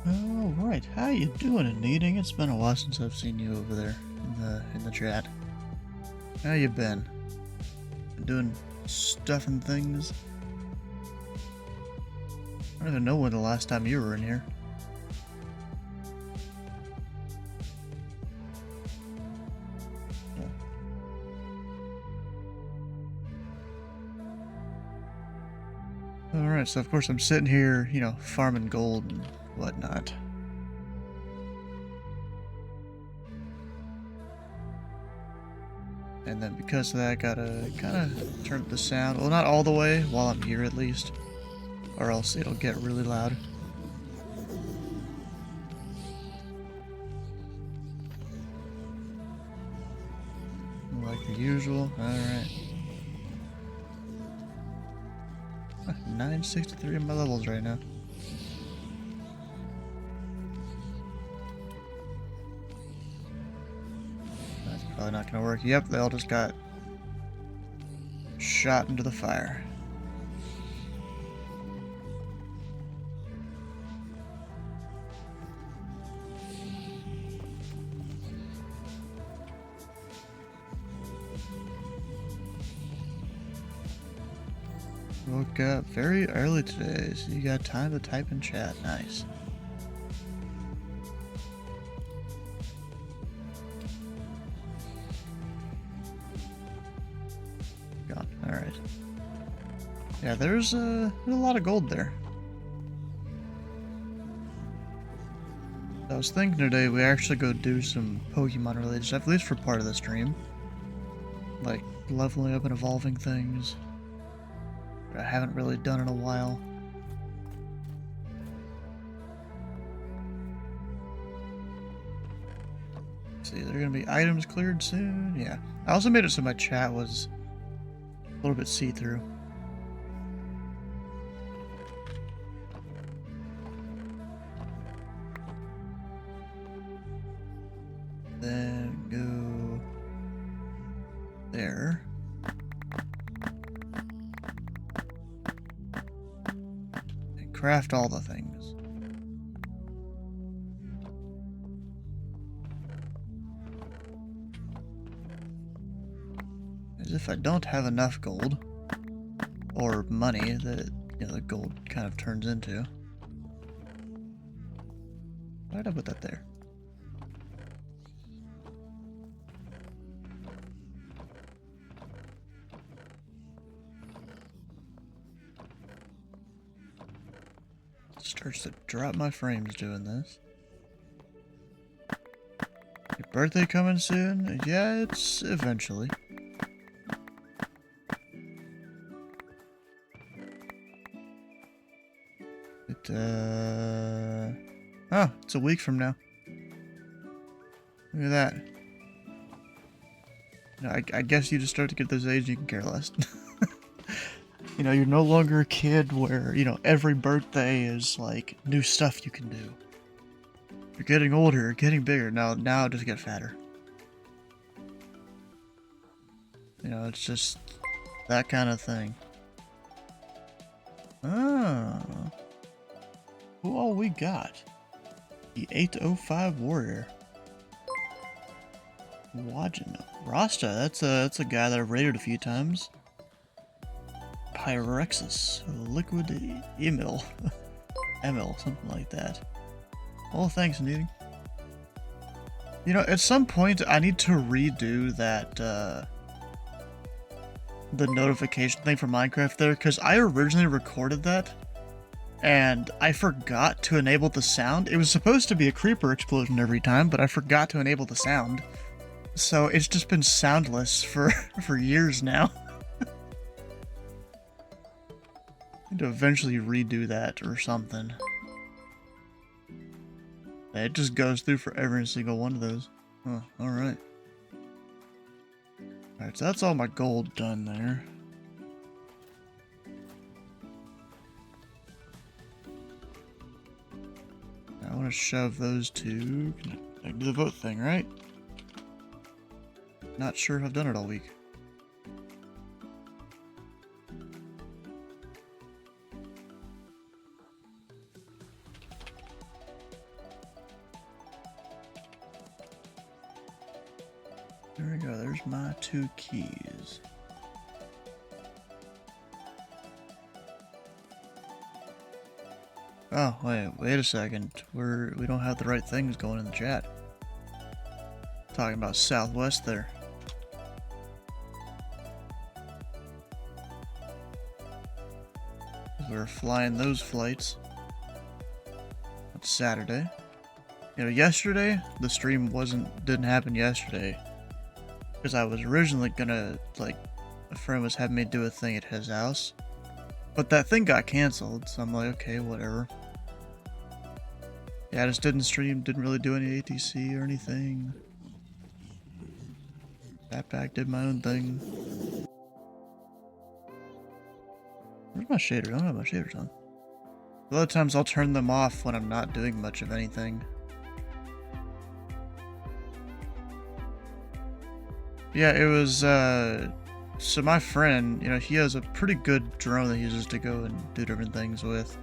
All right, how you doing, Anita? It's been a while since I've seen you over there in the chat. How you been? Been doing stuff and things? I don't even know when the last time you were in here. Alright, so of course I'm sitting here, farming gold and whatnot. And then because of that, I gotta kind of turn up the sound. Well, not all the way, while I'm here at least. Or else it'll get really loud. Like the usual. Alright. 963 in my levels right now. That's probably not gonna work. Yep, they all just got shot into the fire. Woke up very early today, so you got time to type in chat. Nice. Gone. Alright. Yeah, there's a lot of gold there. I was thinking today we actually go do some Pokemon related stuff, at least for part of the stream. Like leveling up and evolving things. I haven't really done in a while. See, there are gonna be items cleared soon. Yeah. I also made it so my chat was a little bit see-through. Then go there. And craft all the things. As if I don't have enough gold. Or money that, the gold kind of turns into. Why did I put that there? Starts to drop my frames doing this. Your birthday coming soon? Yeah, it's eventually. Oh, it's a week from now. Look at that. I guess you just start to get this age you can care less. You're no longer a kid where, every birthday is like new stuff you can do. You're getting older, you're getting bigger. Now just get fatter. It's just that kind of thing. Oh. Who all we got? The 805 Warrior. Wajin. Rasta, that's a guy that I've raided a few times. Pyrexis, Liquid Emil. Emil, something like that. Well, thanks, Needing. At some point I need to redo that, the notification thing for Minecraft there, because I originally recorded that, and I forgot to enable the sound. It was supposed to be a creeper explosion every time, but I forgot to enable the sound. So it's just been soundless for years now. I need to eventually redo that or something. It just goes through for every single one of those. Oh, alright. Alright, so that's all my gold done there. I want to shove those two. I can do the vote thing, right? Not sure if I've done it all week. There we go, there's my 2 keys. Oh, wait a second. We don't have the right things going in the chat. Talking about Southwest there. We're flying those flights. It's Saturday. You know, yesterday, the stream didn't happen yesterday. Because I was originally gonna, like, a friend was having me do a thing at his house. But that thing got canceled, so I'm like, okay, whatever. Yeah, I just didn't stream, didn't really do any ATC or anything. Sat back, did my own thing. Where's my shaders? I don't have my shaders on. A lot of times I'll turn them off when I'm not doing much of anything. Yeah, it was, so my friend, you know, he has a pretty good drone that he uses to go and do different things with.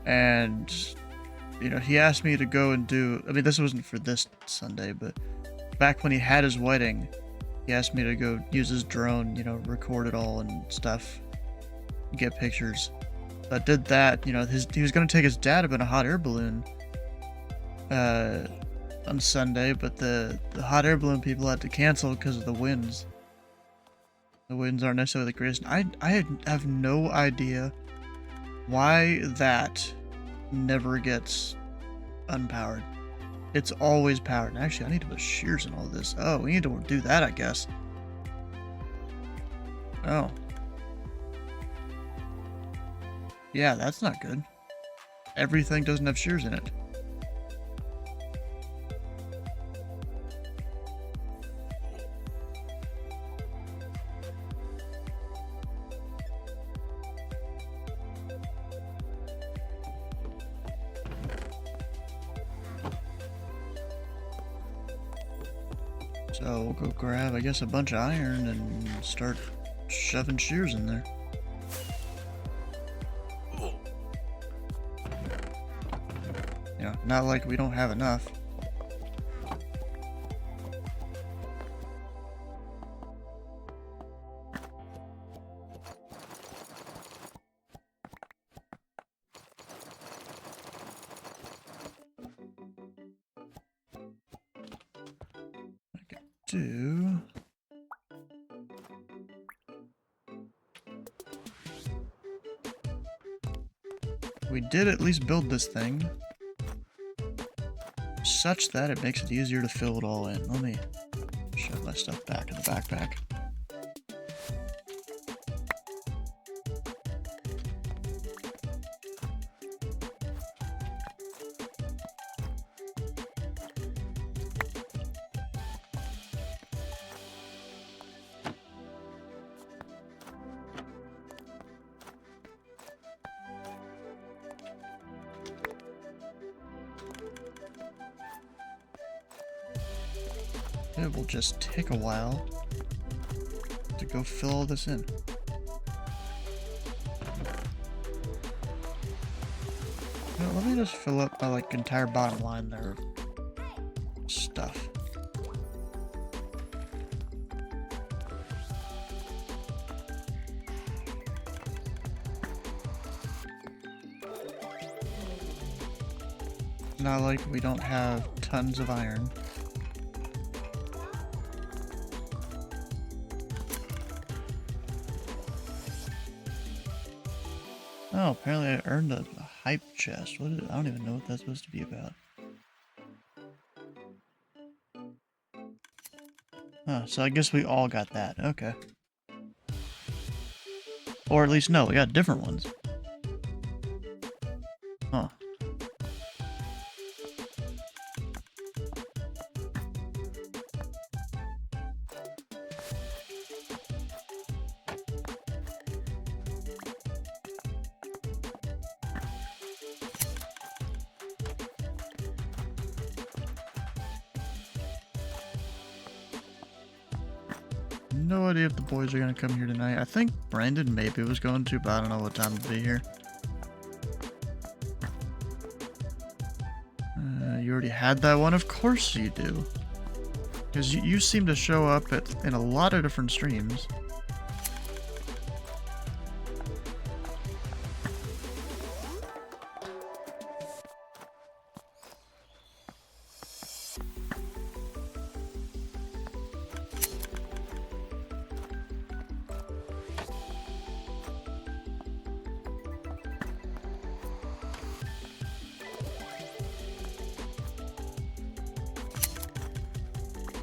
And, you know, he asked me to go and do, I mean, this wasn't for this Sunday, but back when he had his wedding, he asked me to go use his drone, you know, record it all and stuff, get pictures. So I did that, you know, he was going to take his dad up in a hot air balloon, on Sunday, but the hot air balloon people had to cancel because of the winds. The winds aren't necessarily the greatest. I have no idea why that never gets unpowered. It's always powered. And actually, I need to put shears in all this. Oh, we need to do that, I guess. Oh. Yeah, that's not good. Everything doesn't have shears in it. So we'll go grab, I guess, a bunch of iron and start shoving shears in there. You know, not like we don't have enough. Do we did at least build this thing such that it makes it easier to fill it all in. Let me shove my stuff back in the backpack. It will just take a while to go fill all this in. You know, let me just fill up my like entire bottom line there of stuff. Not like we don't have tons of iron. Oh, apparently I earned a hype chest. What is it? I don't even know what that's supposed to be about. Huh, so I guess we all got that. Okay. Or at least, no, we got different ones. Huh. No idea if the boys are gonna come here tonight. I think Brandon maybe was going to, but I don't know what time to be here. You already had that one? Of course you do. Because you seem to show up in a lot of different streams.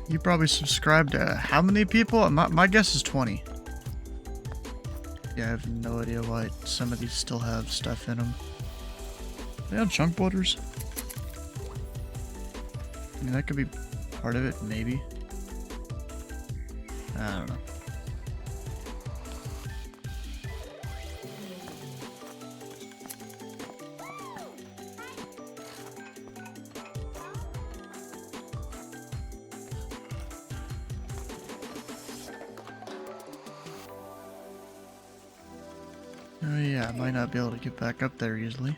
You probably subscribed to how many people? My guess is 20. Yeah, I have no idea why some of these still have stuff in them. They have chunk borders? I mean, that could be part of it, maybe. I don't know. Oh yeah, I might not be able to get back up there easily.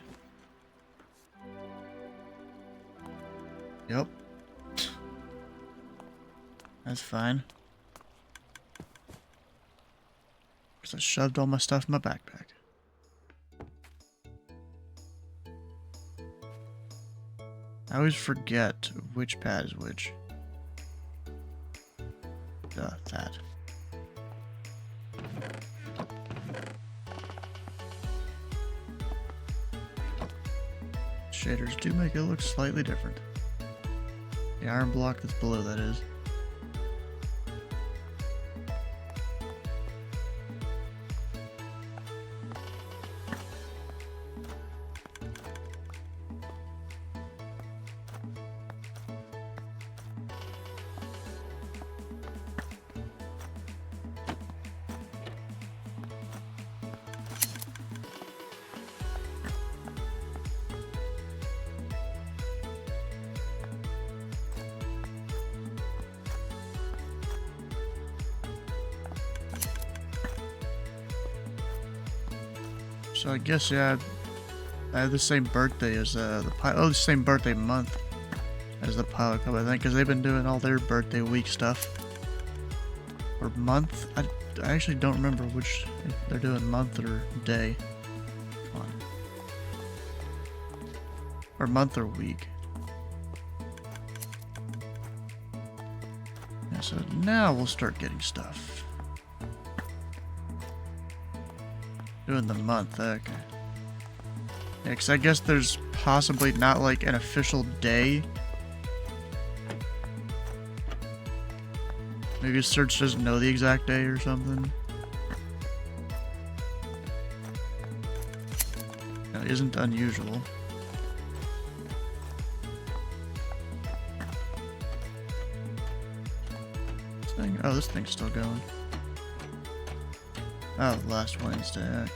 Yep. That's fine. Because I shoved all my stuff in my backpack. I always forget which pad is which. That. Shaders do make it look slightly different. The iron block that's below that is. So I guess, yeah, I have the same birthday as the pilot. Oh, the same birthday month as the pilot club, I think, because they've been doing all their birthday week stuff. Or month? I actually don't remember which, if they're doing month or day. Come on. Or month or week. Yeah, so now we'll start getting stuff. Doing the month, okay. Yeah, because I guess there's possibly not like an official day. Maybe Search doesn't know the exact day or something. That isn't unusual. Oh, this thing's still going. Oh, last Wednesday, okay.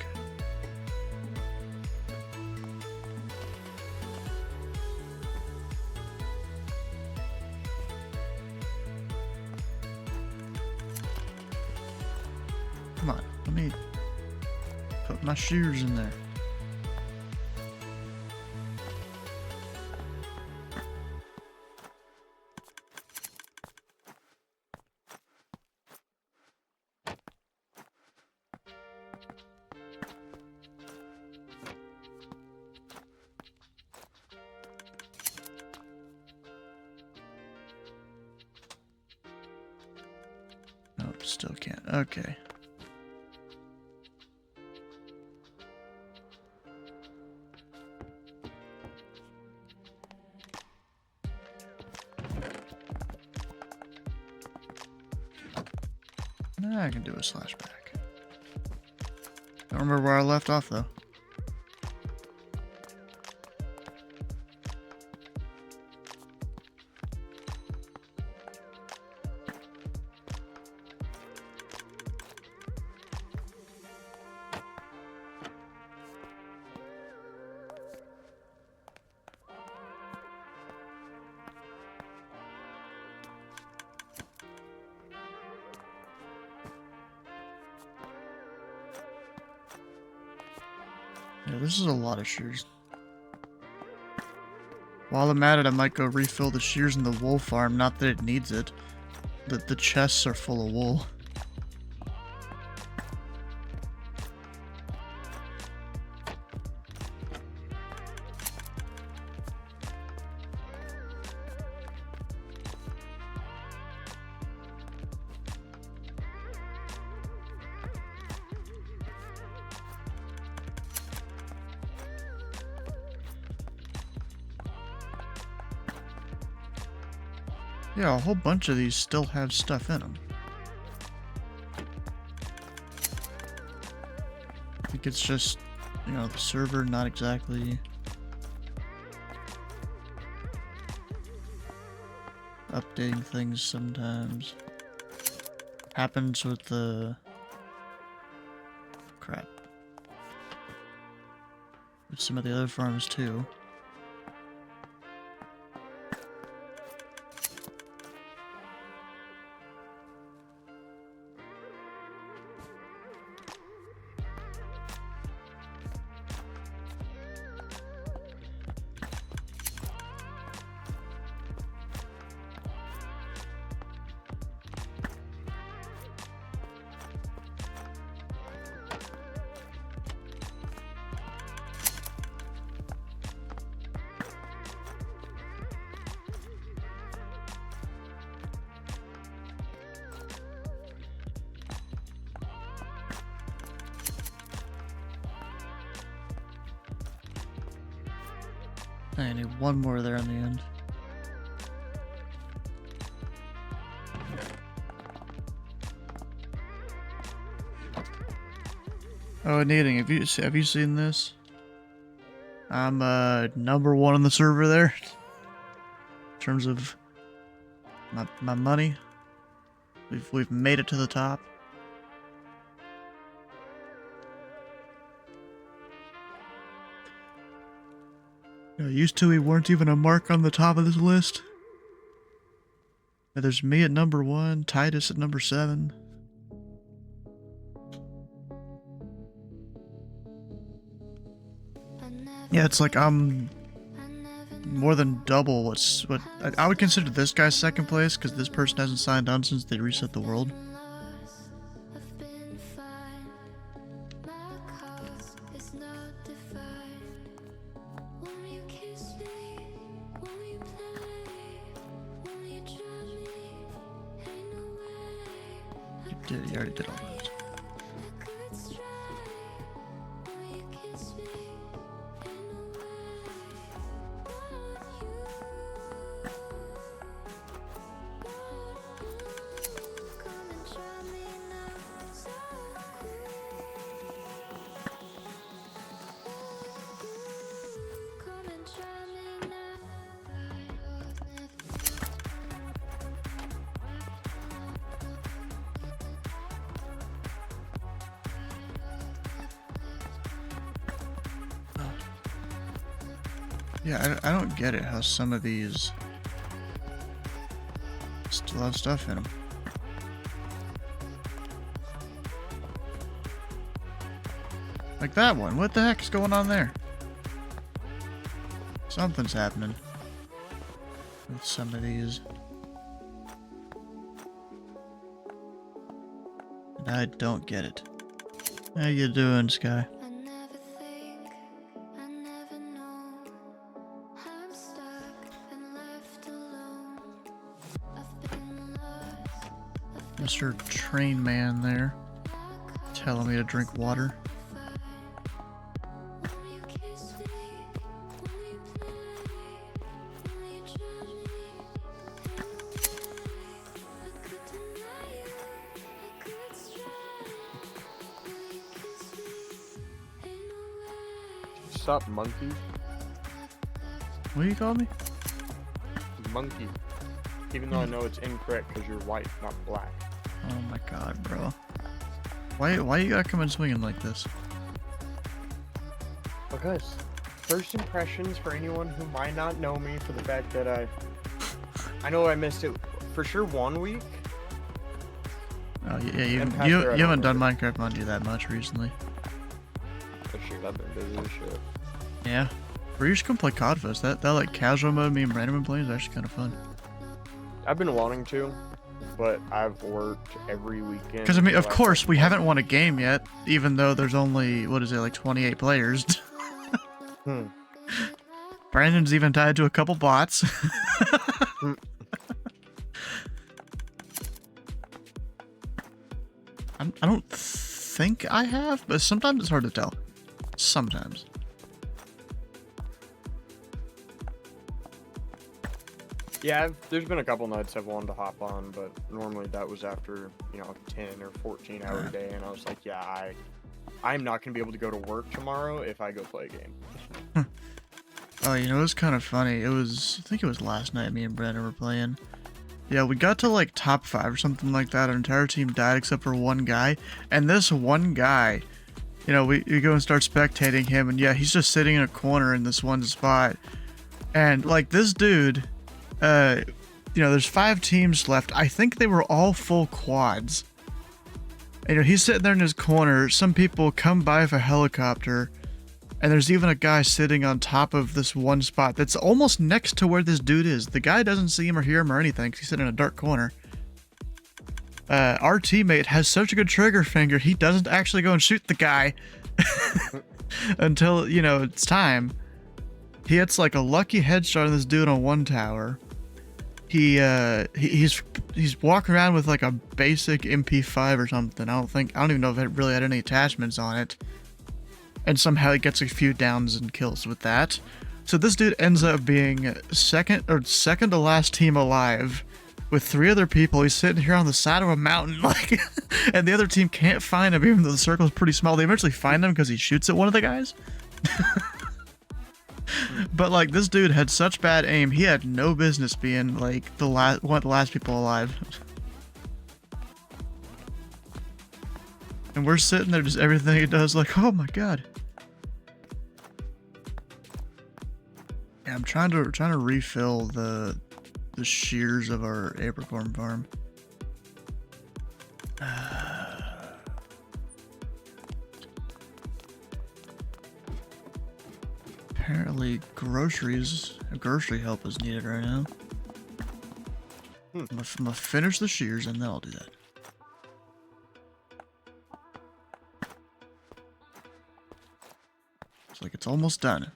Come on, let me put my shears in there. Nope, still can't. Okay. Now I can do a slashback. Don't remember where I left off though. Yeah, this is a lot of shears. While I'm at it, I might go refill the shears in the wool farm. Not that it needs it. The chests are full of wool. Yeah, a whole bunch of these still have stuff in them. I think it's just, you know, the server not exactly updating things sometimes. Happens with the crap. With some of the other farms too. I need one more there in the end. Oh, Needing, have you seen this? I'm number 1 on the server there in terms of my money. We've made it to the top. Used to we weren't even a mark on the top of this list. Now there's me at number 1, Titus at number 7. Yeah, it's like I'm more than double what I would consider this guy's second place because this person hasn't signed on since they reset the world. You already did all that. Yeah, I don't get it how some of these still have stuff in them. Like that one. What the heck's going on there? Something's happening with some of these. And I don't get it. How you doing, Sky? Mr. Train Man there, telling me to drink water. Stop, monkey. What do you call me? Monkey. Even though I know it's incorrect because you're white, not black. Oh my god, bro. Why you gotta come in swinging like this? Because first impressions for anyone who might not know me for the fact that I know I missed it for sure 1 week. Oh yeah, you haven't done Minecraft on you that much recently. For sure, I've been busy as shit. Yeah. Or you should come play Codfest. That like casual mode me and Brandon been playing is actually kind of fun. I've been wanting to. but I've worked every weekend. Because, I mean, for of the last, course, like, we month. haven't won a game yet, even though there's only, what is it, like 28 players. Hmm. Brandon's even tied to a couple bots. Hmm. I don't think I have, but sometimes it's hard to tell. Sometimes. Yeah, there's been a couple nights I've wanted to hop on, but normally that was after, you know, a 10 or 14 hour day, and I was like, yeah, I'm not going to be able to go to work tomorrow if I go play a game. Oh, you know, it was kind of funny. It was, I think it was last night me and Brandon were playing. Yeah, we got to like top 5 or something like that. Our entire team died except for one guy. And this one guy, you know, we go and start spectating him, and yeah, he's just sitting in a corner in this one spot. And like this dude, you know, there's 5 teams left. I think they were all full quads. And, you know, he's sitting there in his corner. Some people come by with a helicopter. And there's even a guy sitting on top of this one spot that's almost next to where this dude is. The guy doesn't see him or hear him or anything because he's sitting in a dark corner. Our teammate has such a good trigger finger, he doesn't actually go and shoot the guy until, you know, it's time. He hits like a lucky headshot on this dude on one tower. He's walking around with like a basic MP5 or something. I don't even know if it really had any attachments on it. And somehow he gets a few downs and kills with that. So this dude ends up being second to last team alive with 3 other people. He's sitting here on the side of a mountain, like, and the other team can't find him even though the circle's pretty small. They eventually find him because he shoots at one of the guys. But like this dude had such bad aim, he had no business being like one of the last people alive. And we're sitting there, just everything he does, like, oh my god. Yeah, I'm trying to refill the shears of our apricorn farm. Apparently, grocery help is needed right now. I'm gonna finish the shears and then I'll do that. It's like it's almost done.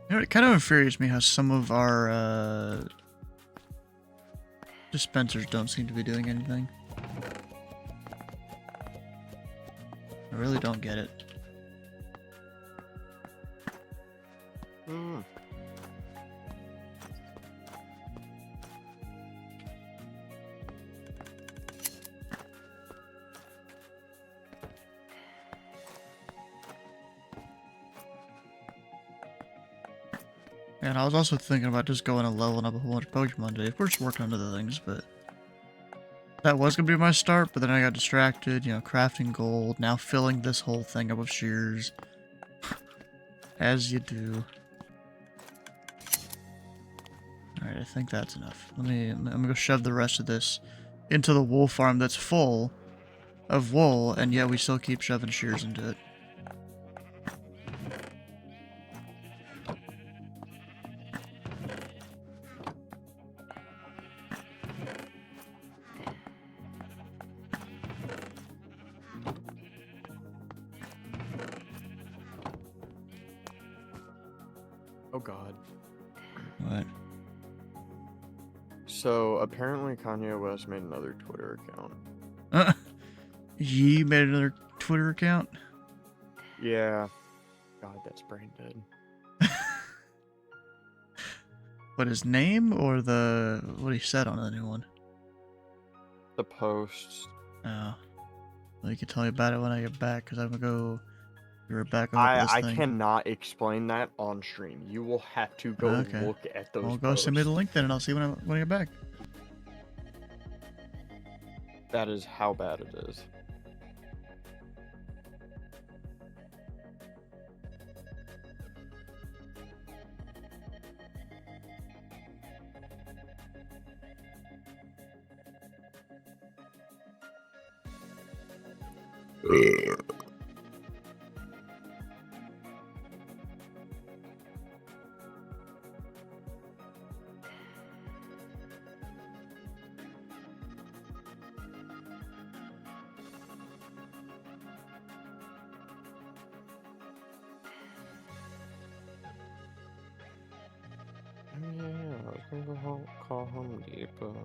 You know, it kind of infuriates me how some of our dispensers don't seem to be doing anything. I really don't get it. And I was also thinking about just going and leveling up a whole bunch of Pokemon today. Of course, working on other things, but that was gonna be my start. But then I got distracted. You know, crafting gold. Now filling this whole thing up with shears, as you do. All right, I think that's enough. I'm gonna go shove the rest of this into the wool farm that's full of wool, and yet we still keep shoving shears into it. Oh god. What? So apparently Kanye West made another Twitter account. Ye made another Twitter account? Yeah. God, that's brain dead. What, his name or what he said on the new one? The posts. Oh. Well, you can tell me about it when I get back, because I'm gonna go back on this I thing. cannot explain that on stream. You will have to go look at those Well, go posts. send me the link then, and I'll see when I get back. That is how bad it is. Yeah, I was gonna go call Home Depot.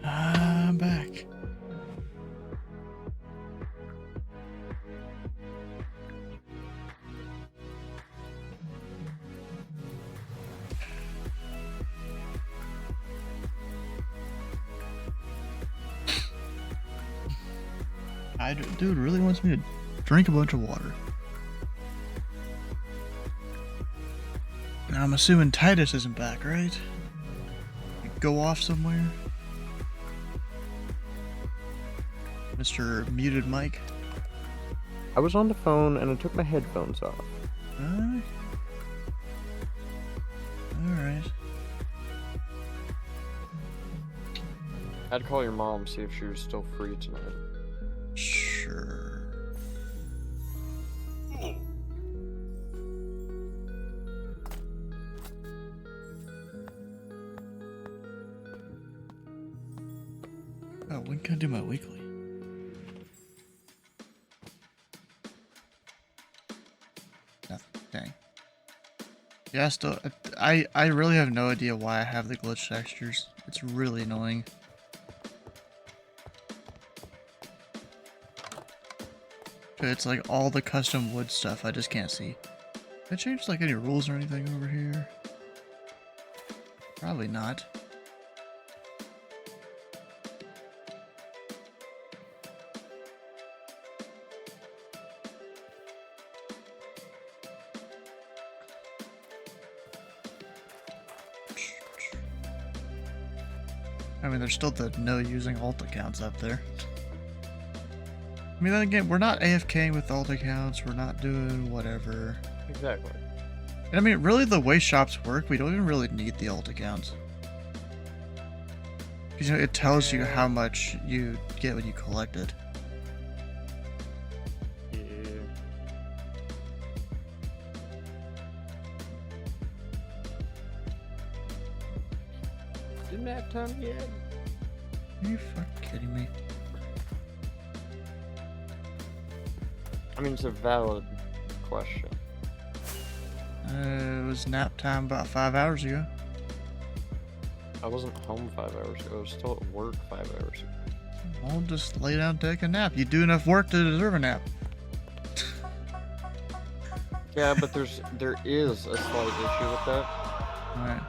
I'm back. Dude really wants me to drink a bunch of water. Now I'm assuming Titus isn't back, right? Go off somewhere? Mr. Muted Mike? I was on the phone and I took my headphones off. Alright. I'd call your mom, see if she was still free tonight. Sure. Oh, when can I do my weekly? Nothing. Dang. Yeah, I really have no idea why I have the glitch textures. It's really annoying. It's like all the custom wood stuff I just can't see. Did I change like any rules or anything over here? Probably not. I mean, there's still the no using alt accounts up there. I mean, then again, we're not AFKing with alt accounts, we're not doing whatever. Exactly. And I mean, really, the way shops work, we don't even really need the alt accounts. Because, you know, it tells you how much you get when you collect it. Yeah. Didn't have time yet. Are you fucking kidding me? I mean, it's a valid question. It was nap time about 5 hours ago. I wasn't home 5 hours ago. I was still at work 5 hours ago. I'll just lay down and take a nap. You do enough work to deserve a nap. Yeah, but there is a slight issue with that. Alright.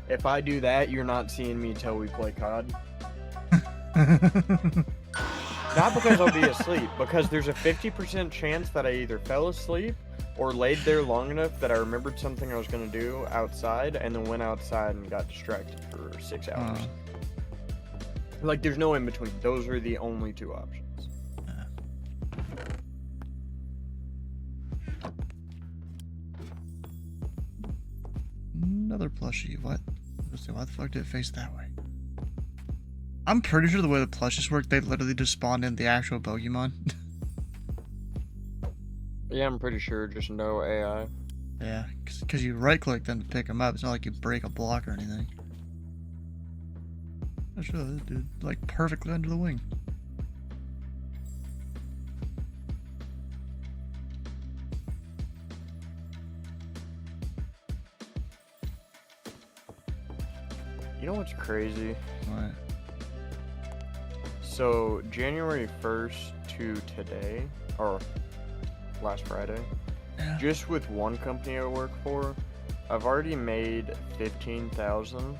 If I do that, you're not seeing me till we play COD. Not because I'll be asleep, because there's a 50% chance that I either fell asleep or laid there long enough that I remembered something I was going to do outside and then went outside and got distracted for 6 hours. Like, there's no in between. Those are the only two options. Another plushie. What? Let's see, why the fuck did it face that way? I'm pretty sure the way the plushies work, they literally just spawn in the actual Pokemon. Yeah, I'm pretty sure just no AI. Yeah, because you right click them to pick them up. It's not like you break a block or anything. I sure this dude, like perfectly under the wing. You know what's crazy? What? So, January 1st to today, or last Friday, Yeah. just with one company I work for, I've already made 15,000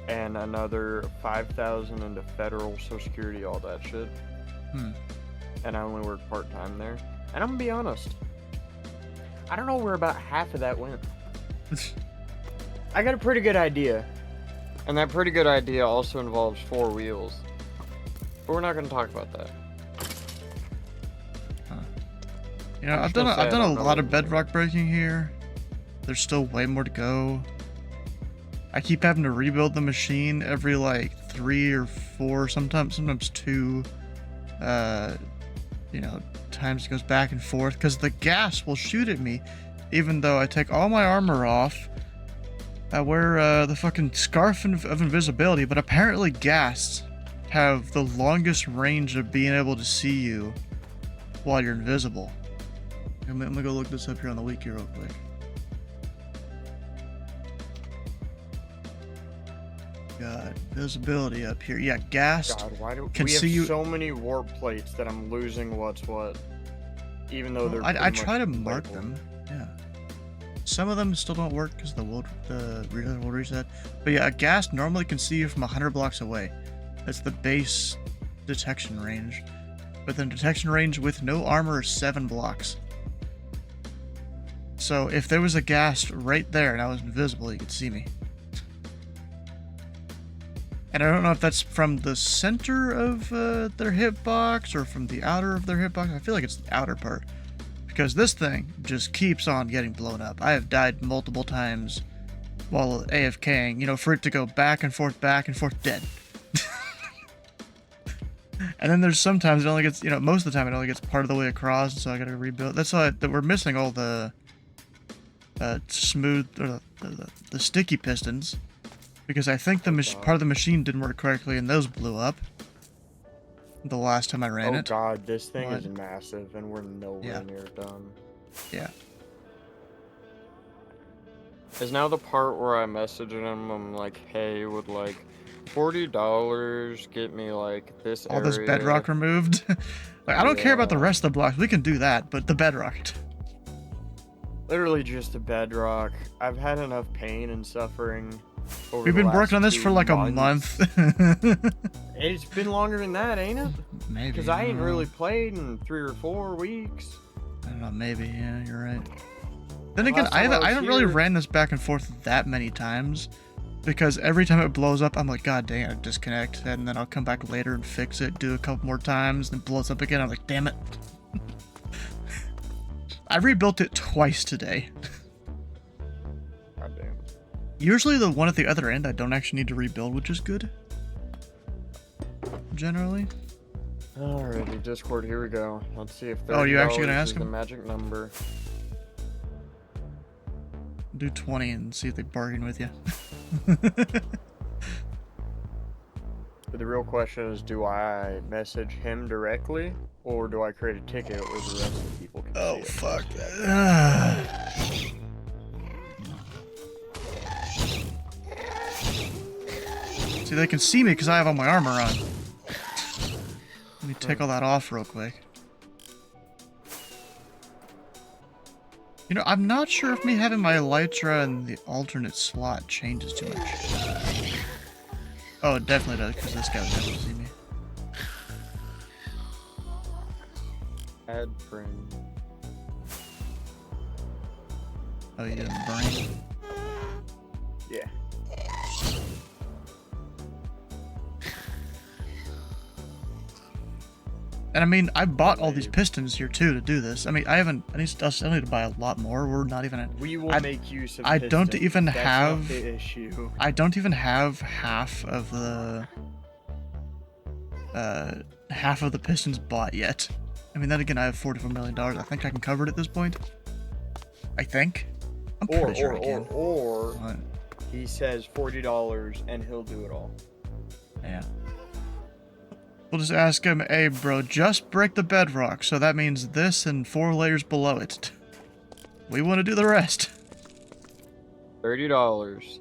and another 5,000 into federal, Social Security, all that shit. And I only work part-time there. And I'm gonna be honest, I don't know where about half of that went. I got a pretty good idea. And that pretty good idea also involves 4 wheels. But we're not going to talk about that. You know, I'm I've just gonna say done I a don't know lot of what- bedrock breaking here. There's still way more to go. I keep having to rebuild the machine every like 3 or 4, sometimes 2. You know, times it goes back and forth because the gas will shoot at me, even though I take all my armor off. I wear the fucking scarf of invisibility, but apparently ghasts have the longest range of being able to see you while you're invisible. I'm gonna go look this up here on the wiki real quick. Got visibility up here. Yeah, ghast. God, why do Can we have see you- so many warp plates that I'm losing what's what? Even though they're I pretty try to much mark labeled. them. Yeah. Some of them still don't work because the world reset. But yeah, a ghast normally can see you from 100 blocks away. That's the base detection range. Within detection range with no armor is 7 blocks. So if there was a ghast right there and I was invisible, you could see me. And I don't know if that's from the center of their hitbox or from the outer of their hitbox. I feel like it's the outer part. Because this thing just keeps on getting blown up. I have died multiple times while AFKing, you know, for it to go back and forth, dead. And then there's sometimes it only gets, you know, most of the time it only gets part of the way across, so I gotta rebuild. That's why we're missing all the smooth, or the sticky pistons. Because I think the part of the machine didn't work correctly and those blew up. The last time I ran it. Oh god, this thing is massive and we're nowhere near done. Yeah. Is now the part where I message him, I'm like, hey, would like $40 get me like this all area? this bedrock removed? Like, I don't care about the rest of the blocks. We can do that, but the bedrock. Literally just a bedrock. I've had enough pain and suffering over We've been working on this for like a month. It's been longer than that, ain't it? Maybe. Because I ain't really played in 3 or 4 weeks. I don't know, maybe, yeah, you're right. Then again, I haven't really ran this back and forth that many times. Because every time it blows up, I'm like, god dang it, I disconnect. And then I'll come back later and fix it, do a couple more times, then it blows up again. I'm like, damn it. I rebuilt it twice today. God damn. Usually the one at the other end I don't actually need to rebuild, which is good. Generally. Alrighty, Discord, here we go. Let's see if Oh, you actually gonna ask the him? magic number. Do 20 and see if they bargain with you. But the real question is, do I message him directly, or do I create a ticket where the rest of the people can Oh, see it? fuck. See, they can see me because I have all my armor on. Let me take all that off real quick. You know, I'm not sure if me having my Elytra in the alternate slot changes too much. Oh, it definitely does, because this guy was able to see me. Add friend. Oh, you didn't brain? Yeah. And I mean, I bought all these pistons here too to do this. I mean, I need to buy a lot more. We're not even. We will make use of I pistons. don't even That's have. not the issue. I don't even have half of the pistons bought yet. I mean, then again, I have $44 million. I think I can cover it at this point. I think. I'm pretty sure I can. Or What? he says $40 and he'll do it all. Yeah. We'll just ask him, hey bro, just break the bedrock, so that means this and 4 layers below it. We want to do the rest. $30.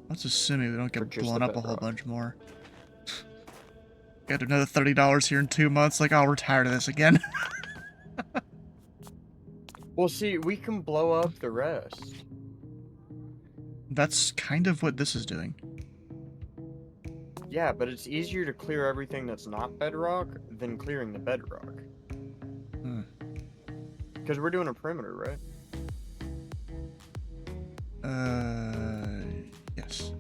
Let's assume we don't For get just blown the up a whole bedrock. bunch more. Got another $30 here in 2 months, like, oh, we're tired of this again. Well, see, we can blow up the rest. That's kind of what this is doing. Yeah, but it's easier to clear everything that's not bedrock than clearing the bedrock. Hmm. Because we're doing a perimeter, right? Yes.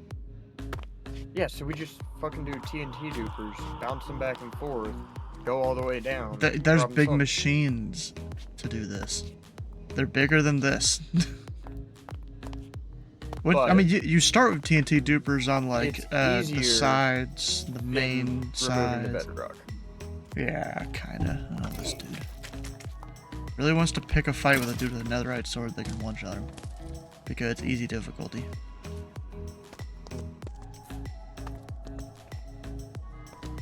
Yeah, so we just fucking do TNT dupers, bounce them back and forth, go all the way down. There's drop 'em big slow. machines to do this. They're bigger than this. I mean, you start with TNT dupers on like the easier sides, the main Removing the sides. bedrock. Yeah, kinda. Oh, this dude really wants to pick a fight with a dude with a netherite sword that can one-shot him because it's easy difficulty.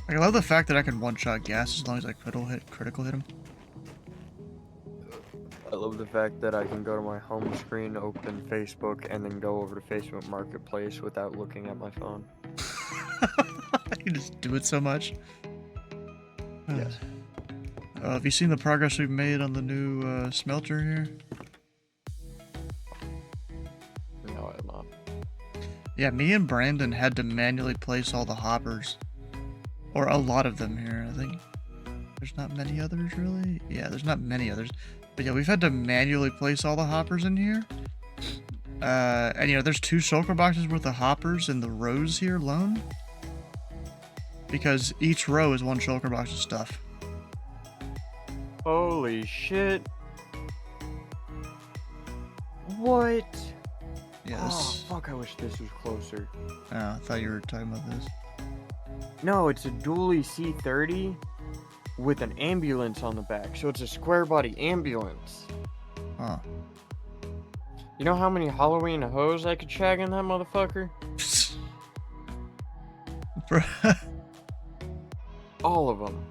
I love the fact that I can one-shot gas as long as I critical hit him. I love the fact that I can go to my home screen, open Facebook, and then go over to Facebook Marketplace without looking at my phone. You just do it so much. Yes. Have you seen the progress we've made on the new smelter here? No, I have not. Yeah, me and Brandon had to manually place all the hoppers Or a lot of them here, I think. There's not many others, really? Yeah, there's not many others. But yeah, we've had to manually place all the hoppers in here. And you know, there's 2 shulker boxes worth of hoppers in the rows here alone. Because each row is 1 shulker box of stuff. Holy shit. What? Yes. Oh, fuck, I wish this was closer. Oh, I thought you were talking about this. No, it's a dually C30 with an ambulance on the back. So it's a square body ambulance. Huh. You know how many Halloween hoes I could shag in that motherfucker? All of them.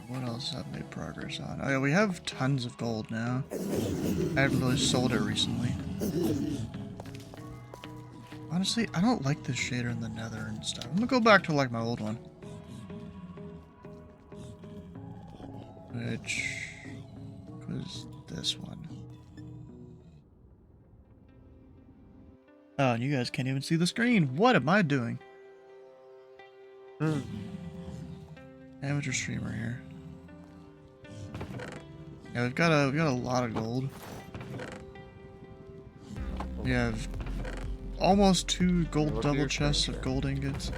What else have I made progress on? Oh yeah, we have tons of gold now. I haven't really sold it recently. Honestly, I don't like this shader in the nether and stuff. I'm gonna go back to like my old one. Which was this one. Oh, and you guys can't even see the screen. What am I doing? Amateur streamer here. Yeah, we've got a lot of gold. We have almost 2 gold Look at double your chests screen of share. gold ingots.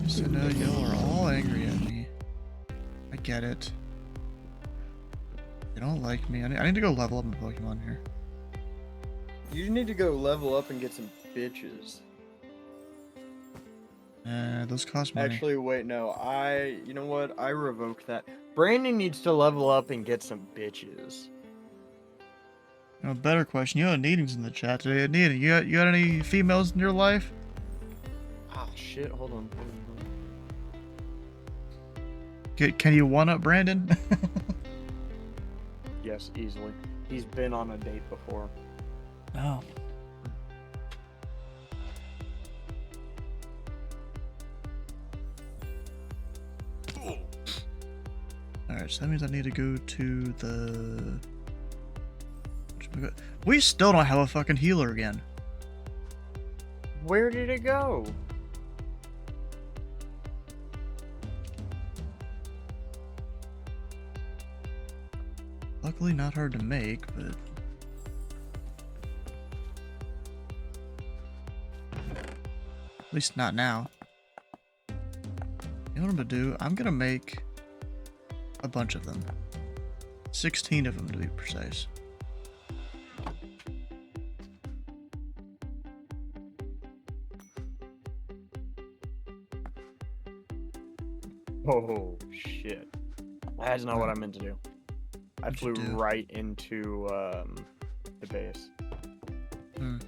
Yes, I know y'all are all angry at me. I get it. They don't like me. I need to go level up my Pokemon here. You need to go level up and get some bitches. Those cost money. Actually, wait, no. You know what? I revoke that. Brandon needs to level up and get some bitches. You know, better question. You know, Needing's in the chat today. Needing, you got any females in your life? Ah, shit. Hold on. Can you one up Brandon? Yes, easily. He's been on a date before. Oh. Alright, so that means I need to go to the... We still don't have a fucking healer again. Where did it go? Luckily not hard to make, but... At least not now. You know what I'm gonna do? I'm gonna make a bunch of them. 16 of them to be precise. Oh, shit. That's not what I meant to do. I What'd you flew do? right into the base. Hmm.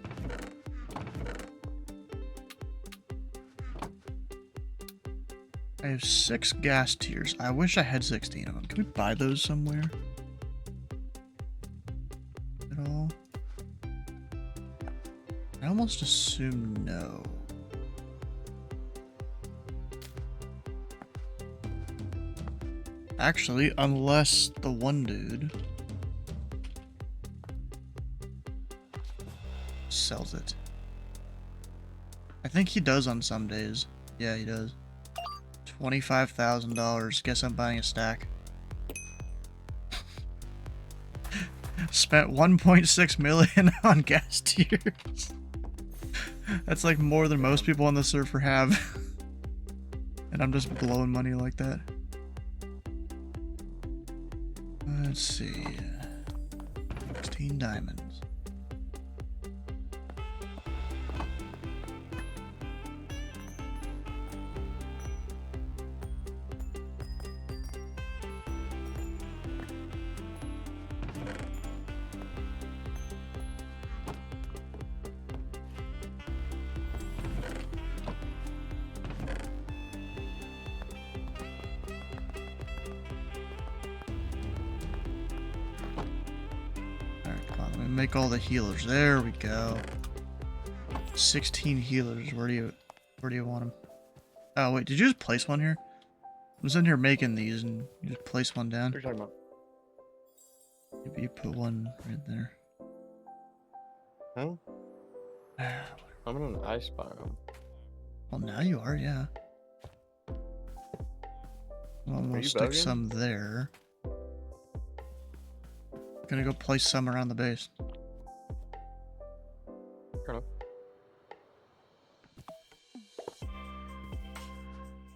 I have 6 gas tiers. I wish I had 16 of them. Can we buy those somewhere? At all? I almost assume no. Actually, unless the one dude sells it. I think he does on some days. Yeah, he does. $25,000. Guess I'm buying a stack. Spent 1.6 million on gas tiers. That's like more than most people on the server have. And I'm just blowing money like that. Let's see. 16 diamonds. Make all the healers. There we go. 16 healers. Where do you want them? Oh wait, did you just place one here? I'm sitting here making these, and you just place one down. What are you talking about? Maybe you put one right there. Huh? I'm in an ice biome. Well, now you are, yeah. Well, we'll stick bugging? some there. Gonna go place some around the base. Fair enough.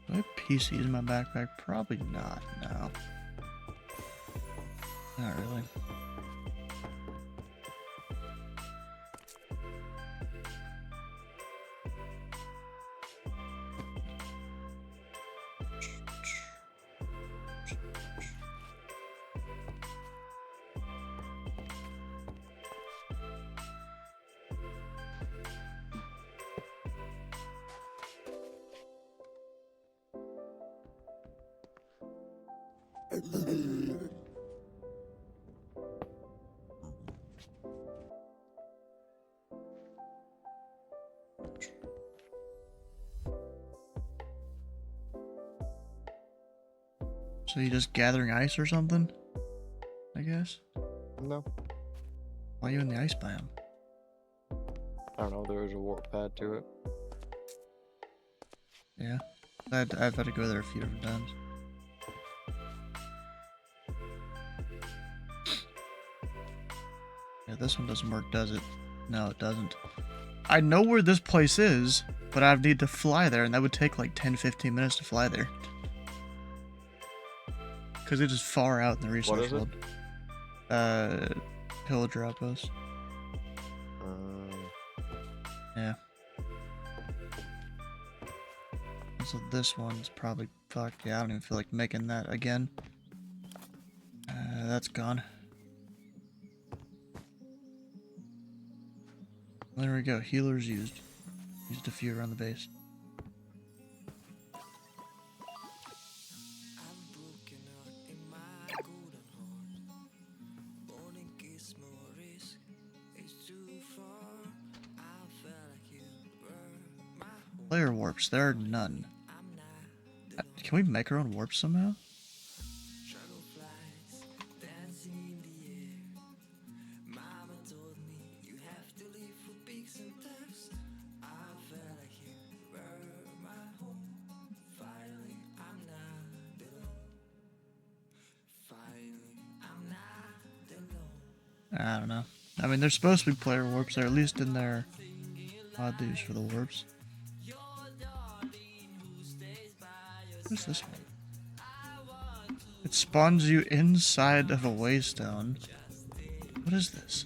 Do I have PCs in my backpack? Probably not, no. Not really. So you just gathering ice or something? I guess? No. Why are you in the ice biome? I don't know, there was a warp pad to it. Yeah. I've had to go there a few different times. Yeah, this one doesn't work, does it? No, it doesn't. I know where this place is, but I need to fly there, and that would take like 10-15 minutes to fly there. Because it is far out in the resource world. Pillager outpost. Yeah. And so this one's probably fucked. Yeah, I don't even feel like making that again. That's gone. There we go. Healers used. Used a few around the base. Player warps. There are none. Can we make our own warps somehow? I don't know. I mean, there's supposed to be player warps, or at least in their mod dues for the warps. What's this one? It spawns you inside of a waystone. What is this?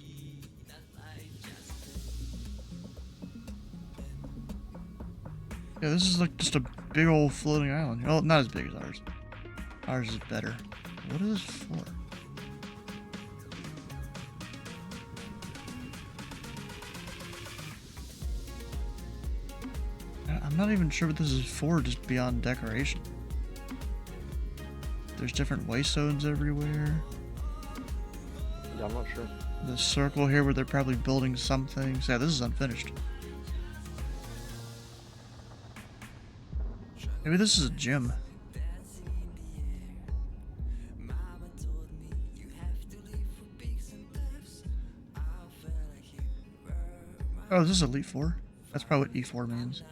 Yeah, this is like just a big old floating island. Well, not as big as ours. Ours is better. What is this for? I'm not even sure what this is for, just beyond decoration. There's different waystones everywhere. Yeah, I'm not sure. This circle here where they're probably building something. So yeah, this is unfinished. Maybe this is a gym. Oh, is this Elite 4? That's probably what E4 means.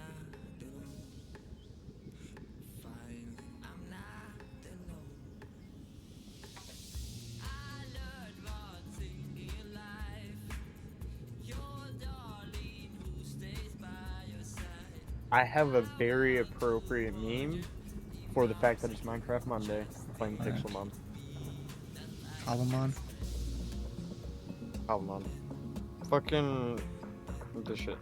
I have a very appropriate meme for the fact that it's Minecraft Monday, playing Alright. Pixel Mom. Almamon. Come on. Fucking this shit.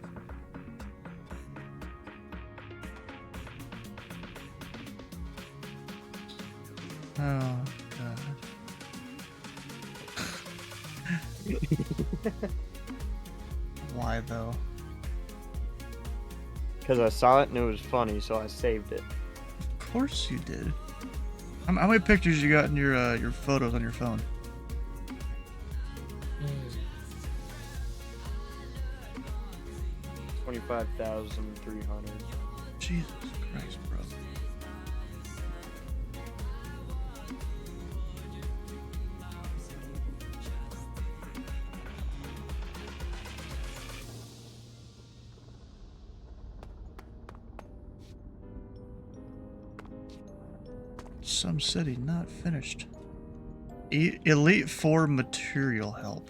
Oh, God. Why, though? Because I saw it and it was funny, so I saved it. Of course you did. How many pictures you got in your photos on your phone? 25,300. Jesus Christ, bro. Some city not finished. Elite 4 material help.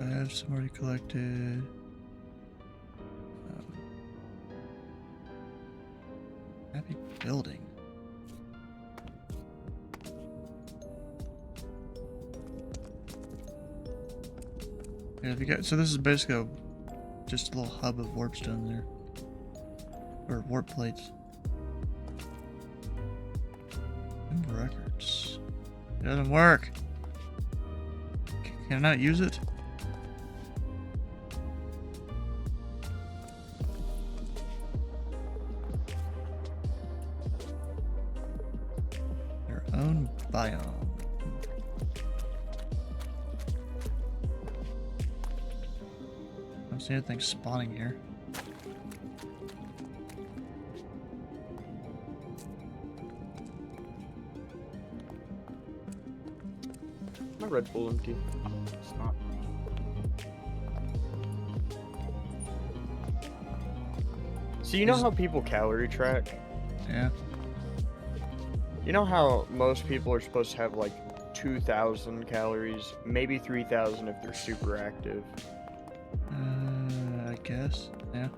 I have some already collected. Happy building. Yeah, if you got, so this is basically just a little hub of warpstone there. Or warp plates. And records. It doesn't work. Can I not use it? Their own biome. I don't see anything spawning here. My Red Bull empty. It's not. So you know how people calorie track? Yeah. You know how most people are supposed to have like 2,000 calories, maybe 3,000 if they're super active. I guess. Yeah.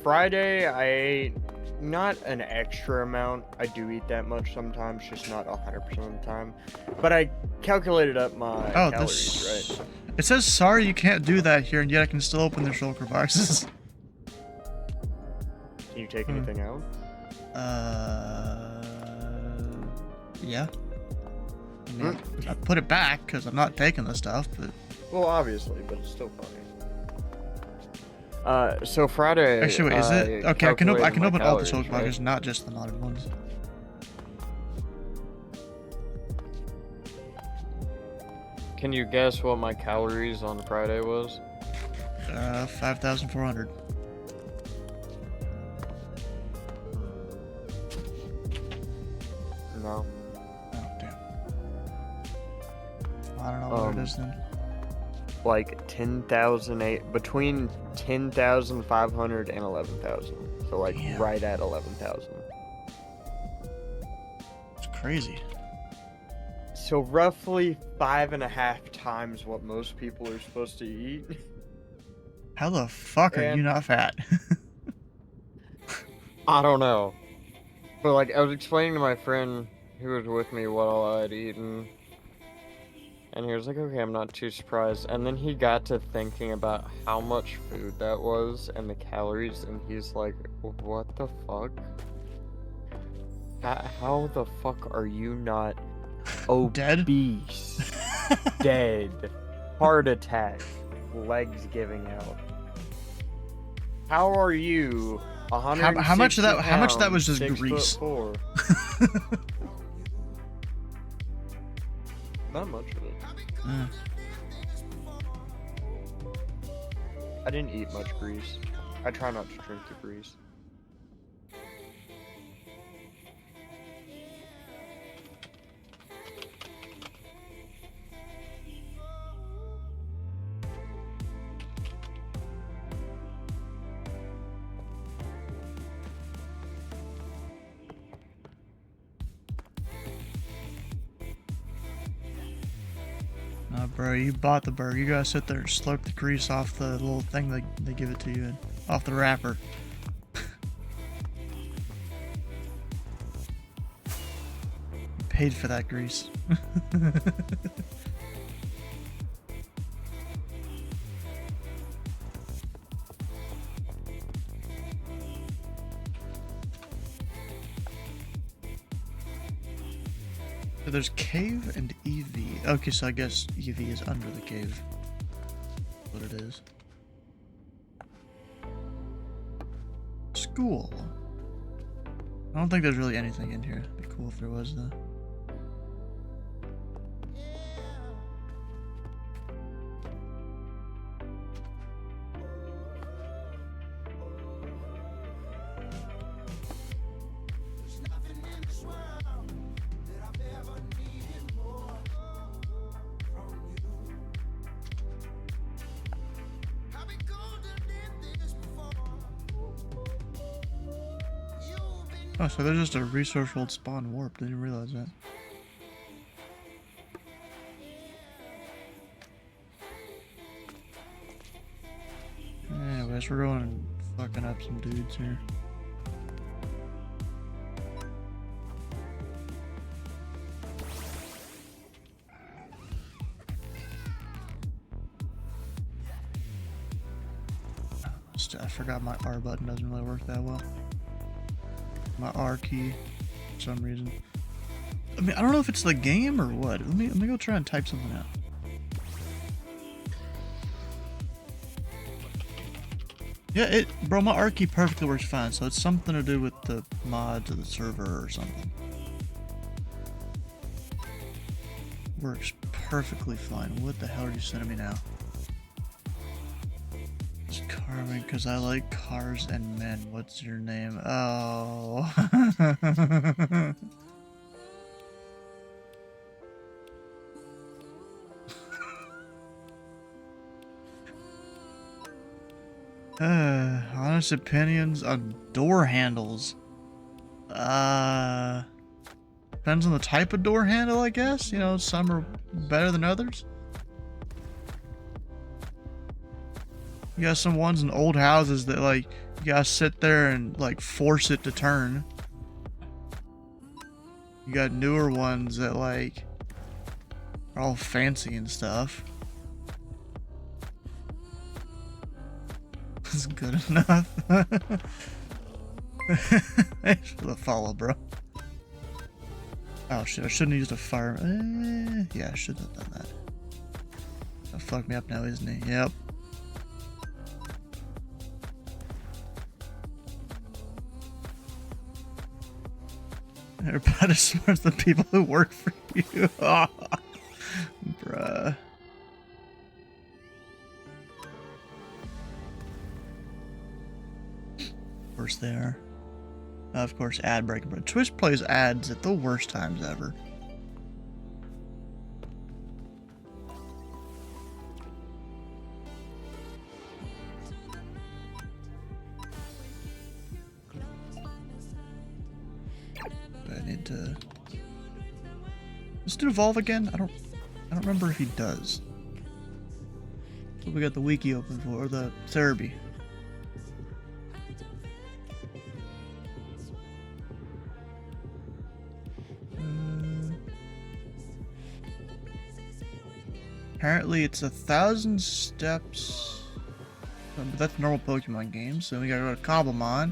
Friday I ate not an extra amount. I do eat that much sometimes, just not 100% of the time. But I calculated up my calories, right? It says sorry you can't do that here, and yet I can still open the shulker boxes. Can you take anything out? Yeah. I mean, I put it back because I'm not taking the stuff, but. Well, obviously, but it's still funny. So Friday. Actually, wait, is it? Okay, I can open all the shulker right? boxes, not just the modded ones. Can you guess what my calories on Friday was? 5,400. No. Oh, damn. I don't know what it is then. Like 10,008, between 10,500 and 11,000. So like right at 11,000. It's crazy. So roughly 5.5 times what most people are supposed to eat. How the fuck are you not fat? I don't know. But like, I was explaining to my friend who was with me what all I had eaten. And he was like, okay, I'm not too surprised. And then he got to thinking about how much food that was and the calories. And he's like, what the fuck? How the fuck are you not obese? Dead. Heart attack. Legs giving out. How are you 160 how much of that? How much of that was just 6'4"? grease? Not much of it. Mm. I didn't eat much grease. I try not to drink the grease. No, bro, you bought the burger. You gotta sit there and slurp the grease off the little thing they give it to you in, off the wrapper. You paid for that grease. So there's cave and EV. Okay, so I guess EV is under the cave. What it is. School. I don't think there's really anything in here. It'd be cool if there was though. Oh, so there's just a resource world spawn warp. Didn't realize that. Anyways, we're going and fucking up some dudes here. I forgot my R button doesn't really work that well. My R key, for some reason. I mean, I don't know if it's the game or what. Let me go try and type something out. Yeah, bro, my R key perfectly works fine, so it's something to do with the mods of the server or something. Works perfectly fine. What the hell are you sending me now? It's Carmen, because I like cars and men. What's your name? Oh. Honest opinions on door handles. Depends on the type of door handle, I guess. You know, some are better than others. You got some ones in old houses that, like, you gotta sit there and, like, force it to turn. You got newer ones that, like, are all fancy and stuff. That's good enough. Thanks for the follow, bro. Oh shit, I shouldn't have used a fire. Yeah, I shouldn't have done that. That'll fuck me up now, isn't he? Yep. They're about as smart as the people who work for you. Bruh. Of course they are. Of course, ad breaking. But Twitch plays ads at the worst times ever. I need to. Does it evolve again? I don't remember if he does. What we got the wiki open for, or the therapy. Apparently it's 1,000 steps. But that's a normal Pokemon game, so we gotta go to Cobblemon.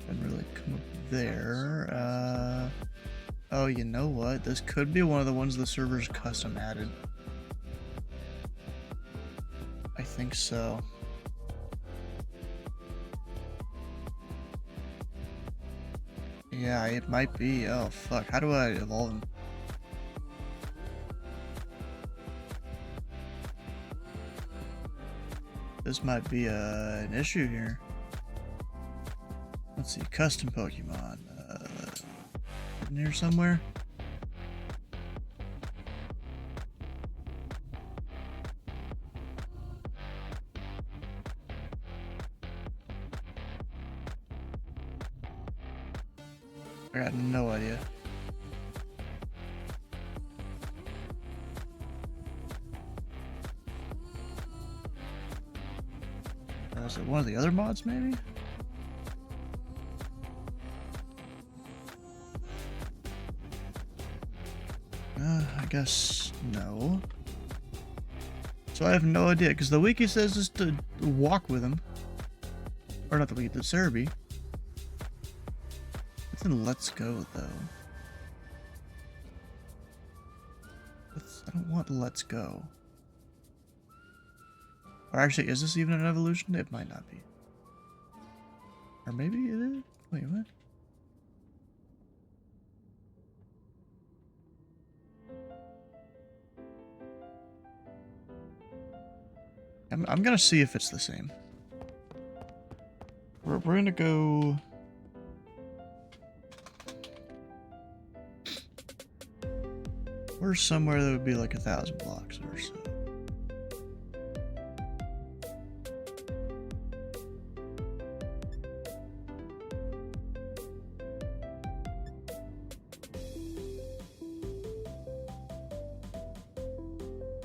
Didn't really come up there. Oh, you know what? This could be one of the ones the server's custom added. I think so. Yeah, it might be. Oh, fuck. How do I evolve him? This might be an issue here. Let's see. Custom Pokemon. In here somewhere? I got no idea. Is it one of the other mods, maybe? I guess no. So I have no idea, because the wiki says just to walk with him. Or not the wiki, the Cerebi. It's in Let's Go, though. I don't want Let's Go. Or actually, is this even an evolution? It might not be. Or maybe it is? Wait, what? I'm gonna see if it's the same. We're gonna go... We're somewhere that would be like 1,000 blocks or so.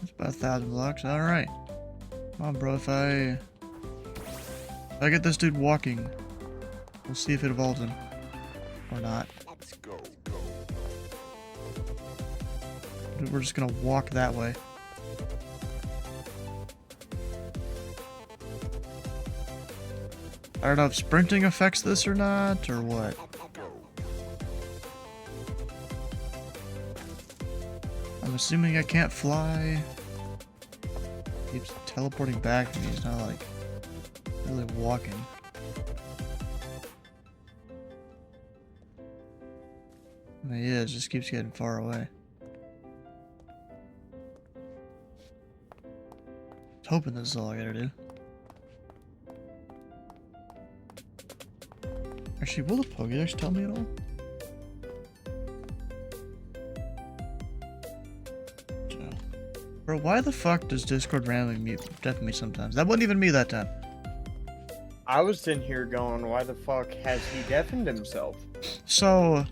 It's about 1,000 blocks. All right. Come on, bro. If I get this dude walking, we'll see if it evolves him or not. Let's go. Dude, we're just gonna walk that way. I don't know if sprinting affects this or not, or what. I'm assuming I can't fly. Keeps teleporting back to me. He's not like really walking. He is, just keeps getting far away. I was hoping this is all I gotta do. Actually, will the Pokédex tell me at all? Bro, why the fuck does Discord randomly mute deafen me sometimes? That wasn't even me that time. I was in here going, why the fuck has he deafened himself? So,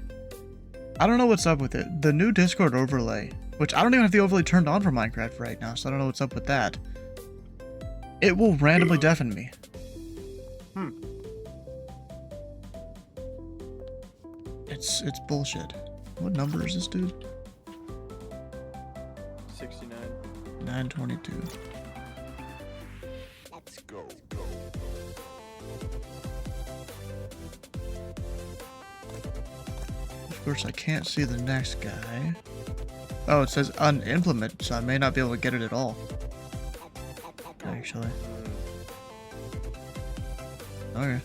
I don't know what's up with it. The new Discord overlay, which I don't even have the overlay turned on for Minecraft right now, so I don't know what's up with that. It will randomly deafen me. It's bullshit. What number is this dude? 69. 922. Let's go. Of course, I can't see the next guy. Oh, it says unimplement, so I may not be able to get it at all. Actually. Okay.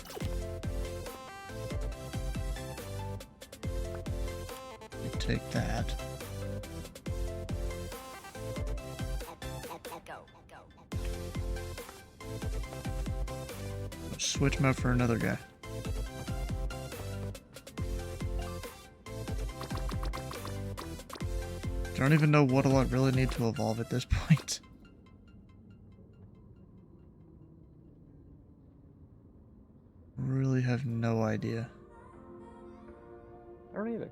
Take that. Switch him out for another guy. Don't even know what I really need to evolve at this point. Really have no idea. I don't either.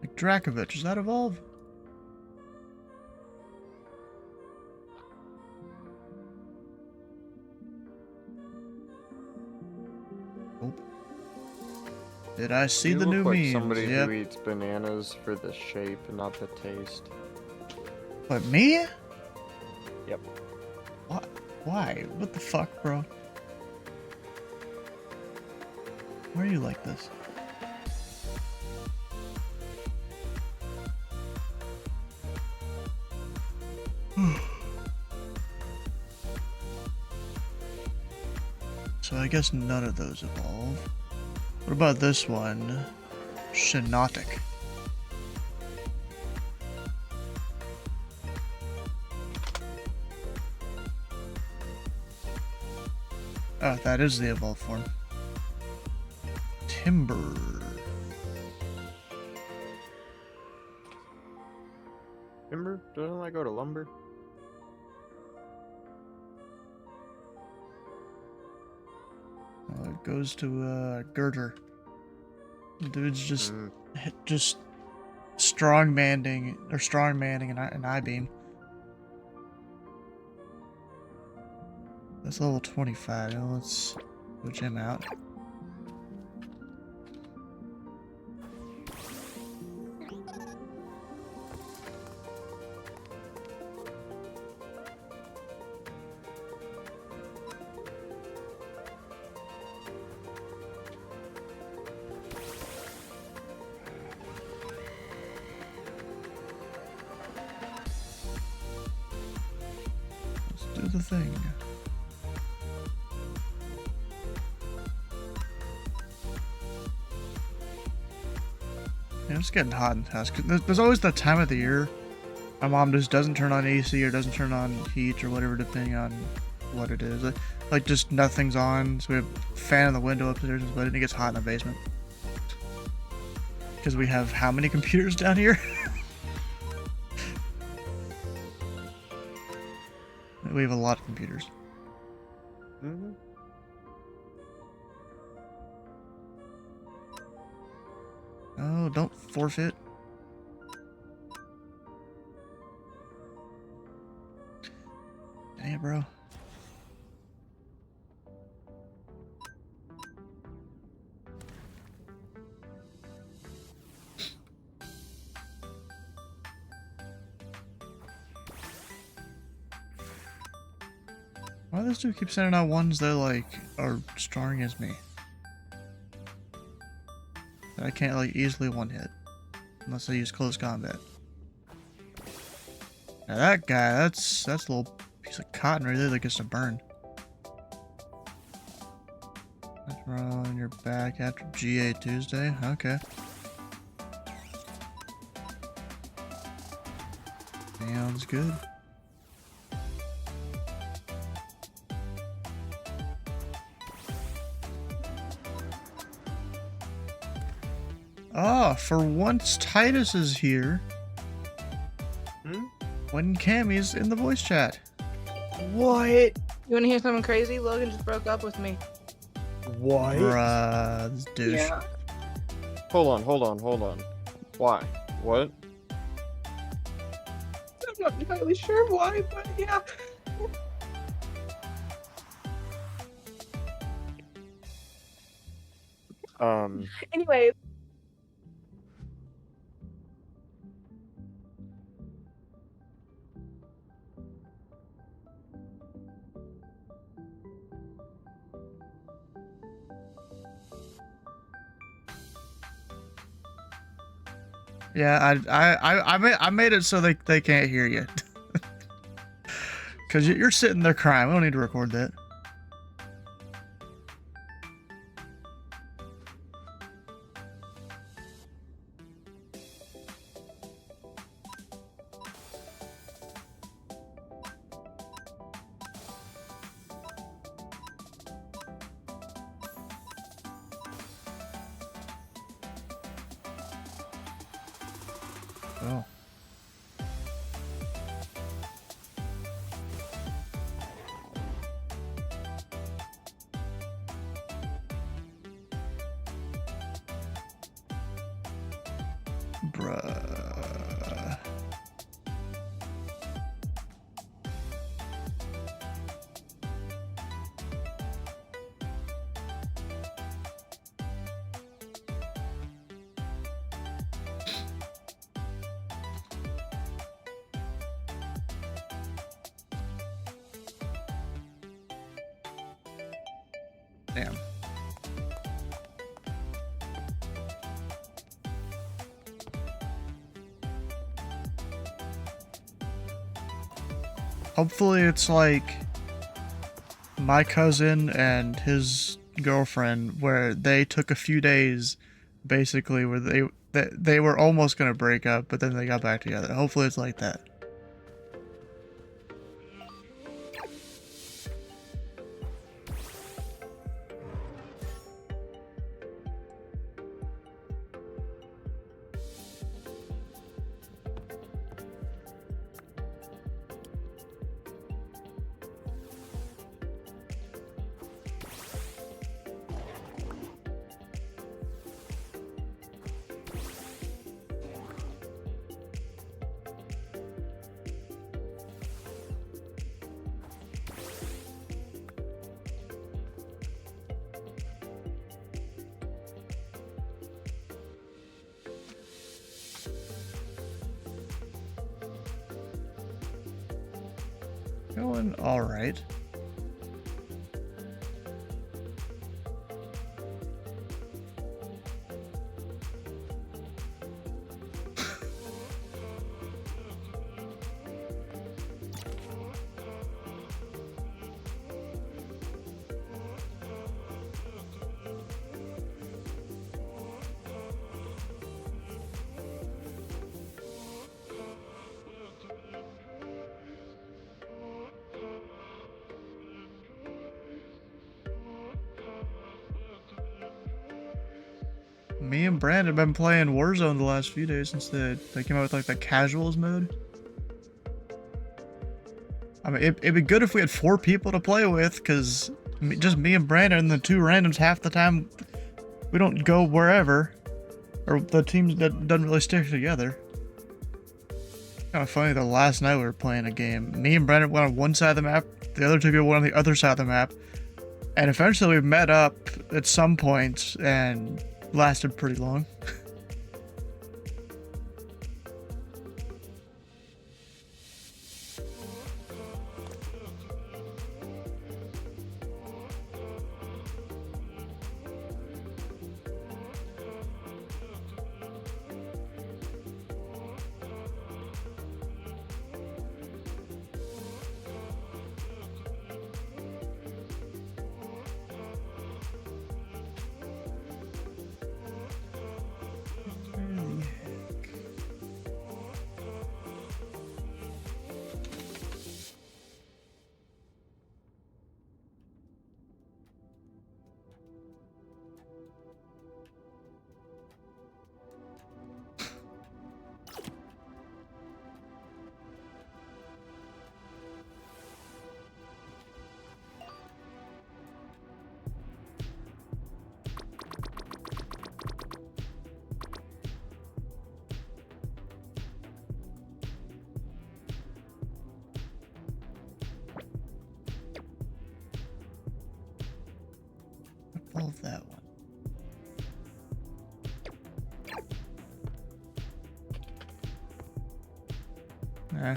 Like Drakovich, does that evolve? Nope. Did I see You the look new like memes? somebody Yep. who eats bananas for the shape and not the taste. But me? Yep. What? Why? What the fuck, bro? Why are you like this? So I guess none of those evolve. What about this one? Shinotic. Oh, that is the evolved form. Timber. Remember? Doesn't I go to lumber? It goes to Girder. Dude's just strong manning an I-beam. That's level 25. Now let's switch him out. Do the thing. Yeah, it's getting hot in the house. There's always that time of the year my mom just doesn't turn on AC or doesn't turn on heat or whatever, depending on what it is. Like just nothing's on, so we have a fan in the window upstairs, but it gets hot in the basement. Because we have how many computers down here? We have a lot of computers. Mm-hmm. Oh, don't forfeit. Dang it, bro. Why does this dude keep sending out ones that, like, are strong as me? That I can't, like, easily one-hit. Unless I use close combat. Now that guy, that's a little piece of cotton right there that gets to burn. Let's run your back after GA Tuesday. Okay. Sounds good. Ah, for once Titus is here. Hmm? When Cammy's in the voice chat. What? You wanna hear something crazy? Logan just broke up with me. What? Bruh, this douche. Yeah. Hold on. Why? What? I'm not entirely sure why, but yeah. Anyway. Yeah, I made it so they can't hear you. Cause you're sitting there crying. We don't need to record that. Oh. Bruh. Damn. Hopefully it's like my cousin and his girlfriend, where they took a few days, basically, where they were almost gonna break up, but then they got back together. Hopefully it's like that. Going all right. Me and Brand have been playing Warzone the last few days since they came out with like the casuals mode. I mean, it'd be good if we had 4 people to play with, because just me and Brandon and the 2 randoms half the time, we don't go wherever. Or the team that doesn't really stick together. Kind of funny, the last night we were playing a game, me and Brandon went on one side of the map, the other 2 people went on the other side of the map, and eventually we met up at some point and lasted pretty long. Love that one. Nah.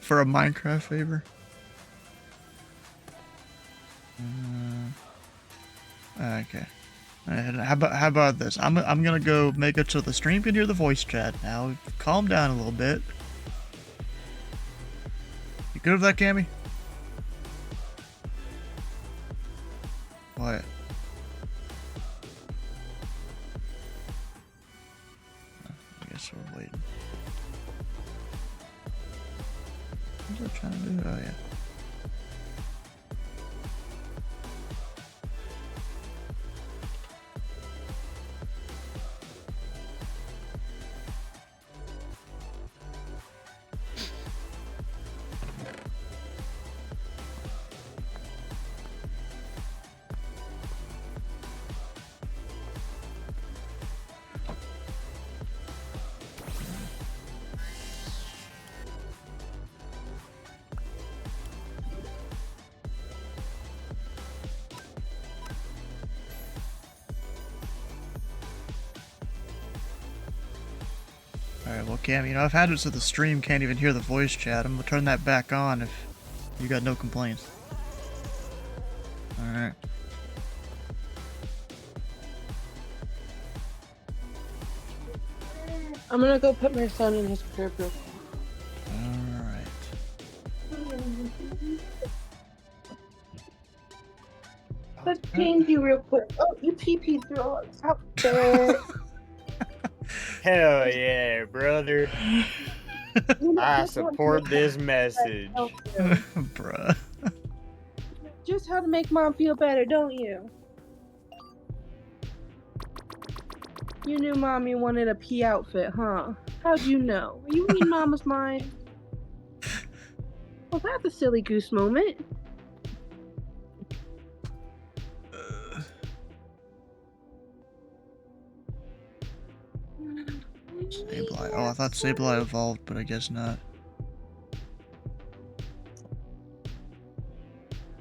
For a Minecraft favor? Okay. How about this? I'm gonna go make it so the stream can hear the voice chat now. Calm down a little bit. You good with that, Cammy? What? I guess we're waiting. What was I trying to do? Oh yeah. Alright, well Cam, you know, I've had it so the stream can't even hear the voice chat. I'm gonna turn that back on if you got no complaints. Alright. I'm gonna go put my son in his crib real quick. Alright. Let's change you real quick. Oh, you pee-pee through all out there. Hell yeah, brother. I support this message. Bruh. Just how to make mom feel better, don't you? You knew mommy wanted a pee outfit, huh? How'd you know? Are you reading mama's mind? Well, that's a silly goose moment. Sableye. Oh, I thought Sableye evolved, but I guess not.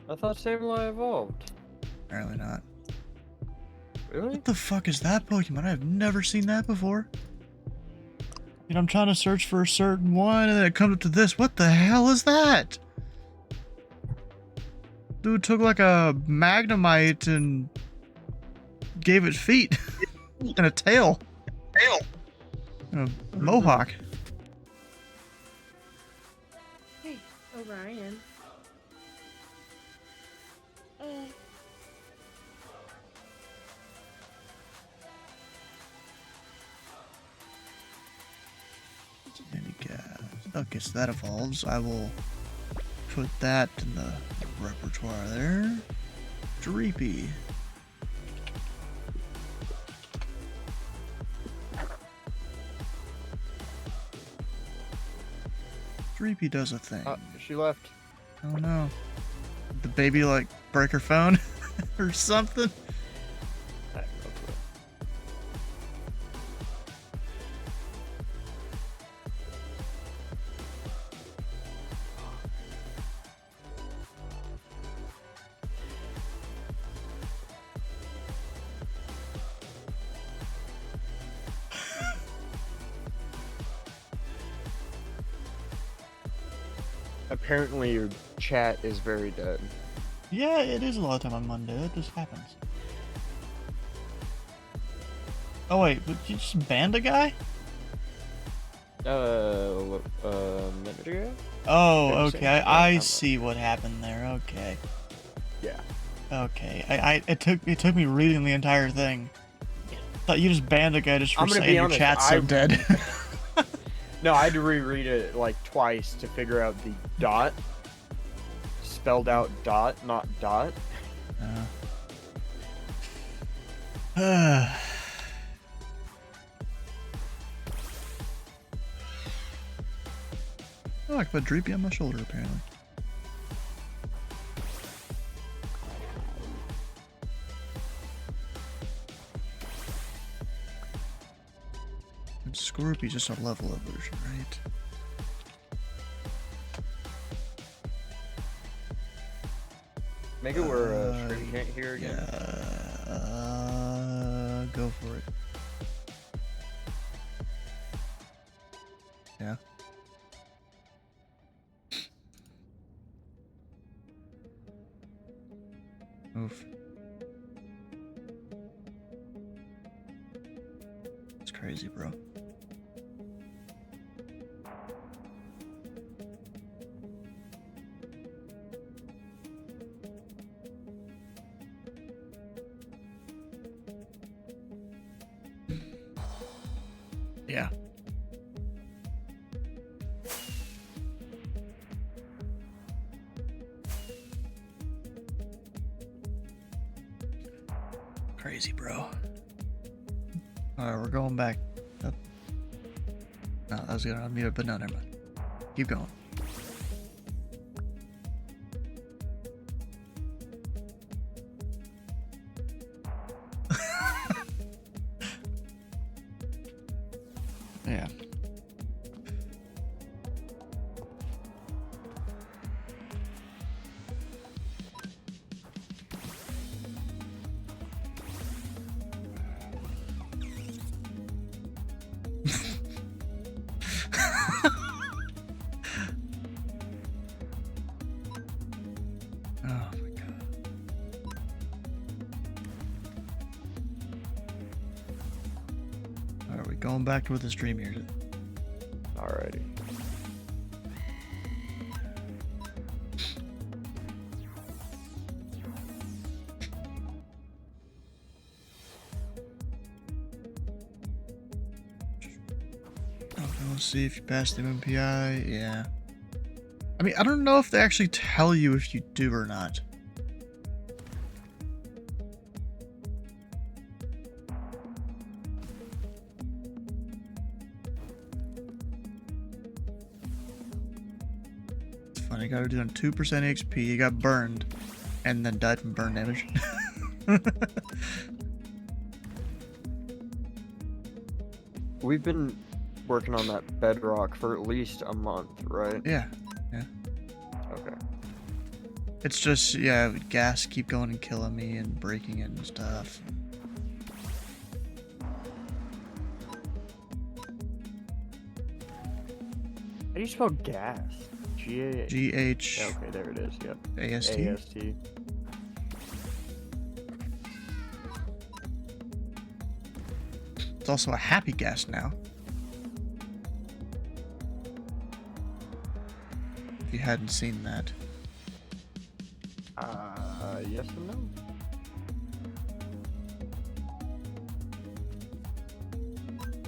I thought Sableye evolved. Apparently not. Really? What the fuck is that Pokemon? I've never seen that before. You know, I'm trying to search for a certain one, and then it comes up to this. What the hell is that? Dude took like a Magnemite and gave it feet and a tail. And a mohawk. Hey, Orion. Any gas. Okay, so that evolves. I will put that in the repertoire there. Dreepy. Dreepy does a thing. She left. Oh no. Did the baby like break her phone or something? I have no clue. Apparently your chat is very dead. Yeah, it is a lot of time on Monday. That just happens. Oh wait, but you just banned a guy? A minute ago? Oh, They're saying okay. yeah, I I'm- see what happened there. Okay. Yeah. Okay. It took me reading the entire thing. Thought you just banned a guy just for I'm gonna saying be your honest, chat's so dead. No, I had to reread it like twice to figure out the dot. Spelled out dot, not dot. Oh, I can put Dreepy on my shoulder, apparently. And Scorpy's just a level up version, right? Make it where stream can't hear again. Yeah, go for it. Yeah. Oof. It's crazy, bro. Yeah. Crazy, bro. Alright, we're going back. Up. No, that was gonna unmute it, but no, never mind. Keep going. Yeah. Oh my god. Alright, we going back to what the stream here. Alrighty. Okay, let's see if you pass the MPI. Yeah. I mean, I don't know if they actually tell you if you do or not. It's funny, got it doing 2% XP, he got burned, and then died from burn damage. We've been working on that bedrock for at least a month, right? Yeah. Okay. It's just, yeah, gas keep going and killing me and breaking it and stuff. How do you spell gas? G-A... GH Yeah, okay, there it is, yep. AST. A-S-T. It's also a happy gas now. If you hadn't seen that. Yes and no.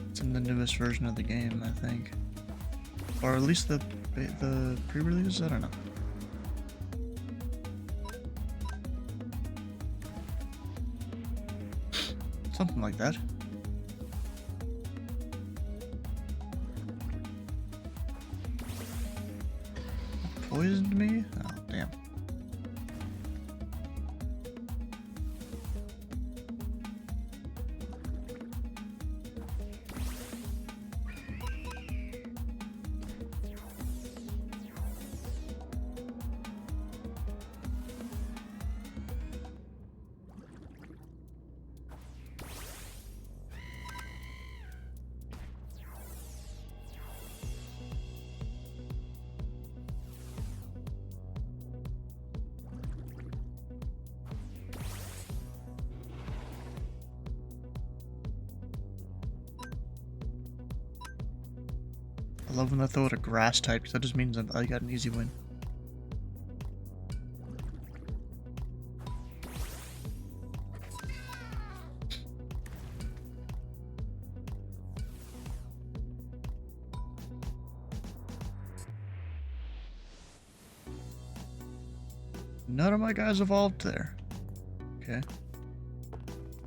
It's in the newest version of the game, I think. Or at least the pre-release? I don't know. Something like that. Poisoned me? Oh, damn. I love when I throw out a grass type, because that just means I got an easy win. None of my guys evolved there. Okay.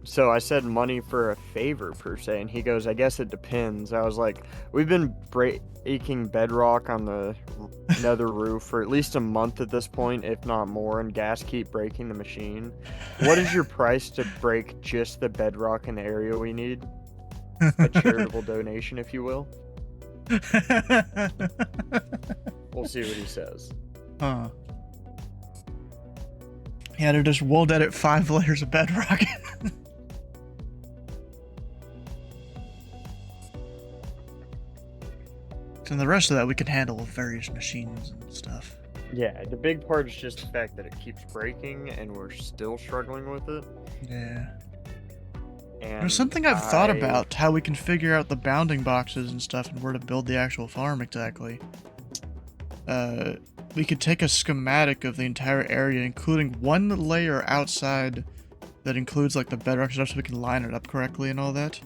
So I said money for a favor per se, and he goes, I guess it depends. I was like, we've been breaking bedrock on the nether roof for at least a month at this point, if not more, and gas keep breaking the machine. What is your price to break just the bedrock in the area we need? A charitable donation, if you will. We'll see what he says. Huh. Yeah, they're just we'll edit 5 layers of bedrock. And the rest of that we can handle with various machines and stuff. Yeah, the big part is just the fact that it keeps breaking and we're still struggling with it. Yeah. And There's something I've thought about, how we can figure out the bounding boxes and stuff and where to build the actual farm exactly. We could take a schematic of the entire area, including one layer outside that includes like the bedrock stuff so we can line it up correctly and all that.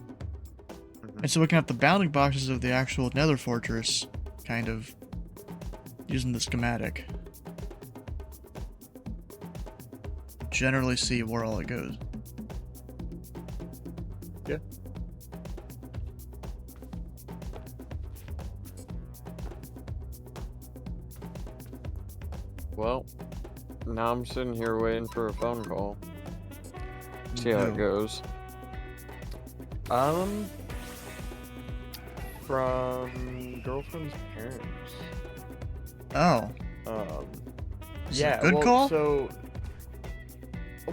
And so we can have the bounding boxes of the actual nether fortress, kind of, using the schematic. Generally see where all it goes. Yeah. Well, now I'm sitting here waiting for a phone call. See how it goes. From girlfriend's parents. Oh. Is it Yeah, a good well, call? So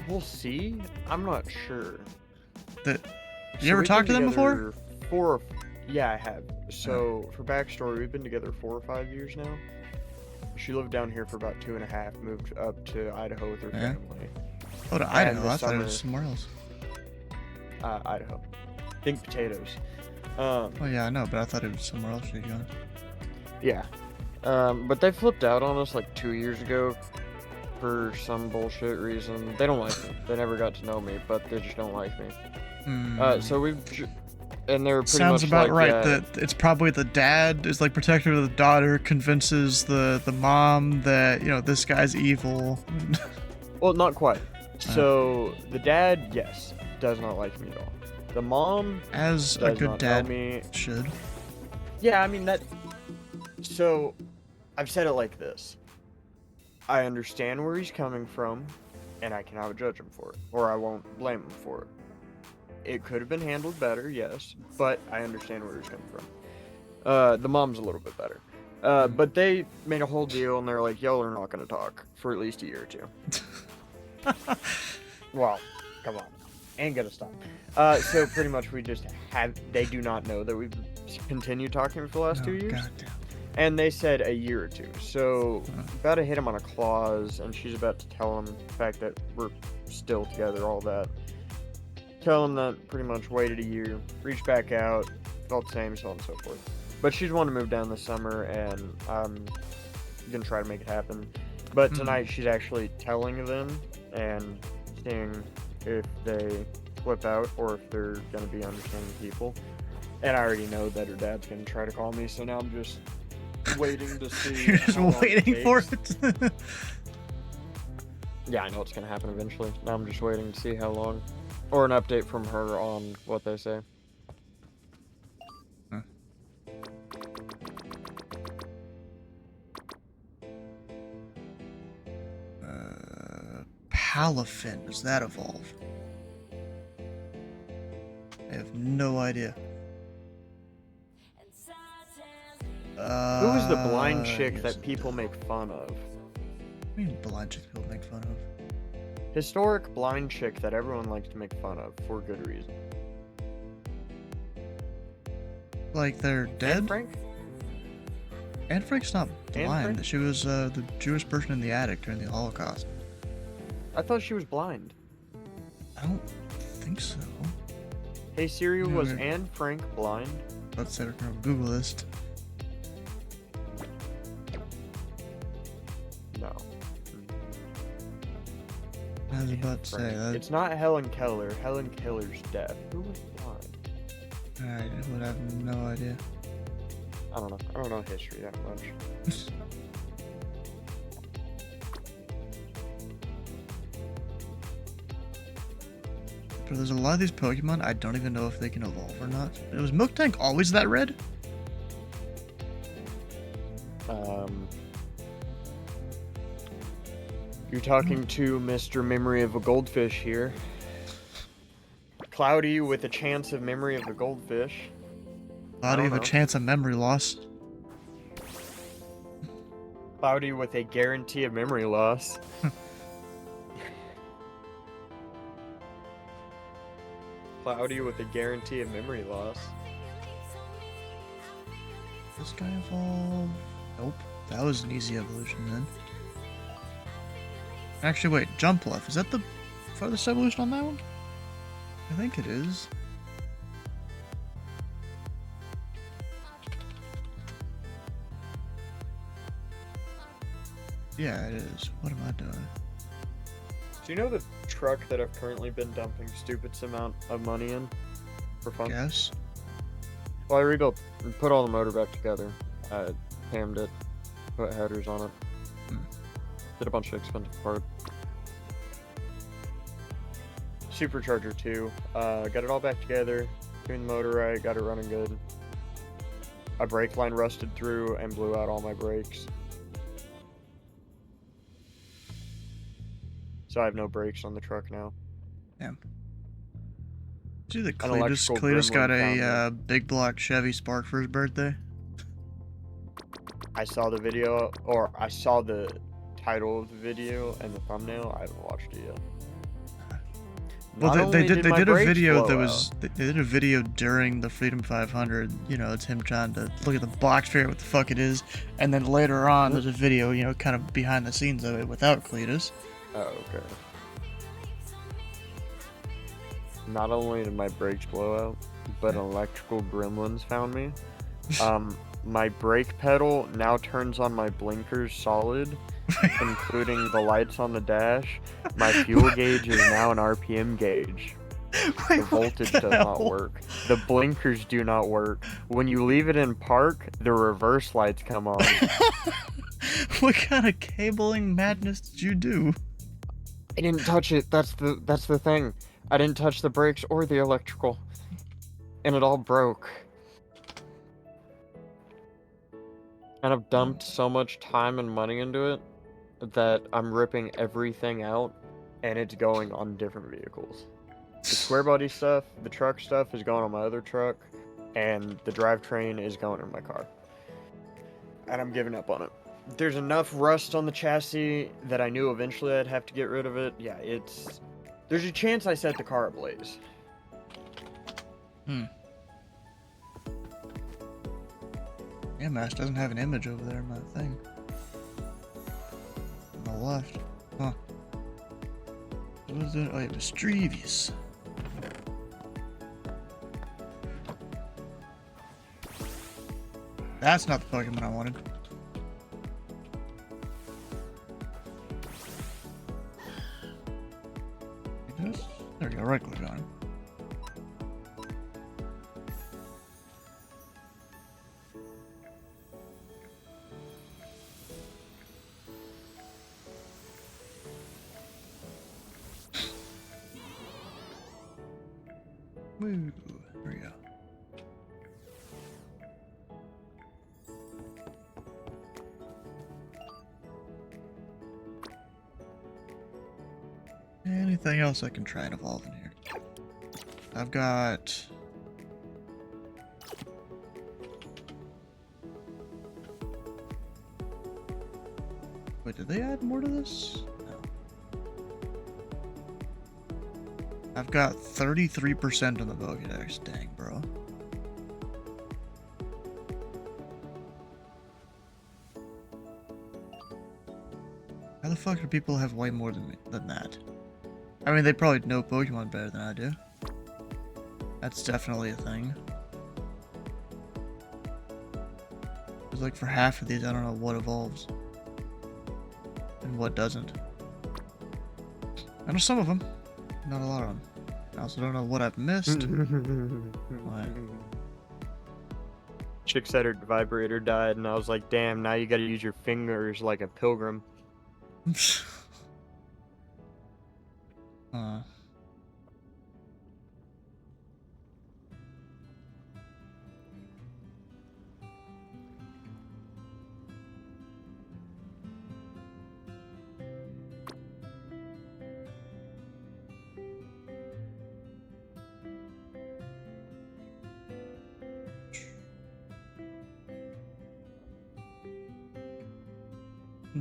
we'll see. I'm not sure. You ever we've talked to been them before? together Yeah, I have. So for backstory, we've been together 4 or 5 years now. She lived down here for about 2.5, moved up to Idaho with her family. Oh, to Idaho? I thought it was somewhere else. Idaho. Think potatoes. Oh yeah, I know, but I thought it was somewhere else you'd gone. Yeah. But they flipped out on us like 2 years ago for some bullshit reason. They don't like me. They never got to know me, but they just don't like me. So and they were pretty Sounds much about like, right. That it's probably the dad is like protector of the daughter, convinces the mom that, you know, this guy's evil. Well, not quite. So the dad, yes, does not like me at all. The mom, as a good dad should. Yeah, I mean that. So, I've said it like this. I understand where he's coming from, and I cannot judge him for it, or I won't blame him for it. It could have been handled better, yes, but I understand where he's coming from. The mom's a little bit better. But they made a whole deal, and they're like, y'all are not going to talk for at least a year or two. Well, come on. Ain't gonna stop. So pretty much we just they do not know that we've continued talking for the last 2 years. Goddamn. And they said a year or two. So about to hit him on a clause, and she's about to tell him the fact that we're still together, all that. Tell him that pretty much waited a year, reached back out, felt the same, so on and so forth. But she's wanting to move down this summer, and I'm gonna try to make it happen. But tonight she's actually telling them and seeing if they flip out or if they're gonna be understanding people. And I already know that her dad's gonna try to call me, so now I'm just just waiting to see. You're just how long waiting for takes. it. Yeah, I know it's gonna happen eventually. Now I'm just waiting to see how long. Or an update from her on what they say. Huh. Palafin, does that evolve? I have no idea. Who is the blind chick yes, that people make fun of? What do you mean blind chick people make fun of? Historic blind chick that everyone likes to make fun of for good reason. Like they're Anne dead? Frank? Anne Frank's not Anne blind. Frank? She was the Jewish person in the attic during the Holocaust. I thought she was blind. I don't think so. Hey Siri, Yeah, was we're- Anne Frank blind? Let's say we're gonna Google this. No. I was about to say Frank. that. It's not Helen Keller. Helen Keller's deaf. Who was blind? I would have no idea. I don't know. I don't know history that much. But there's a lot of these Pokemon I don't even know if they can evolve or not. Was Milk Tank always that red? You're talking to Mr. Memory of a Goldfish here. Cloudy with a chance of memory of the goldfish. Body don't of a know. chance of memory loss. Cloudy with a guarantee of memory loss. Cloudy with a guarantee of memory loss. This guy evolved. Nope. That was an easy evolution then. Actually, wait. Jumpluff. Is that the farthest evolution on that one? I think it is. Yeah, it is. What am I doing? Do you know the truck that I've currently been dumping stupid amount of money in for fun? Yes. Well, I rebuilt and put all the motor back together. I hammed it, put headers on it. Hmm. Did a bunch of expensive parts. Supercharger 2. Got it all back together, tuned the motor right, got it running good. A brake line rusted through and blew out all my brakes. So I have no brakes on the truck now. See that An Cletus, electrical Cletus got gremlin found a big block Chevy Spark for his birthday? I saw the video, or I saw the title of the video and the thumbnail. I haven't watched it yet. Well, Not they only did my a brakes video blow that was out- they did a video during the Freedom 500. You know, it's him trying to look at the box, figure out what the fuck it is, and then later on there's a video, you know, kind of behind the scenes of it without Cletus. Oh, okay. Not only did my brakes blow out, but electrical gremlins found me. My brake pedal now turns on my blinkers solid, including the lights on the dash. My fuel gauge is now an RPM gauge. Wait, The voltage what the does not hell? work. The blinkers do not work. When you leave it in park, the reverse lights come on. What kind of cabling madness did you do? I didn't touch it. That's the thing. I didn't touch the brakes or the electrical, and it all broke. And I've dumped so much time and money into it that I'm ripping everything out, and it's going on different vehicles. The square body stuff, the truck stuff is going on my other truck, and the drivetrain is going in my car. And I'm giving up on it. There's enough rust on the chassis that I knew eventually I'd have to get rid of it. Yeah, there's a chance I set the car ablaze. Yeah, Mash doesn't have an image over there in my thing. On the left. Huh. What was it? Oh, it was Strevius. That's not the Pokemon I wanted. There we go, right click on him. Woo. There we go. Anything else I can try and evolve in here? I've got... Wait, did they add more to this? No. I've got 33% on the Pokédex. Dang, bro. How the fuck do people have way more than that? I mean, they probably know Pokemon better than I do. That's definitely a thing. Because like for half of these, I don't know what evolves. And what doesn't. I know some of them. Not a lot of them. I also don't know what I've missed. What? Chick said her vibrator died, and I was like, damn, now you gotta use your fingers like a pilgrim.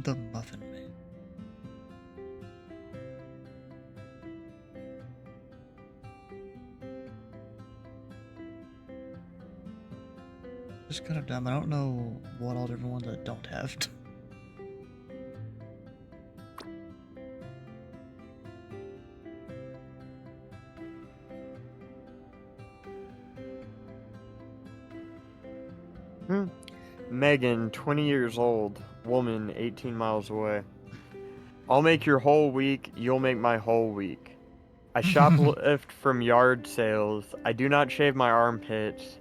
The Muffin Man. Just kind of dumb. I don't know what all different ones I don't have. Megan, 20 years old, woman, 18 miles away. I'll make your whole week, you'll make my whole week. I shoplift from yard sales. I do not shave my armpits.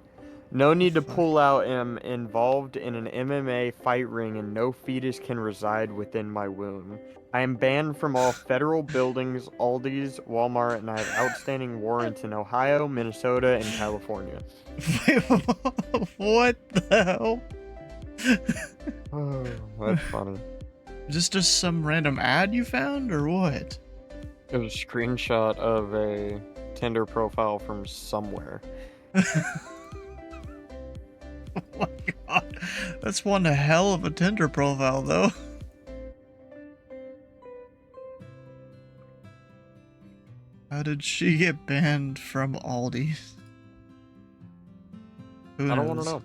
No need to pull out. Am involved in an MMA fight ring and no fetus can reside within my womb. I am banned from all federal buildings, Aldi's, Walmart, and I have outstanding warrants in Ohio, Minnesota, and California. Wait, what the hell? Oh, that's funny. Is this just some random ad you found, or what? It was a screenshot of a Tinder profile from somewhere. Oh my god. That's one hell of a Tinder profile, though. How did she get banned from Aldi's? Who I don't want to knows? know.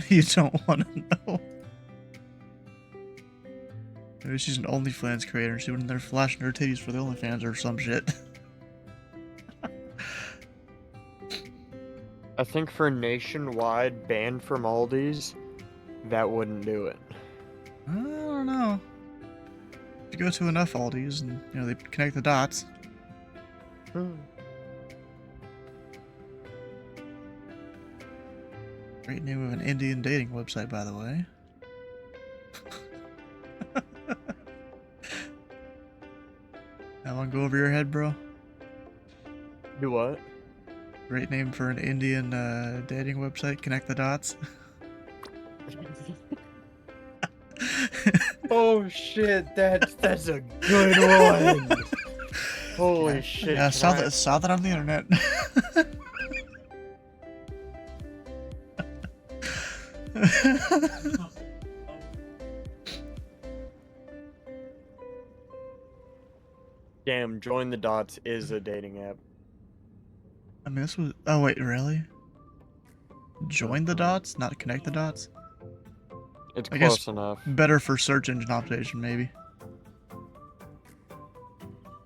You don't want to know. Maybe she's an OnlyFans creator and she went in there flashing her titties for the OnlyFans or some shit. I think for nationwide banned from Aldi's, that wouldn't do it. I don't know. You go to enough Aldi's and, you know, they connect the dots. Great name of an Indian dating website, by the way. That one go over your head, bro? Do what? Great name for an Indian dating website, connect the dots. Oh shit, that's a good one. Holy shit. Yeah, saw that on the internet. Damn, Join the Dots is a dating app. I mean, this was... Oh, wait, really? Join the dots, not connect the dots? It's I close guess enough. better for search engine optimization, maybe.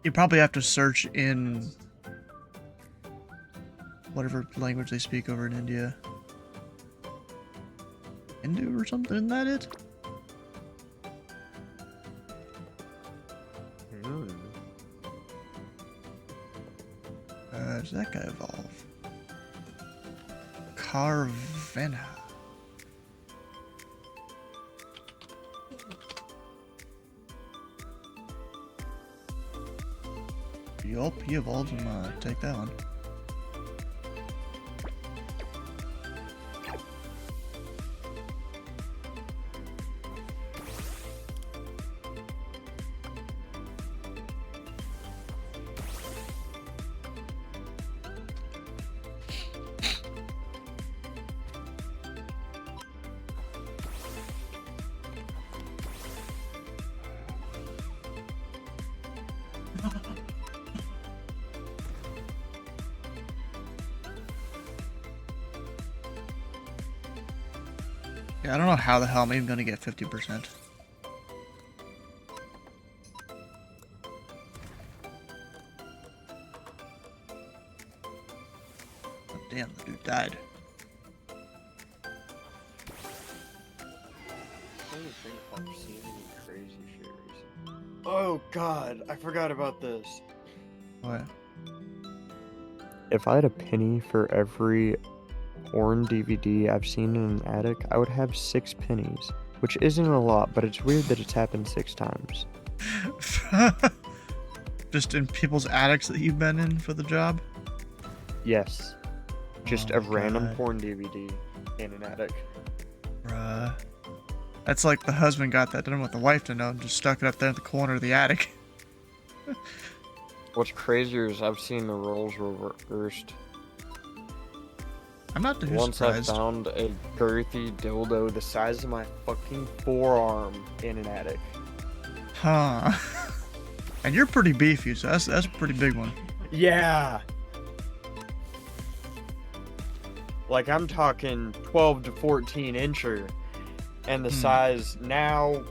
You probably have to search in... whatever language they speak over in India. Hindu or something? Isn't that it? Does that guy evolve? Carvana. Yup, he evolves him. Take that one. Yeah, I don't know how the hell I'm even gonna get 50%. Oh, damn, the dude died. Oh god, I forgot about this. What? If I had a penny for every porn DVD I've seen in an attic, I would have 6 pennies. Which isn't a lot, but it's weird that it's happened 6 times. Just in people's attics that you've been in for the job? Yes. Just Oh a my random God. porn DVD in an attic. Bruh. That's like the husband got that, didn't want the wife to know, and just stuck it up there in the corner of the attic. What's crazier is I've seen the roles reversed. I'm not too Once I surprised. found a girthy dildo The size of my fucking forearm in an attic. Huh. And you're pretty beefy, so that's a pretty big one. Yeah! Like, I'm talking 12 to 14 incher. And the size now,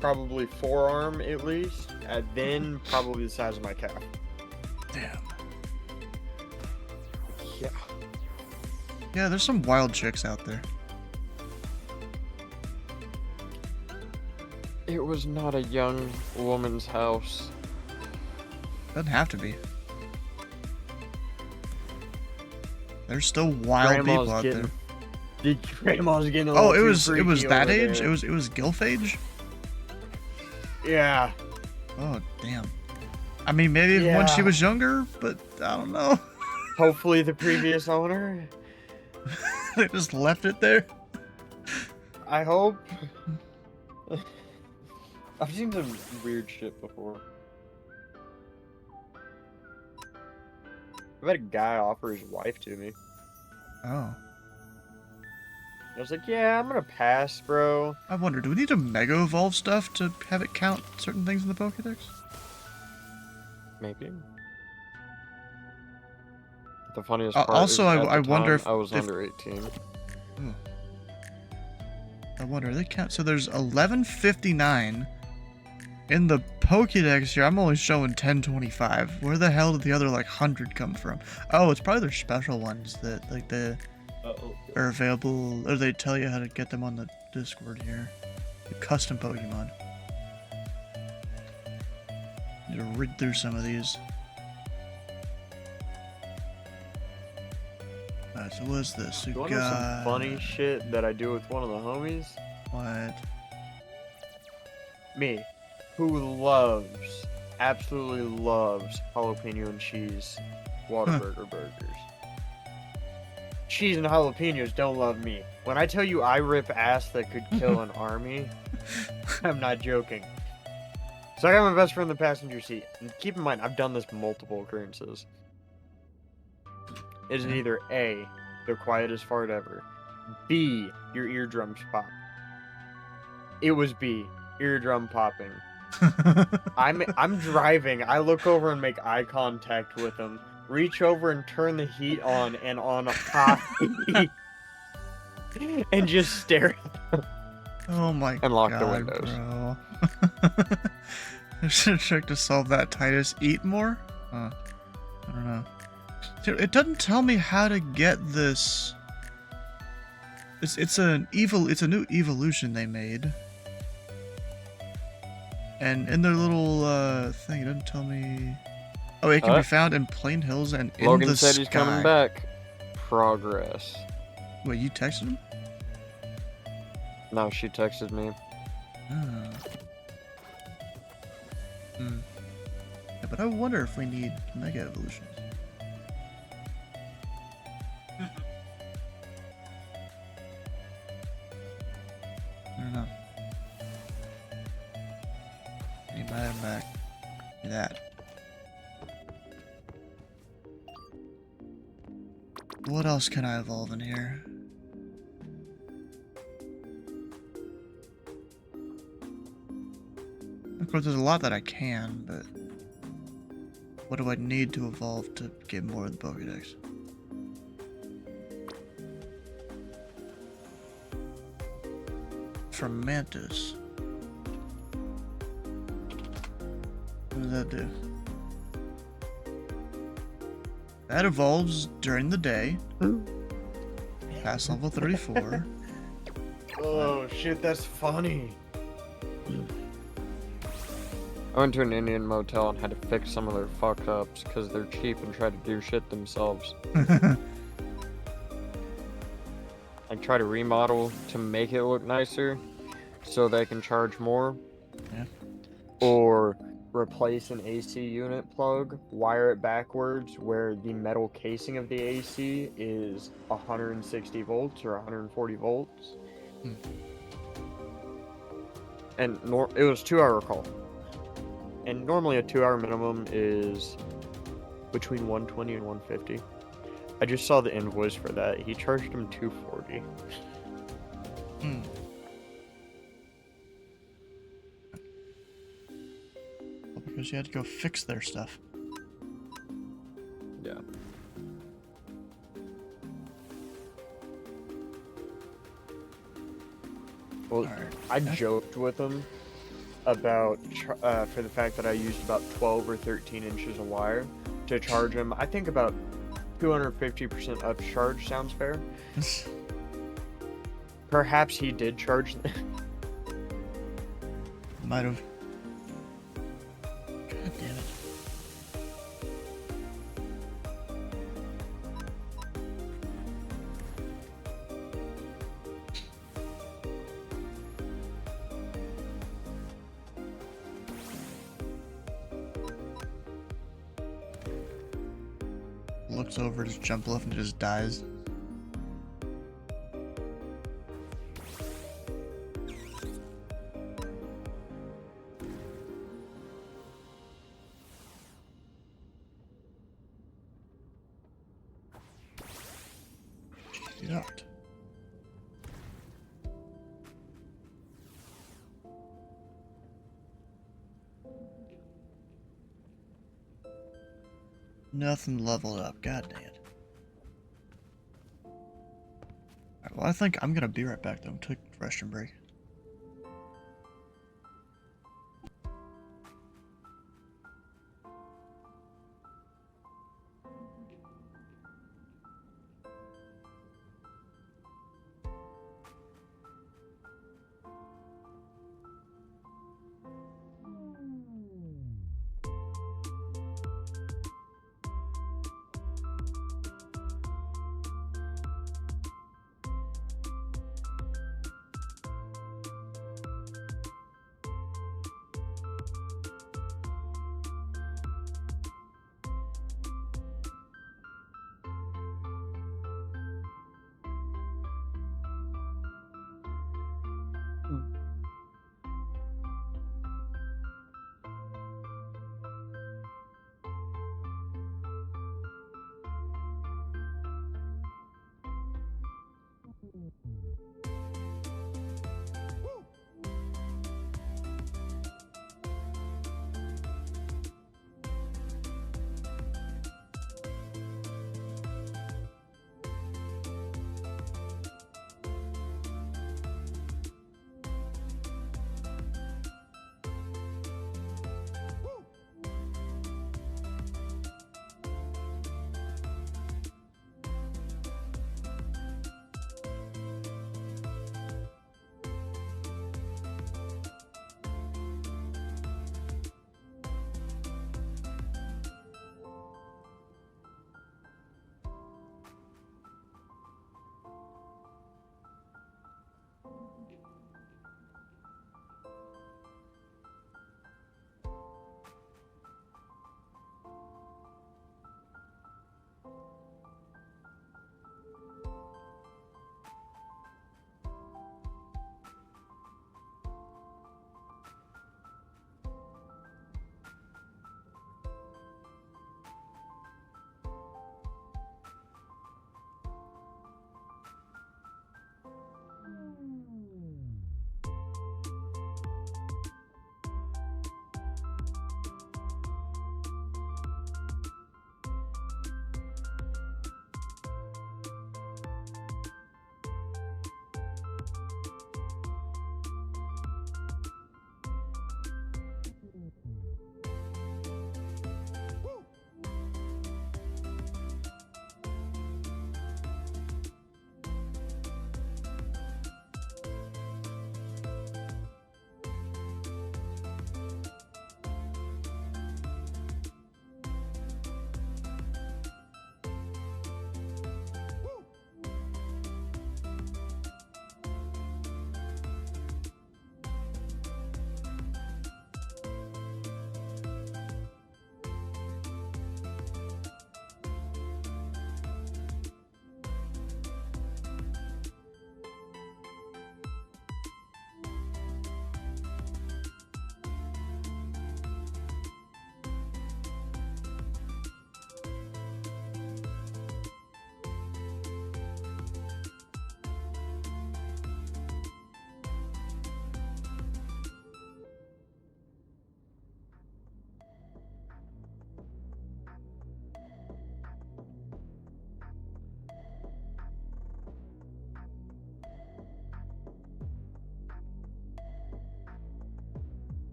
probably forearm at least. And then probably the size of my calf. Damn. Yeah. Yeah, there's some wild chicks out there. It was not a young woman's house. Doesn't have to be. There's still wild people out there. The grandma's getting a Oh, little it too was freaky that over age? there. It was gilf age? Yeah. Oh, damn. I mean, maybe when she Yeah. was younger, but I don't know. Hopefully the previous owner. They just left it there. I hope. I've seen some weird shit before. I've had a guy offer his wife to me. Oh. I was like, yeah, I'm gonna pass, bro. I wonder, do we need to mega evolve stuff to have it count certain things in the Pokédex? Maybe. The funniest part Also, is at I the wonder time, I was under 18. Ooh. I wonder, they count. So there's 1159 in the Pokédex here. I'm only showing 1025. Where the hell did the other like 100 come from? Oh, it's probably their special ones that like are available, or they tell you how to get them on the Discord here. The custom Pokemon. Need to read through some of these. Alright, so what's this? We You wanna know some got... funny shit that I do with one of the homies? What? Me, who loves, absolutely loves jalapeno and cheese Whataburger burgers. Cheese and jalapenos don't love me. When I tell you I rip ass that could kill an army, I'm not joking. So I got my best friend in the passenger seat. And keep in mind, I've done this multiple occurrences. It is either A, the quietest fart ever. B, your eardrums pop. It was B, eardrum popping. I'm driving. I look over and make eye contact with him. Reach over and turn the heat on and on high. And just stare at him. Oh my And lock god, the windows. bro. I should have checked to solve that. Titus, eat more? Huh. I don't know. Dude, it doesn't tell me how to get this. It's a new evolution they made. And in their little thing, it doesn't tell me. Oh, it can be found in Plain Hills and in Logan the said sky. he's coming back. Progress. Wait, you texted him? No, she texted me. Oh. Yeah, but I wonder if we need Mega Evolutions. I don't know. Need my back. Do that. What else can I evolve in here? Of course, there's a lot that I can, but what do I need to evolve to get more of the Pokédex? from Mantis. What does that do? That evolves during the day. Past level 34. Oh shit, that's funny. I went to an Indian motel and had to fix some of their fuck ups because they're cheap and try to do shit themselves. Like try to remodel to make it look nicer so they can charge more. Yeah. Or replace an AC unit plug, wire it backwards where the metal casing of the AC is 160 volts or 140 volts. Hmm. And it was 2-hour call. And normally a 2-hour minimum is between 120 and 150. I just saw the invoice for that. He charged him 240. Hmm. Well, because you had to go fix their stuff. Yeah. Well, Alright. I joked with him about for the fact that I used about 12 or 13 inches of wire to charge him. I think about 250% upcharge sounds fair. Perhaps he did charge. Might have. God damn it. Looks over, just jump left and just dies. Shit. Nothing leveled up. God dang it. Alright, well, I think I'm gonna be right back though. Take a restroom break.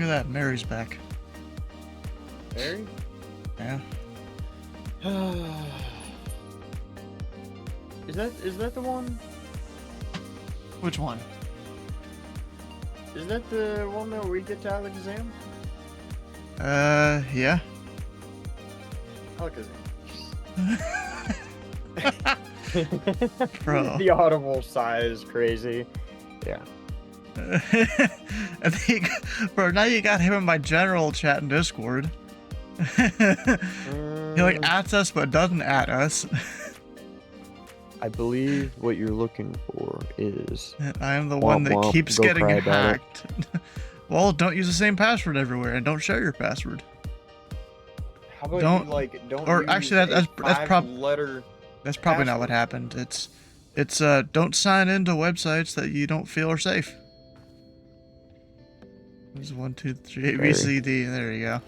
at that. Mary's back. Mary? Yeah. Is that the one? Which one? Is that the one that we get to Alakazam? Yeah. Alakazam. Bro. The audible sigh is crazy. Yeah. I think, bro, now you got him in my general chat in Discord. He like ats us but doesn't at us. I believe what you're looking for is... I am the one that womp, keeps go getting cry about it. hacked. Well, don't use the same password everywhere and don't share your password. How about Don't- you, like, don't or use actually, a that's five-letter... That's probably not what Password. happened. It's don't sign into websites that you don't feel are safe. There's 1, 2, 3, A, B, C, D. There you go.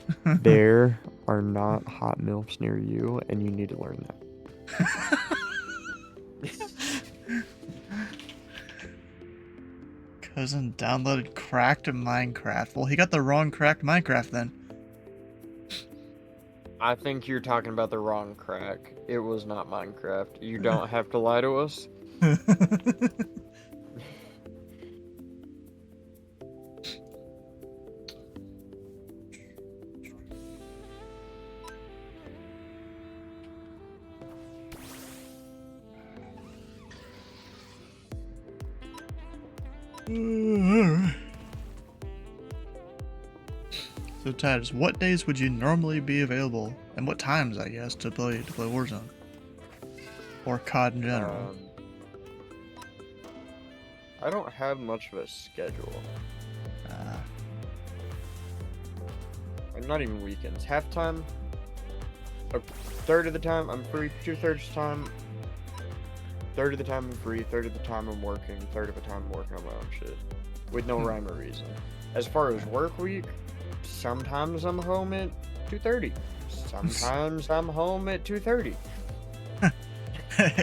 There are not hot milfs near you, and you need to learn that. Cousin downloaded cracked Minecraft. Well, he got the wrong cracked Minecraft then. I think you're talking about the wrong crack. It was not Minecraft. You don't have to lie to us. So Titus, what days would you normally be available, and what times, I guess, to play Warzone or COD in general? I don't have much of a schedule. Like, not even weekends. Halftime, a third of the time I'm free, 2/3 of the time, third of the time I'm free, third of the time I'm working, third of the time I'm working on my own shit. With no rhyme or reason. As far as work week, sometimes I'm home at 2:30. Sometimes I'm home at 2:30.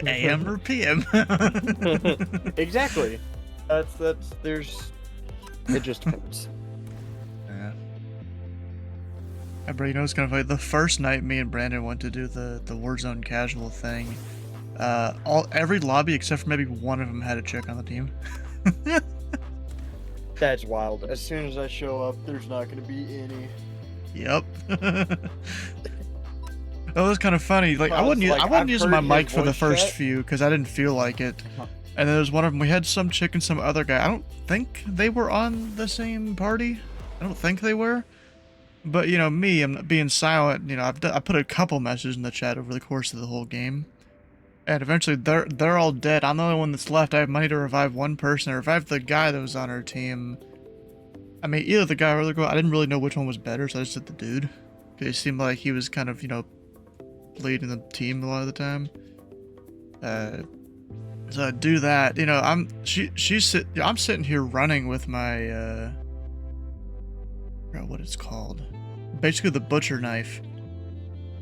AM or PM? Exactly. There's, it just depends. Yeah. Bro, you know what's kind of funny? The first night me and Brandon went to do the Warzone casual thing, every lobby except for maybe one of them had a chick on the team. That's wild. As soon as I show up, there's not going to be any. Yep. That was kind of funny. Like I Well, wasn't, it's like, I wasn't I've using my heard mic his for the voice first chat. few because I didn't feel like it. And then there was one of them. We had some chick and some other guy. I don't think they were on the same party. I don't think they were. But you know me, I'm being silent. You know, I put a couple messages in the chat over the course of the whole game, and eventually they're all dead. I'm the only one that's left. I have money to revive one person. I revived the guy that was on our team. I mean, either the guy or the girl. I didn't really know which one was better, so I just did the dude. It seemed like he was kind of, you know, leading the team a lot of the time. So I do that. You know, I'm sitting here running with my I forgot what it's called. Basically the butcher knife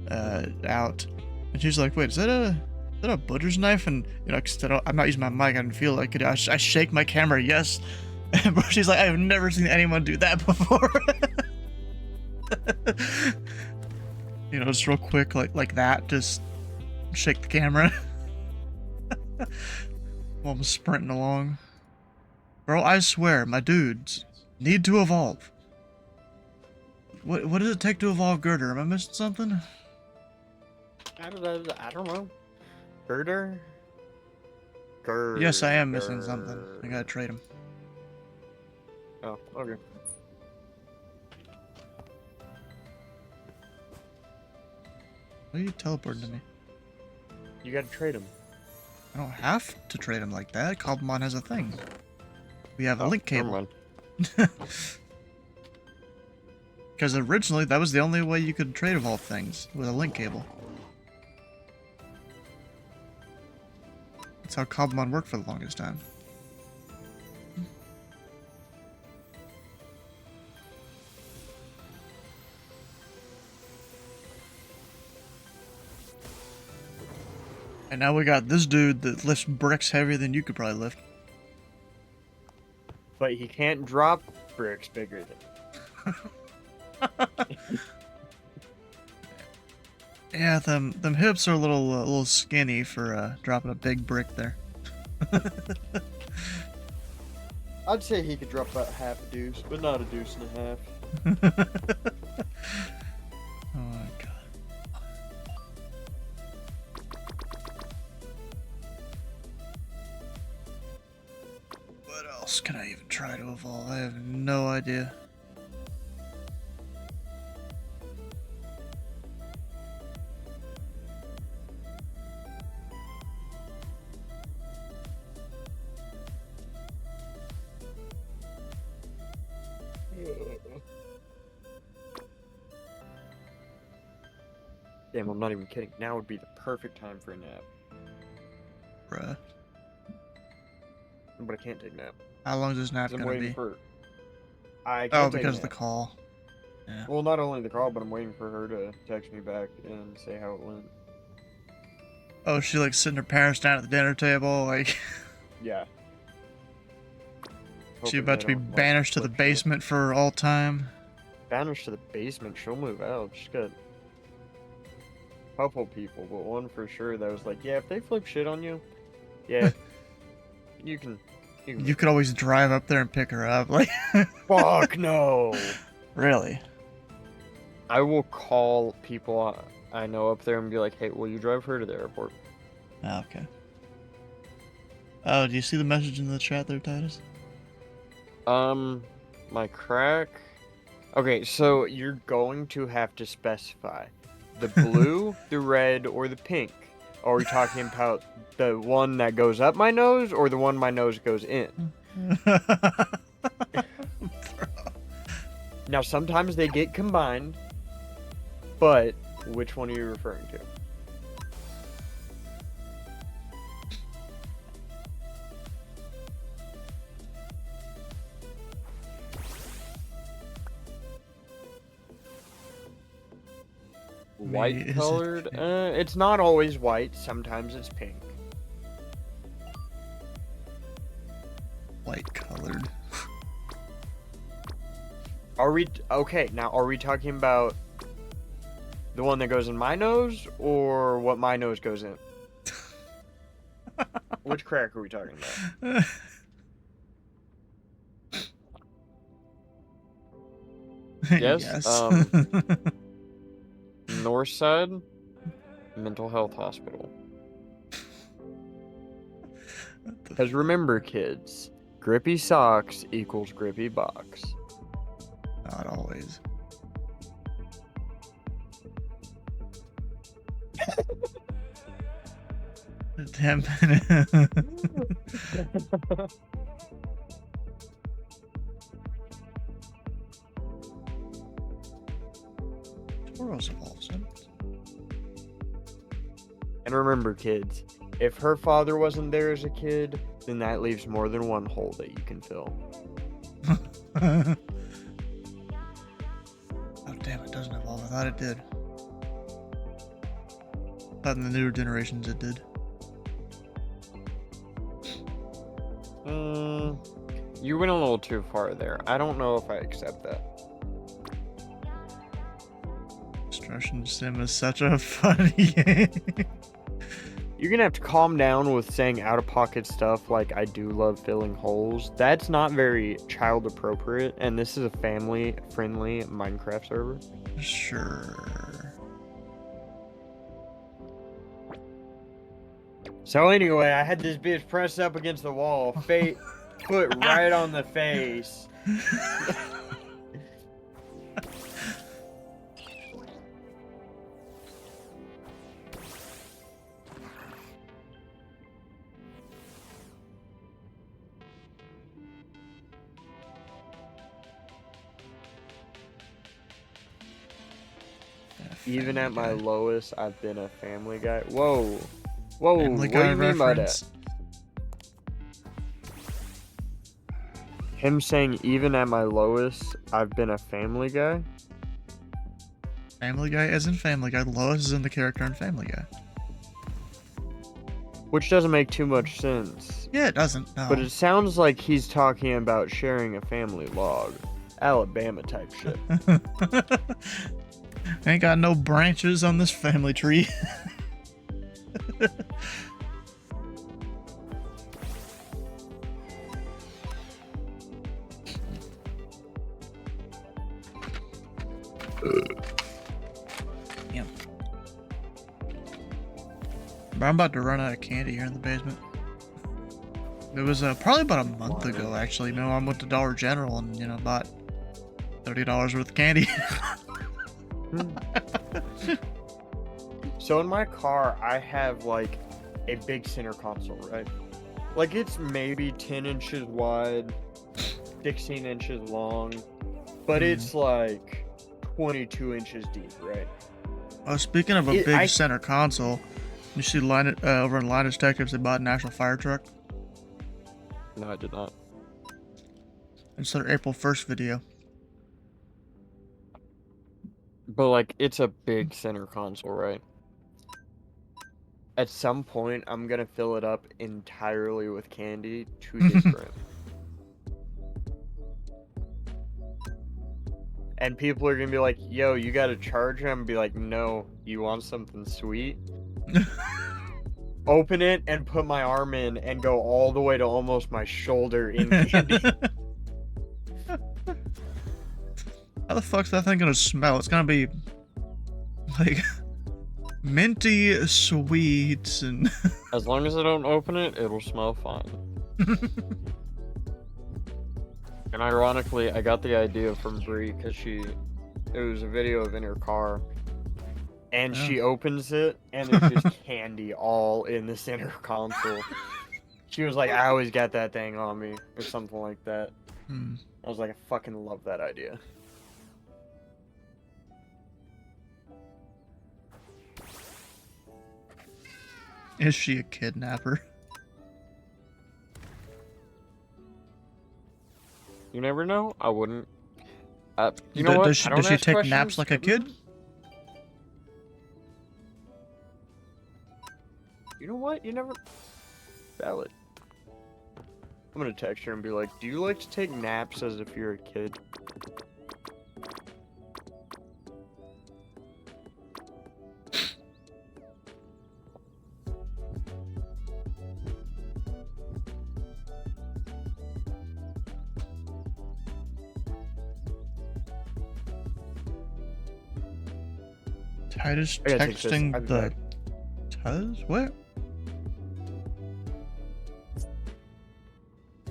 out. And she's like, "Wait, is that a butcher's knife?" And you know, I'm not using my mic. I didn't feel like it. I shake my camera. Yes. And she's like, "I've never seen anyone do that before." You know, just real quick, like that. Just shake the camera while I'm sprinting along. Bro, I swear, my dudes need to evolve. What does it take to evolve Girder? Am I missing something? I don't know. Girder? Yes, I am missing something. I gotta trade him. Oh, okay. Why are you teleporting to me? You gotta trade him. I don't have to trade him like that. Cobblemon has a thing. We have a link Never cable. mind. Because originally, that was the only way you could trade evolve things, with a link cable. That's how Cobblemon worked for the longest time. And now we got this dude that lifts bricks heavier than you could probably lift. But he can't drop bricks bigger than Yeah, them hips are a little skinny for dropping a big brick there. I'd say he could drop about half a deuce, but not a deuce and a half. Oh my god. What else can I even try to evolve? I have no idea. Damn, I'm not even kidding. Now would be the perfect time for a nap. Bruh. But I can't take a nap. How long is this nap 'Cause I'm gonna waiting be? for... I Oh, can't take a because of the nap. call. Yeah. Well, not only the call, but I'm waiting for her to text me back and say how it went. Oh, she like sitting her parents down at the dinner table, like Yeah. she Hoping about they to be don't, like, banished to the flip shit. basement for all time. Banished to the basement. She'll move out. She's got a couple people, but one for sure that was like, yeah, if they flip shit on you, yeah, you can. You could always drive up there and pick her up, like. Fuck no. Really? I will call people I know up there and be like, hey, will you drive her to the airport? Oh, okay. Oh, do you see the message in the chat there, Titus? My crack. Okay, so you're going to have to specify the blue, the red, or the pink. Are we talking about the one that goes up my nose or the one my nose goes in? Now, sometimes they get combined, but which one are you referring to? White colored? It's not always white. Sometimes it's pink. White colored. Are we okay? Now, are we talking about the one that goes in my nose or what my nose goes in? Which crack are we talking about? Yes. North Side Mental Health Hospital. Because remember, kids, grippy socks equals grippy box. Not always. Damn. Tauros evolves. And remember, kids, if her father wasn't there as a kid, then that leaves more than one hole that you can fill. Oh damn, it doesn't evolve. I thought it did. Thought in the newer generations it did. You went a little too far there. I don't know if I accept that. Destruction Sim is such a funny game. You're gonna have to calm down with saying out-of-pocket stuff like I do love filling holes. That's not very child appropriate, and this is a family-friendly Minecraft server. Sure. So anyway, I had this bitch pressed up against the wall, foot right on the face. Even at my lowest, I've been a family guy. Whoa. Whoa, Family what do Guy you mean by reference. that? Him saying even at my lowest, I've been a family guy? Family Guy as in Family Guy. Lois is in the character in Family Guy. Which doesn't make too much sense. Yeah, it doesn't. No. But it sounds like he's talking about sharing a family log. Alabama type shit. Ain't got no branches on this family tree. Damn. But I'm about to run out of candy here in the basement. It was probably about a month ago, actually. My mom went to Dollar General and, you know, bought $30 worth of candy. So in my car, I have like a big center console, right? Like it's maybe 10 inches wide, 16 inches long, but it's like 22 inches deep, right? Oh, speaking of a big center console, you see over in Line Detectives, they bought an actual fire truck. No, I did not. It's their April 1st video. But like, it's a big center console, right? At some point, I'm gonna fill it up entirely with candy to the brim. And people are gonna be like, yo, you got a charger? I'm gonna be like, no, you want something sweet? Open it and put my arm in and go all the way to almost my shoulder in candy. How the fuck's that thing gonna smell? It's gonna be like minty sweet and As long as I don't open it, it'll smell fine. And ironically, I got the idea from Brie because it was a video of in her car. And she opens it, and there's just candy all in the center console. She was like, I always got that thing on me, or something like that. I was like, I fucking love that idea. Is she a kidnapper? You never know. I wouldn't. You know what? Does she take naps like a kid? You know what? You never... Valid. I'm gonna text her and be like, do you like to take naps as if you're a kid? Titus I gotta take this. texting I'll be the back. Tuz? What?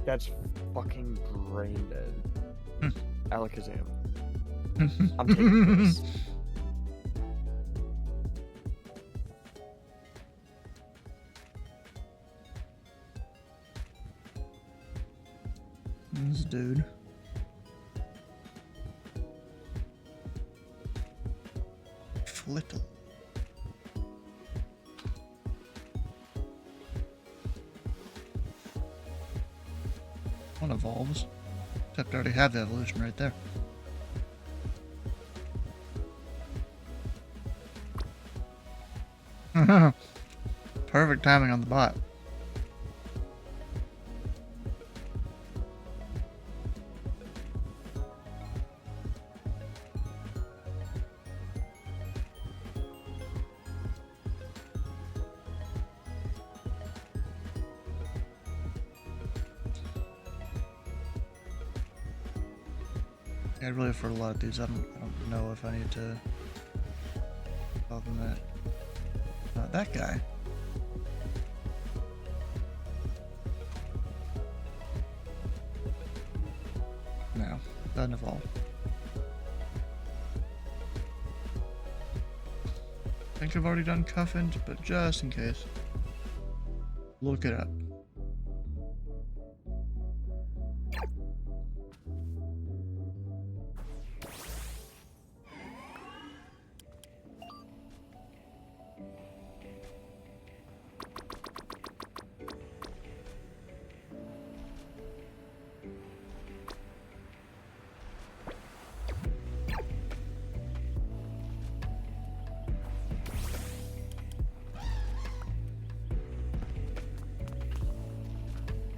That's fucking brain dead. Alakazam. I'm I'm taking this. This dude. Flittle. One evolves. Except I already have the evolution right there. Perfect timing on the bot. Yeah, really for a lot of these, I don't know if I need to tell them that. Not that guy. No, doesn't evolve. I think I've already done cuffins, but just in case. Look it up.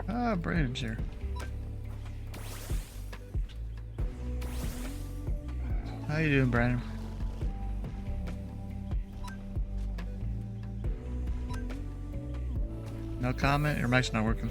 Ah, Braden's here. How you doing, Brandon? No comment? Your mic's not working.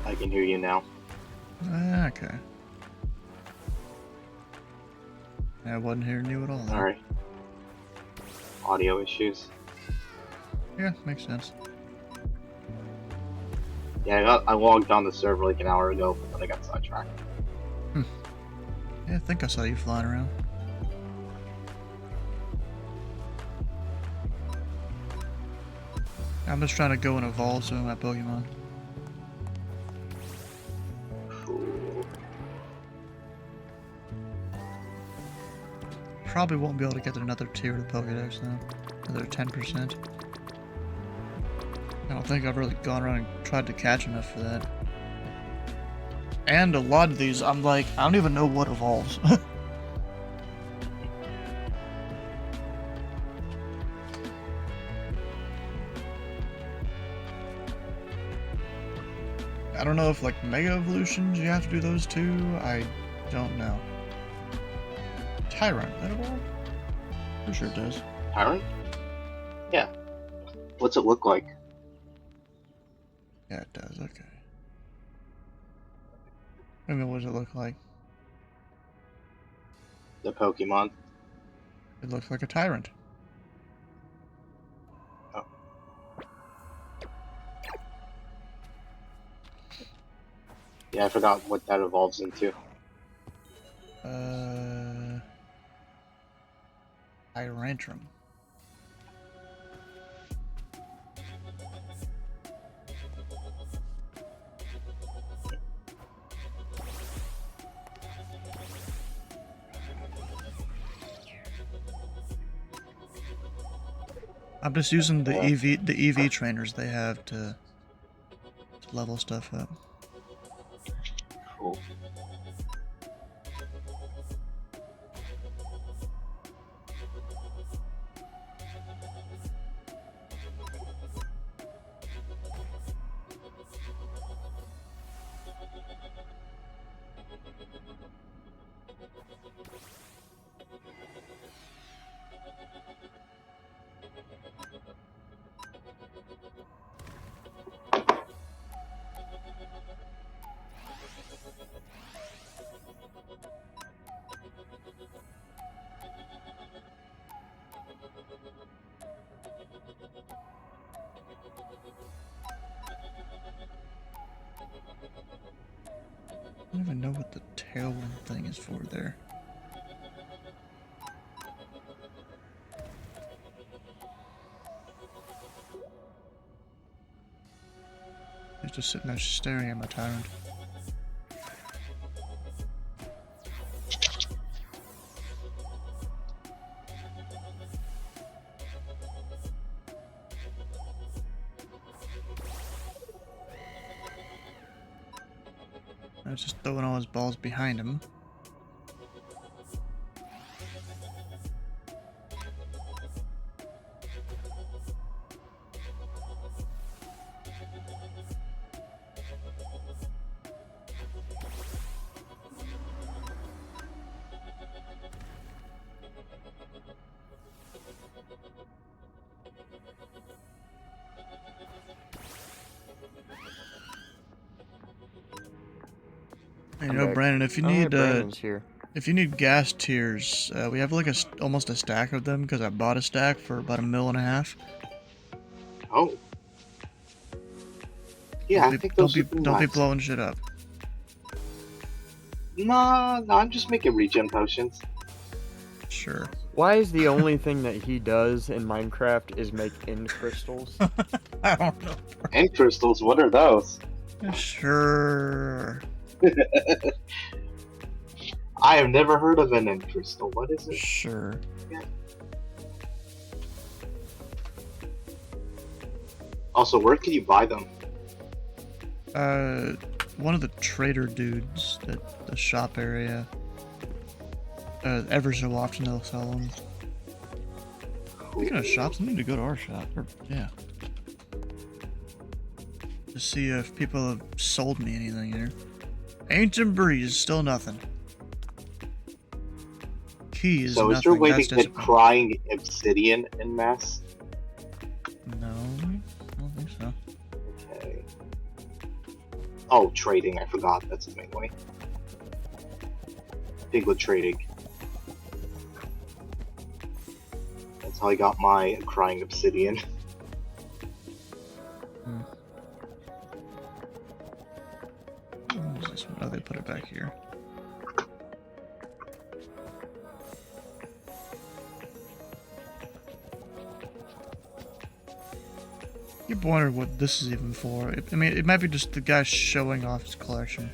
I can hear you now. Okay. I wasn't hearing you at all. There. Alright. Audio issues. Yeah, makes sense. Yeah, I logged on the server like an hour ago, but then I got sidetracked. Yeah, I think I saw you flying around. I'm just trying to go and evolve some of my Pokemon. Cool. Probably won't be able to get another tier of the Pokedex though. Another 10%. I don't think I've really gone around and tried to catch enough for that. And a lot of these, I'm like, I don't even know what evolves. I don't know if like Mega Evolutions you have to do those too. I don't know. Tyrant, that evolve? Pretty sure it does. Tyrant? Yeah. What's it look like? Yeah, it does, okay. I mean, what does it look like? The Pokemon? It looks like a Tyrant. Oh. Yeah, I forgot what that evolves into. Tyrantrum. I'm just using the EV trainers they have to level stuff up. Cool. I don't even know what the tailwind thing is for there. He's just sitting there staring at my Tyrant. I was just throwing all his balls behind him. You know, Brandon, if you need Brandon's here. If you need gas tiers, we have like almost a stack of them because I bought a stack for about $1.5 million. Oh. Yeah, I think those would be Don't be nice. blowing shit up. Nah, no, I'm just making regen potions. Sure. Why is the only thing that he does in Minecraft is make end crystals? I don't know. And crystals, what are those? Sure. I have never heard of an end crystal. What is it? Sure. Also, where can you buy them? One of the trader dudes at the shop area. Ever so often they'll sell them. Speaking of shops, I need to go to our shop. Yeah. To see if people have sold me anything here. Ancient Breeze, still nothing. Key is So nothing. is there a way That's to get crying obsidian en masse? No, I don't think so. Okay. Oh, trading. I forgot. That's the main way. Piglet trading. That's how I got my crying obsidian. What is this one? Oh, they put it back here. You've wondered what this is even for. I mean, it might be just the guy showing off his collection.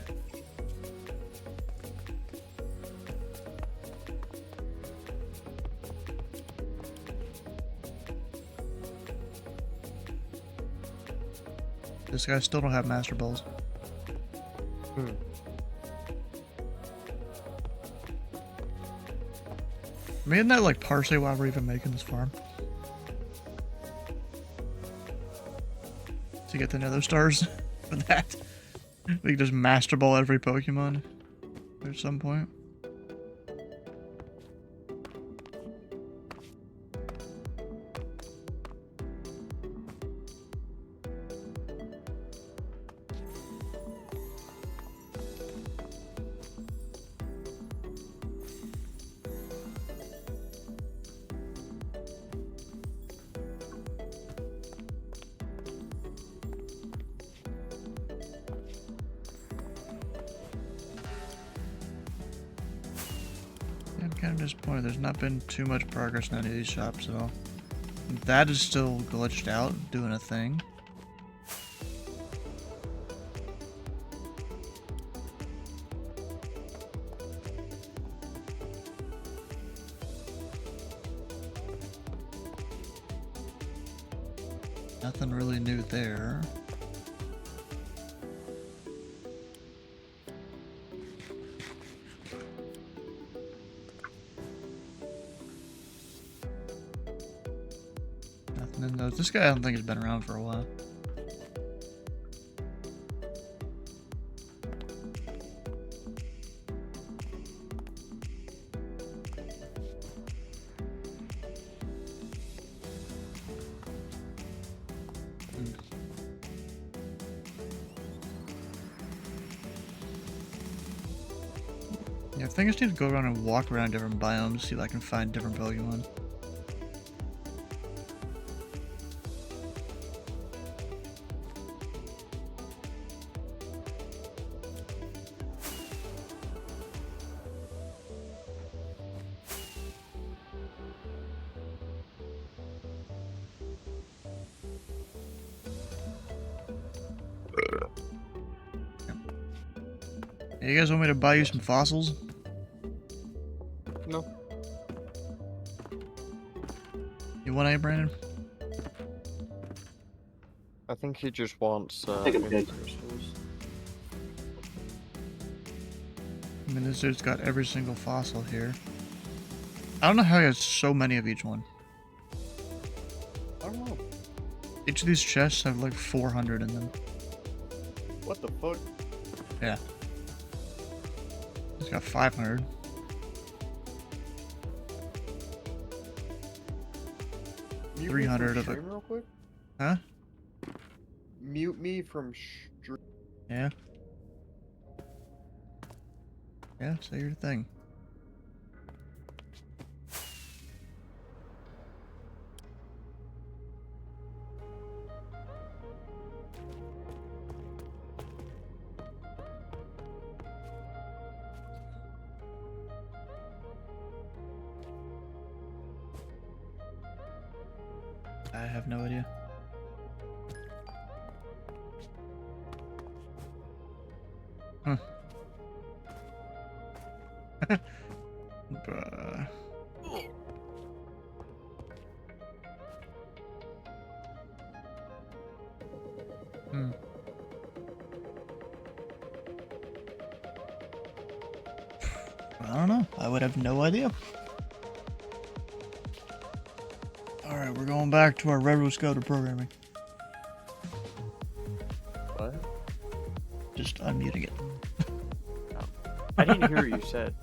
This guy still don't have master balls. I mean, isn't that like partially why we're even making this farm? To get the nether stars for that. We can just master ball every Pokemon at some point. I'm kind of disappointed. There's not been too much progress in any of these shops at all. That is still glitched out, doing a thing. Nothing really new there. Nothing in those. This guy I don't think has been around for a while. Yeah, I think I just need to go around and walk around different biomes, see if I can find different Pokemon. Hey, you guys want me to buy you some fossils? No. You want any, Brandon? I think he just wants think I'm end good. crystals. I mean, this dude's got every single fossil here. I don't know how he has so many of each one. I don't know. Each of these chests have like 400 in them. What the fuck? Yeah. He's got 500. Mute 300 me of from it. stream real quick. Huh? Mute me from stream. Yeah. Yeah, say your thing. I have no idea. Huh. Bruh. Hmm. I don't know. I would have no idea. Alright, we're going back to our Red Scouter programming. What? Just unmuting it. I didn't hear what you said.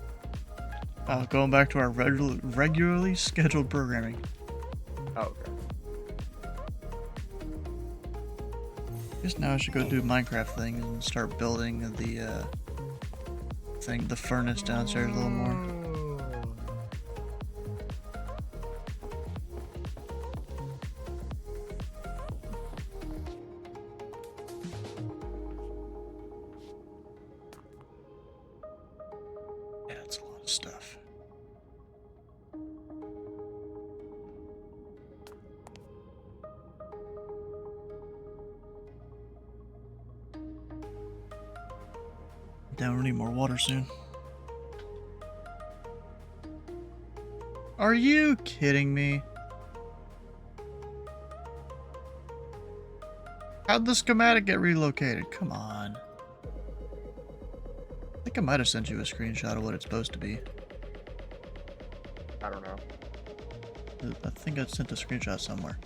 Going back to our regularly scheduled programming. Oh, okay. Guess now I should go do Minecraft things and start building the furnace downstairs a little more. Yeah, it's a lot of stuff. Damn, we need more water soon. Are you kidding me? How'd the schematic get relocated? Come on. I think I might have sent you a screenshot of what it's supposed to be. I don't know. I think I sent a screenshot somewhere.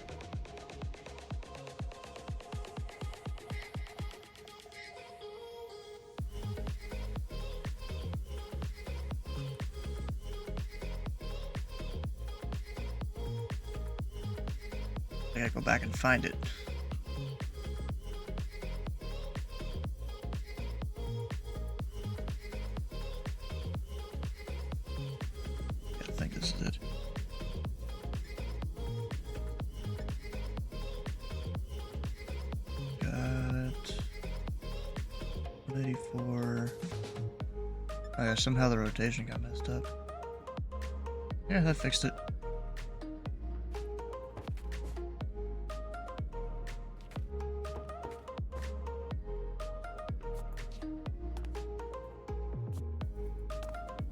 I gotta go back and find it. I think this is it. Got 84. Oh yeah, somehow the rotation got messed up. Yeah, that fixed it.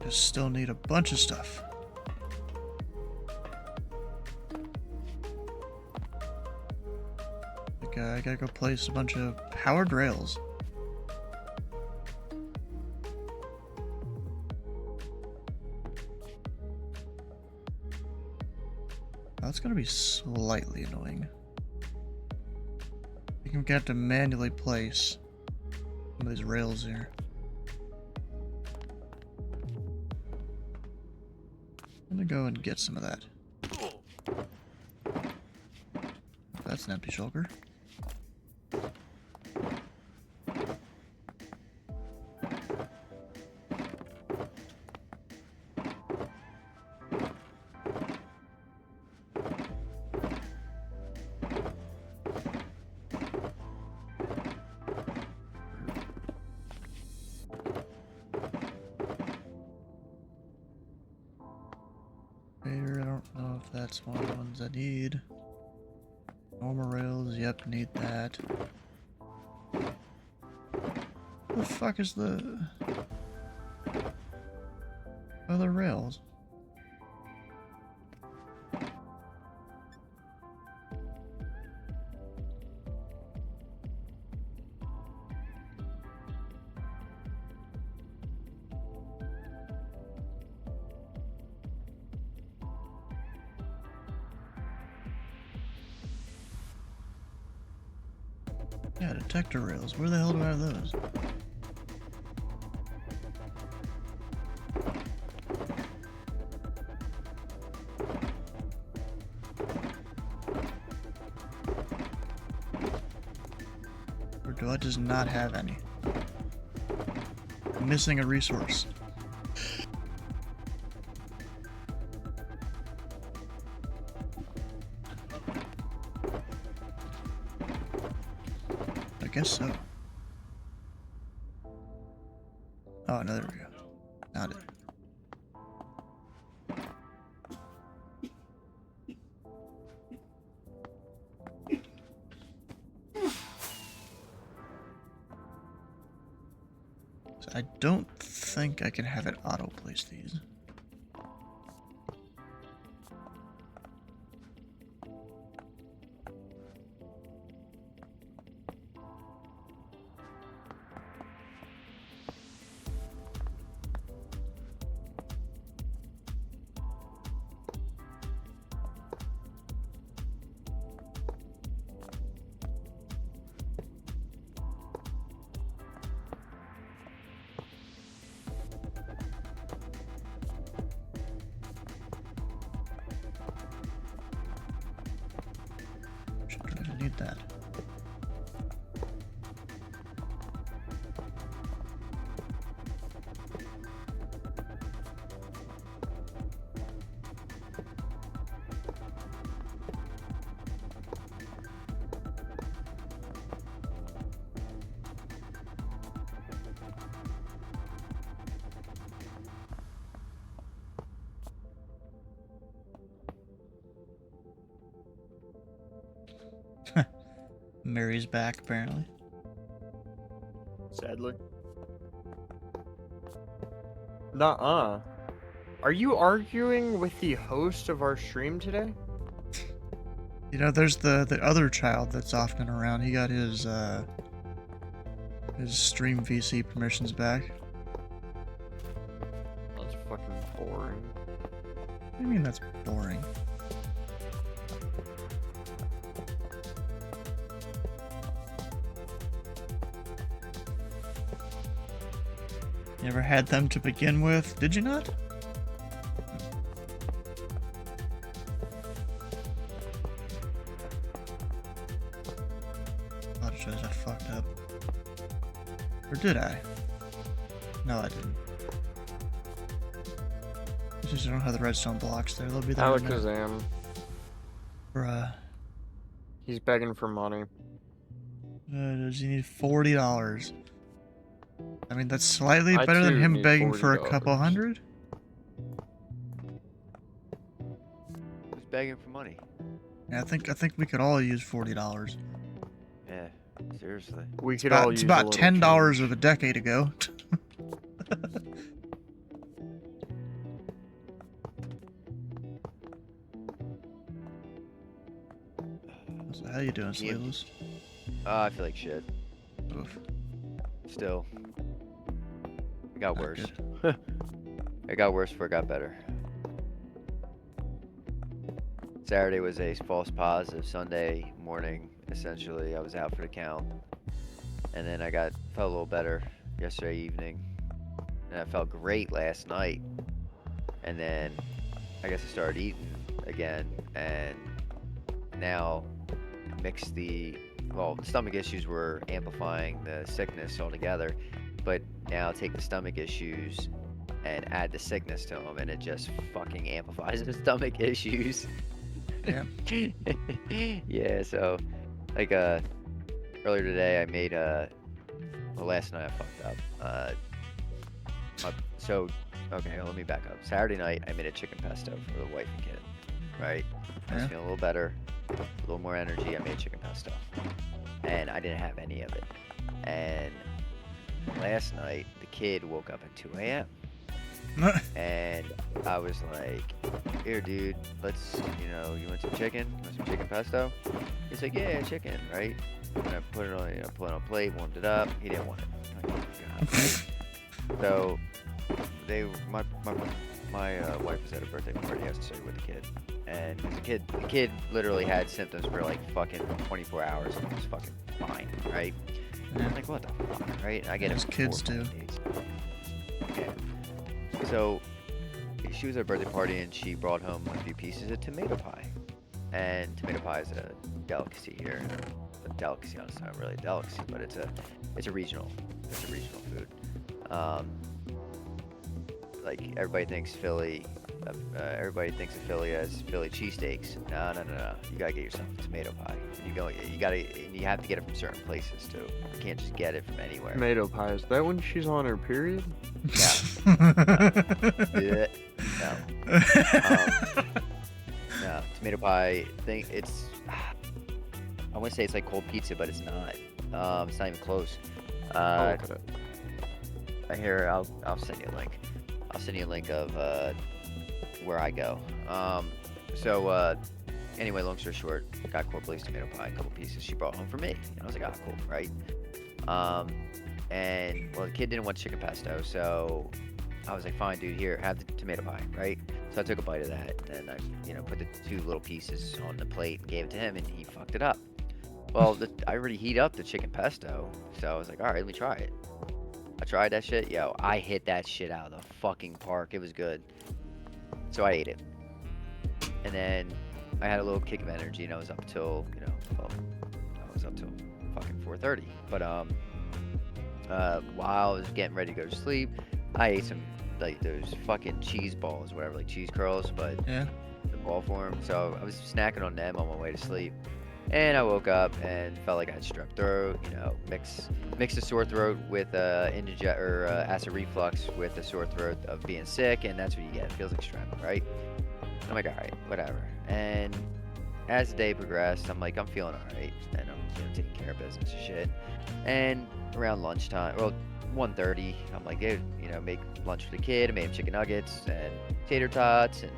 Just still need a bunch of stuff. Like, I gotta go place a bunch of powered rails. That's gonna be slightly annoying. I think I'm gonna have to manually place some of these rails here. I'm gonna go and get some of that. That's an empty shulker. I don't know if that's one of the ones I need. Normal rails, yep, need that. What the fuck is the other rails? Yeah, detector rails. Where the hell do I have those? Or do I just not have any? I'm missing a resource. I guess so. Oh, no, there we go. Found it. don't think I can have it auto-place these. Don't even need that. Mary's back, apparently. Sadly. Nuh-uh. Are you arguing with the host of our stream today? You know, there's the other child that's often around. He got his stream VC permissions back. That's fucking boring. What do you mean that's boring? You never had them to begin with, did you not? A lot of shows I fucked up. Or did I? No, I didn't. It's just I don't have the redstone blocks there. They'll be there in a minute. Alakazam. Bruh. He's begging for money. Does he need $40? I mean, that's slightly I better than too him need begging for a $40. couple hundred. Who's begging for money? Yeah, I think we could all use $40. Yeah, seriously. We could all It's use about a little $10 change. of a decade ago. So how you doing, Yeah. Sleeveless? I feel like shit. Oof. Still. It got Not worse. It got worse before it got better. Saturday was a false positive. Sunday morning, essentially, I was out for the count. And then I felt a little better yesterday evening. And I felt great last night. And then I guess I started eating again. And now the stomach issues were amplifying the sickness altogether. But now take the stomach issues and add the sickness to them, and it just fucking amplifies the stomach issues. Yeah. Yeah, so like earlier today I made last night I fucked up. Okay, let me back up. Saturday night I made a chicken pesto for the wife and kid. Right? I was Yeah. feeling a little better, a little more energy. I made chicken pesto, and I didn't have any of it. And last night the kid woke up at 2 a.m. and I was like, "Here, dude, you want some chicken? You want some chicken pesto?" He's like, "Yeah, chicken, right?" And I put it on, put it on a plate, warmed it up. He didn't want it. I'm like, "Oh, God." So my wife was at a birthday party yesterday with the kid, and the kid literally had symptoms for like fucking 24 hours, and he was fucking fine, right? Yeah. I'm like, what the fuck, right? I get it. As for kids 4 do. days. Yeah. So she was at a birthday party and she brought home a few pieces of tomato pie. And tomato pie is a delicacy here. A delicacy, honestly, not really a delicacy, but it's a regional food. Like everybody thinks Philly of Philly as Philly cheesesteaks. No. You gotta get yourself a tomato pie. You have to get it from certain places too. You can't just get it from anywhere. Tomato pie. Is that when she's on her period? Yeah. No. No. Tomato pie thing. It's. I want to say it's like cold pizza, but it's not. It's not even close. I'll look at it. here, I'll send you a link. I'll send you a link of where I go. So anyway, long story short, got Corporal's tomato pie, a couple pieces. She brought home for me, and I was like, ah, cool, right? And well, the kid didn't want chicken pesto, so I was like, fine, dude, here, have the tomato pie, right? So I took a bite of that, and I, put the 2 little pieces on the plate and gave it to him, and he fucked it up. Well, I already heat up the chicken pesto, so I was like, all right, let me try it. I tried that shit. Yo, I hit that shit out of the fucking park. It was good. So I ate it. And then I had a little kick of energy, and I was up till, well, I was up till fucking 4:30. But while I was getting ready to go to sleep, I ate some, like, those fucking cheese balls, whatever, like cheese curls, but Yeah. the ball form. So I was snacking on them on my way to sleep. And I woke up and felt like I had strep throat, mix a sore throat with acid reflux with a sore throat of being sick, and that's what you get. It feels like strep, right? I'm like, all right, whatever. And as the day progressed, I'm like, I'm feeling all right, and I'm taking care of business and shit. And around lunchtime, well, 1:30, I'm like, dude, make lunch for the kid. I made him chicken nuggets and tater tots, and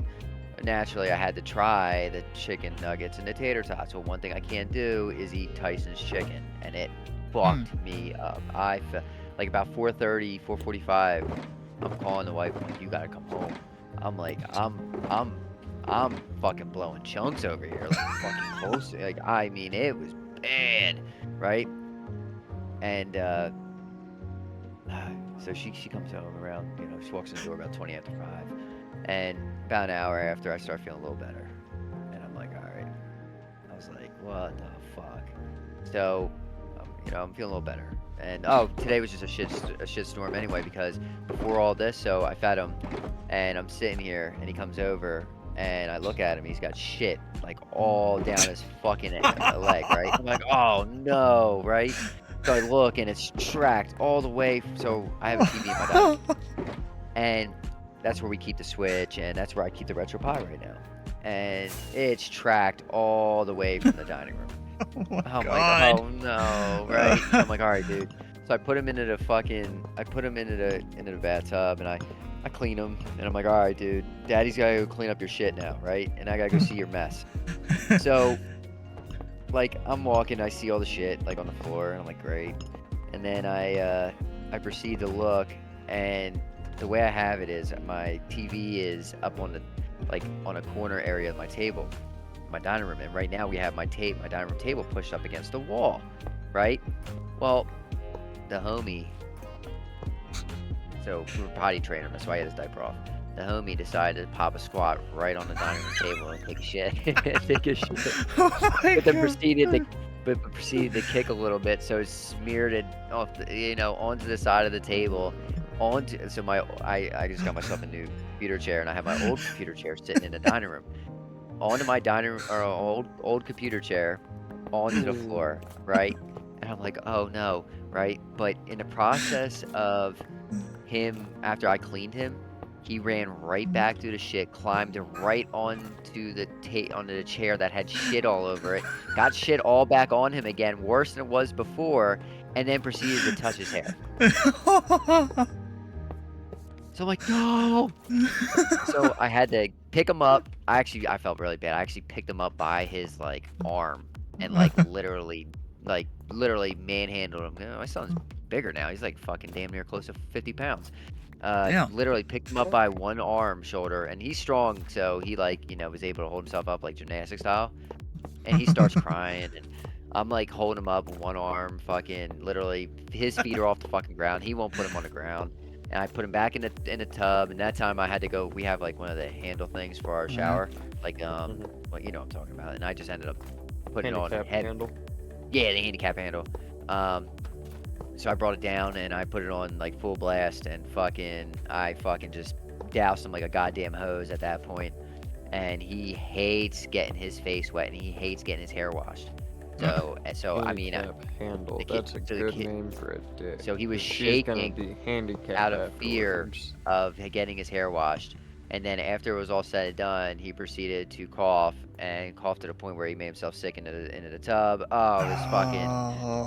naturally, I had to try the chicken nuggets and the tater tots. Well, one thing I can't do is eat Tyson's chicken, and it fucked me up. I felt like about 4:30, 4:45. I'm calling the wife. I'm like, you gotta come home. I'm like, I'm fucking blowing chunks over here, like fucking close. Like, I mean, it was bad, right? And so she comes home around, she walks in the door about 20 after 5. And about an hour after, I start feeling a little better. And I'm like, all right. I was like, what the fuck? So, I'm feeling a little better. And, today was just a shit storm anyway, because before all this, so I fed him, and I'm sitting here, and he comes over, and I look at him, he's got shit, like, all down his fucking leg, right? I'm like, oh, no, right? So I look, and it's tracked all the way, so I have a TV in my dining room. And that's where we keep the Switch, and that's where I keep the Retro Pie right now. And it's tracked all the way from the dining room. Oh my I'm God. like, oh no, right? I'm like, all right, dude. So I put him into the bathtub, and I clean him, and I'm like, all right, dude, Daddy's gotta go clean up your shit now, right? And I gotta go see your mess. So, like, I'm walking, I see all the shit, like, on the floor, and I'm like, great. And then I proceed to look, and the way I have it is my TV is up on on a corner area of my table, my dining room, and right now we have my dining room table pushed up against the wall, right? Well, the homie, so we were potty training him, that's why he had his diaper off. The homie decided to pop a squat right on the dining room table and take a shit. Take a shit. Oh my But then God. proceeded to kick a little bit, so it smeared it off, onto the side of the table. I just got myself a new computer chair, and I have my old computer chair sitting in the dining room. Onto my old computer chair, onto the floor, right? And I'm like, oh no, right? But in the process of him, after I cleaned him, he ran right back through the shit, climbed right onto the chair that had shit all over it, got shit all back on him again, worse than it was before, and then proceeded to touch his hair. So I'm like, no. So I had to pick him up. I felt really bad. I actually picked him up by his arm and literally manhandled him. My son's bigger now. He's like fucking damn near close to 50 pounds. Damn. Literally picked him up by one arm, shoulder, and he's strong, so he was able to hold himself up like gymnastic style. And he starts crying, and I'm holding him up with one arm, fucking literally his feet are off the fucking ground. He won't put him on the ground. And I put him back in the tub, and that time I had to go. We have one of the handle things for our shower, well, you know what I'm talking about. And I just ended up putting it on Handicap handle. Yeah, the handicap handle. So I brought it down and I put it on full blast, and I just doused him like a goddamn hose at that point. And he hates getting his face wet, and he hates getting his hair washed. So I mean, Handicap handle. the kid- That's a so the good kid- name for a dick. so he was She's gonna shaking be handicapped out of fear afterwards. of getting his hair washed. And then after it was all said and done, he proceeded to cough, and coughed to the point where he made himself sick into the tub. Oh, it was fucking.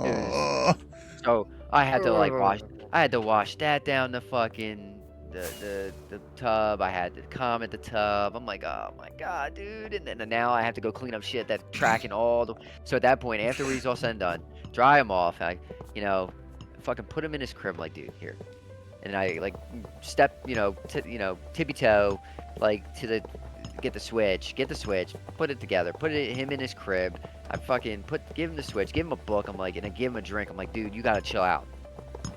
It was. So I had to wash. I had to wash that down the fucking the tub. I had to calm at the tub. I'm like, oh my god, dude. And then now I have to go clean up shit that tracking all the. So at that point, after he's all said and done, dry him off. I, you know, fucking put him in his crib, like, dude, here. And I like step, tippy toe, like to the get the switch, put it together, him in his crib. I fucking give him the switch, give him a book. I'm like, and I give him a drink. I'm like, dude, you gotta chill out.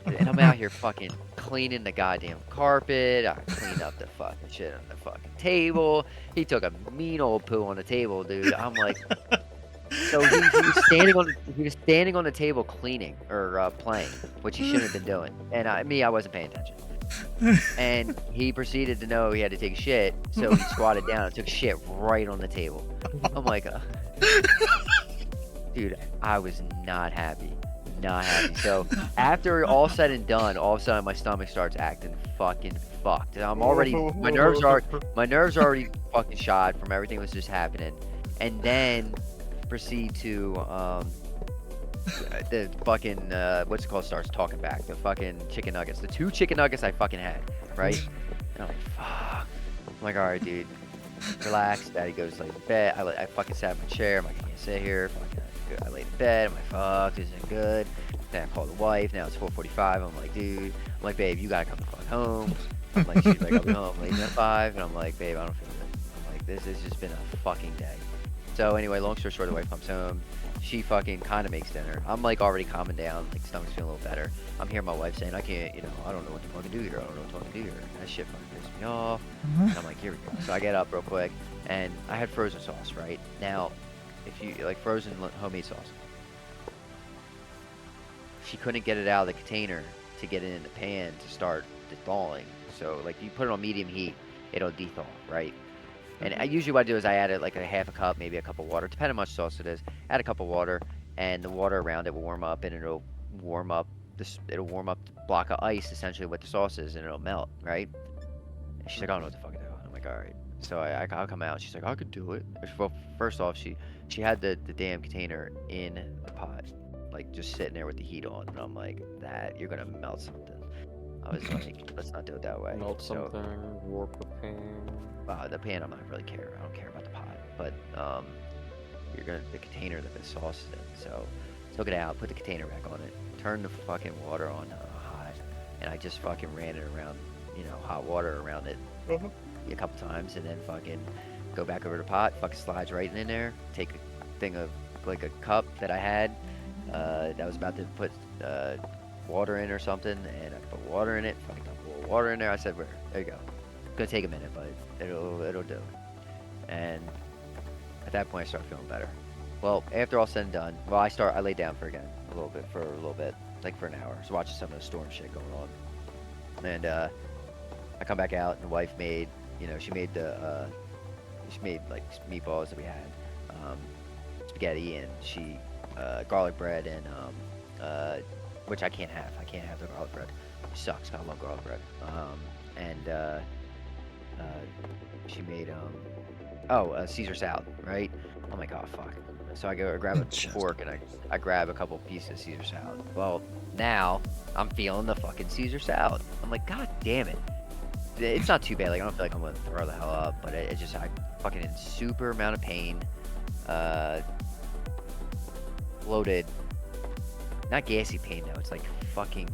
And I'm out here fucking cleaning the goddamn carpet. I cleaned up the fucking shit on the fucking table. He took a mean old poo on the table, dude. I'm like, so he was standing on the table cleaning or playing, which he shouldn't have been doing. And I wasn't paying attention. And he proceeded to know he had to take a shit, so he squatted down and took a shit right on the table. I'm like, dude, I was not happy. Not happy. So after all said and done, all of a sudden my stomach starts acting fucking fucked. And I'm already my nerves are already fucking shot from everything that was just happening. And then proceed to the fucking what's it called starts talking back. The fucking chicken nuggets. The 2 chicken nuggets I fucking had, right? And I'm like, fuck. I'm like, alright, dude. Relax. Daddy goes like bed. I fucking sat in my chair. I'm like, I can't sit here. Fucking I laid in bed. I'm like, fuck, this isn't good. Then I called the wife. Now it's 4:45. I'm like, dude. I'm like, babe, you gotta come the fuck home. I'm like, she's like, I'll be home late at 5. And I'm like, babe, I don't feel good. I'm like, this has just been a fucking day. So anyway, long story short, the wife comes home. She fucking kind of makes dinner. I'm like already calming down. Like stomach's feeling a little better. I'm hearing my wife saying, I can't, I don't know what to fucking do here. I don't know what to fucking do here. And that shit fucking pisses me off. And I'm like, here we go. So I get up real quick. And I had frozen sauce, right? Now, if you like frozen homemade sauce, she couldn't get it out of the container to get it in the pan to start thawing. So like you put it on medium heat, it'll de-thaw, right? And usually what I do is I add it like a half a cup, maybe a cup of water, depending on how much sauce it is. Add a cup of water, and the water around it will warm up, and it'll warm up the block of ice essentially with the sauce is, and it'll melt, right? And she's like, I don't know what the fuck to do. I'm like, all right. So I'll come out. She's like, I could do it. Well, first off, she had the damn container in the pot, like just sitting there with the heat on, and I'm like, that you're gonna melt something. I was like, let's not do it that way. Melt something, warp a pan. The pan, I'm not really care. I don't care about the pot, but the container that the sauce is in. So took it out, put the container back on it, turned the fucking water on hot, and I just fucking ran it around, hot water around it a couple times, and then fucking go back over the pot, fucking slides right in there, take a thing of like a cup that I had that was about to put water in or something, and I put water in it, fucking dump a little water in there. I said, there you go. It's gonna take a minute, but it'll do. And at that point I started feeling better. Well, after all said and done, I laid down for a little bit, like for an hour. I was watching some of the storm shit going on. And I come back out, and the wife made, she made like meatballs that we had, spaghetti, and garlic bread, and which I can't have. I can't have the garlic bread. It sucks. I love garlic bread. And she made Caesar salad, right? I'm like, oh fuck. So I go grab a fork, and I grab a couple pieces of Caesar salad. Well, now I'm feeling the fucking Caesar salad. I'm like, god damn it. It's not too bad. Like I don't feel like I'm gonna throw the hell up, but it just I fucking in super amount of pain. Bloated. Not gassy pain though. It's like fucking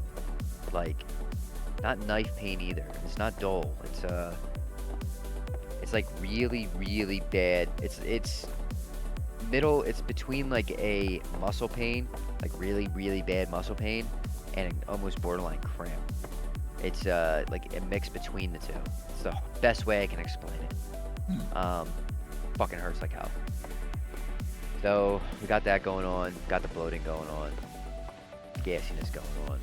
like not knife pain either. It's not dull. It's like really, really bad. It's middle. It's between like a muscle pain, like really, really bad muscle pain, and an almost borderline cramp. It's like a mix between the two. It's the best way I can explain it. Fucking hurts like hell. So we got that going on. Got the bloating going on. Gassiness going on.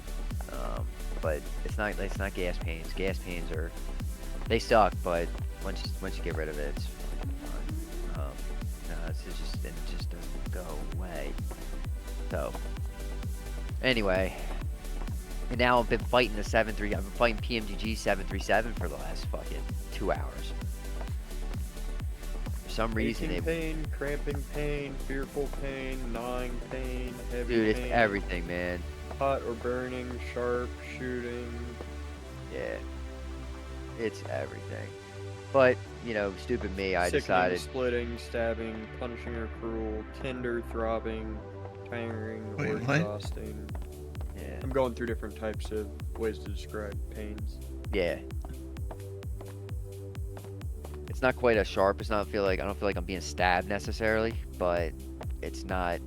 But it's not gas pains. Gas pains they suck, but once you get rid of it, it's fine. It just doesn't go away. So anyway, and now I've been fighting the 7-3. I've been fighting PMGG 737 for the last fucking 2 hours. For some reason, pain, cramping pain, fearful pain, gnawing pain, heavy dude, pain. it's everything, man. hot or burning, sharp, shooting. Yeah, it's everything. But you know, stupid me, I Sickening, decided. splitting, stabbing, punishing or cruel, tender, throbbing, tiring, Wait, or what? exhausting. Yeah, I'm going through different types of ways to describe pains. yeah. It's not quite as sharp. It's not feel like I don't feel like I'm being stabbed necessarily, but it's not.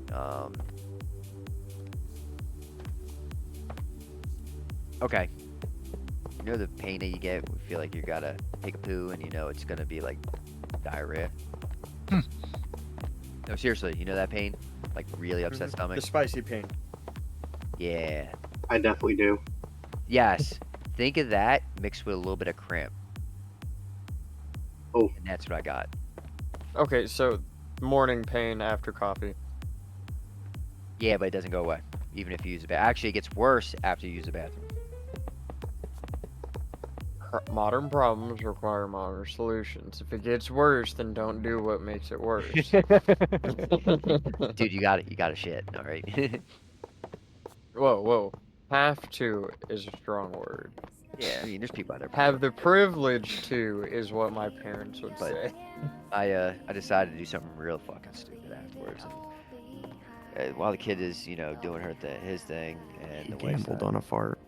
Okay. You know the pain that you get. We feel like you gotta take a poo, and you know it's gonna be like diarrhea. Hmm. No, seriously, you know that pain? Like really upset stomach? The spicy pain. Yeah. I definitely do. Yes. Think of that mixed with a little bit of cramp. Oh. And that's what I got. Okay, so morning pain after coffee. Yeah, but it doesn't go away, even if you use the bathroom. Actually, it gets worse after you use the bathroom. Modern problems require modern solutions. If it gets worse, then don't do what makes it worse. Dude, you got it. You got to shit. All right. Whoa, whoa. Have to is a strong word. Yeah, I mean, there's people out there. Have the privilege to is what my parents would But- say. I decided to do something real fucking stupid afterwards. And, while the kid is, you know, doing his thing, and He the wife's gambled not- on a fart.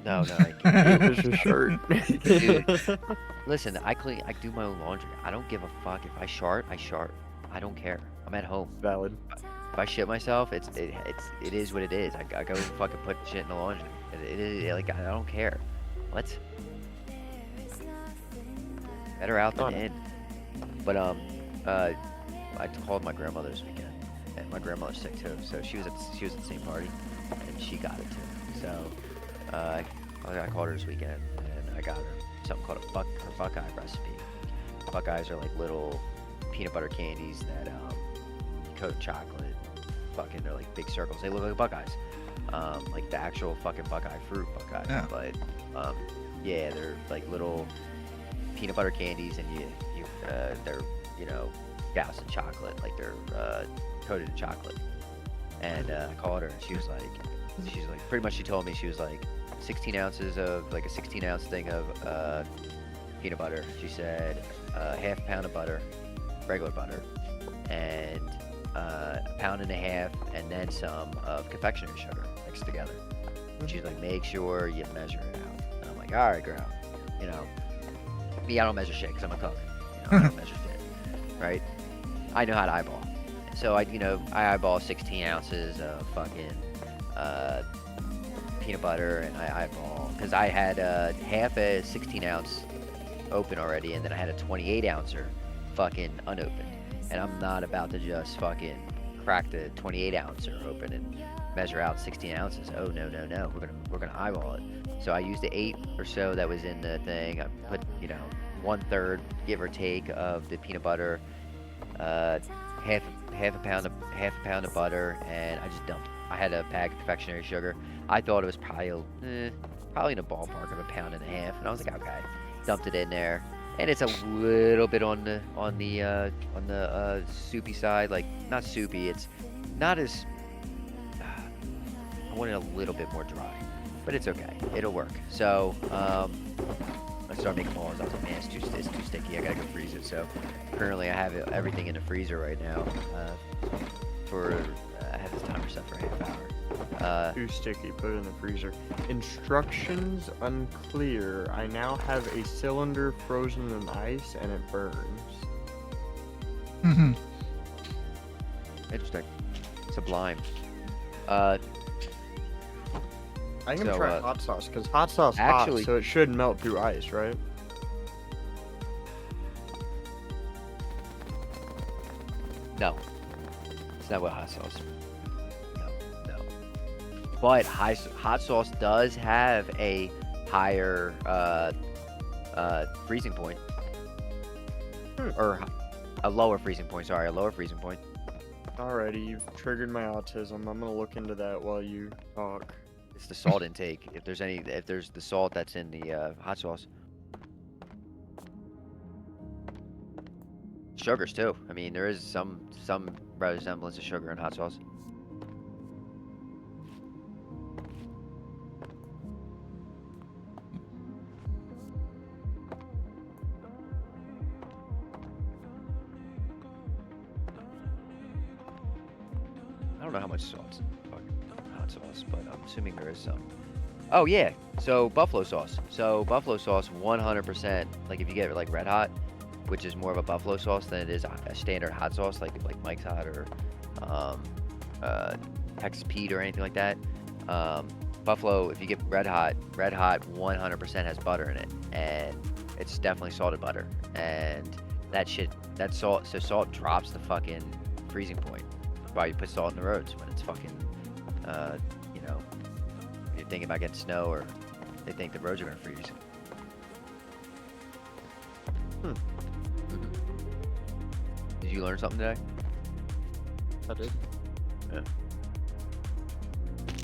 No, no. I, It was his shirt. Dude. Listen, I do my own laundry. I don't give a fuck if I shart. I shart. I don't care. I'm at home. Valid. If I shit myself, it is what it is. I go and fucking put shit in the laundry. It is like I don't care. What? Better out than in. But I called my grandmother this weekend, and my grandmother's sick too. So she was at the same party, and she got it too. So I called her this weekend, and I got her something called a Buckeye recipe. Buckeyes are like little peanut butter candies that you coat in chocolate. Fucking, they're like big circles. They look like Buckeyes, like the actual fucking Buckeye fruit Buckeyes. Yeah. But yeah, they're like little peanut butter candies, and they're doused in chocolate, like they're coated in chocolate. And I called her, and she's like, pretty much she told me, she was like, 16 ounces of, like a 16-ounce thing of peanut butter. She said half a pound of butter, regular butter, and a pound and a half, and then some of confectionery sugar mixed together. And she's like, make sure you measure it out. And I'm like, all right, girl. You know, me, I don't measure shit because I'm a cook. You know, I don't measure shit, right? I know how to eyeball. So I eyeball 16 ounces of fucking peanut butter, and I eyeball, because I had half a 16-ounce open already, and then I had a 28-ouncer fucking unopened. And I'm not about to just fucking crack the 28-ouncer open and measure out 16 ounces. Oh no. We're gonna eyeball it. So I used the 8 or so that was in the thing. I put 1/3, give or take, of the peanut butter, half a pound of butter, and I just dumped. I had a bag of confectionery sugar. I thought it was probably in the ballpark of a pound and a half, and I was like, okay. Dumped it in there, and it's a little bit on the soupy side, like not soupy. It's not as I want it a little bit more dry, but it's okay. It'll work. So I started making balls. I was like, man, it's too sticky. I gotta go freeze it. So currently I have everything in the freezer right now. I have this timer set for a half hour. Too sticky, put it in the freezer. Instructions unclear. I now have a cylinder frozen in ice and it burns. Mhm. Interesting. Sublime. I'm gonna So, try hot sauce, because hot sauce actually- hot, so it should melt through ice, right? No. It's not what hot sauce. No. But hot sauce does have a higher freezing point. Or a lower freezing point, sorry, a lower freezing point. Alrighty, you've triggered my autism. I'm gonna look into that while you talk. It's the salt intake. If there's the salt that's in the hot sauce. Sugars too. I mean, there is some resemblance of sugar in hot sauce. don't know how much sauce, fucking hot sauce, but I'm assuming there is some. Oh yeah, so buffalo sauce. So buffalo sauce, 100%. Like if you get like Red Hot, which is more of a buffalo sauce than it is a standard hot sauce, like Mike's Hot or Texas Pete or anything like that. Buffalo, if you get Red Hot 100% has butter in it, and it's definitely salted butter. And that salt drops the fucking freezing point. Why you put salt in the roads when it's fucking, you know, you're thinking about getting snow or they think the roads are gonna freeze. Did you learn something today? I did. Yeah.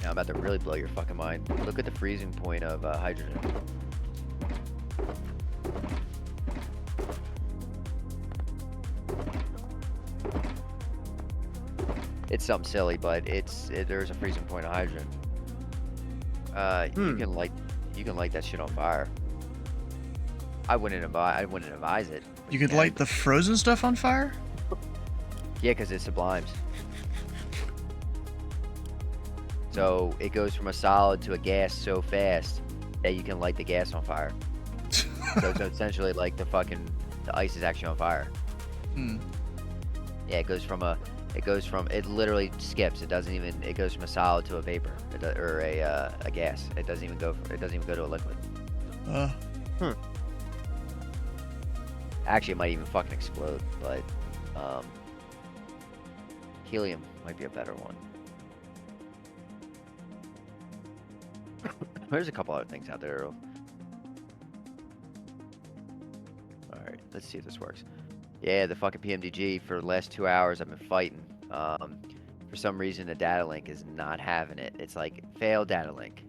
Now I'm about to really blow your fucking mind. Look at the freezing point of hydrogen. It's something silly, but there's a freezing point of hydrogen. You can light that shit on fire. I wouldn't advise it. You could light the frozen stuff on fire? Yeah, because it sublimes. So it goes from a solid to a gas so fast that you can light the gas on fire. So it's essentially like the ice is actually on fire. Yeah, it literally skips. It goes from a solid to a vapor, or a gas. It doesn't even go to a liquid. Actually, it might even fucking explode, but helium might be a better one. There's a couple other things out there. Alright, let's see if this works. Yeah, the fucking PMDG for the last 2 hours I've been fighting. For some reason the data link is not having it. It's like, failed data link.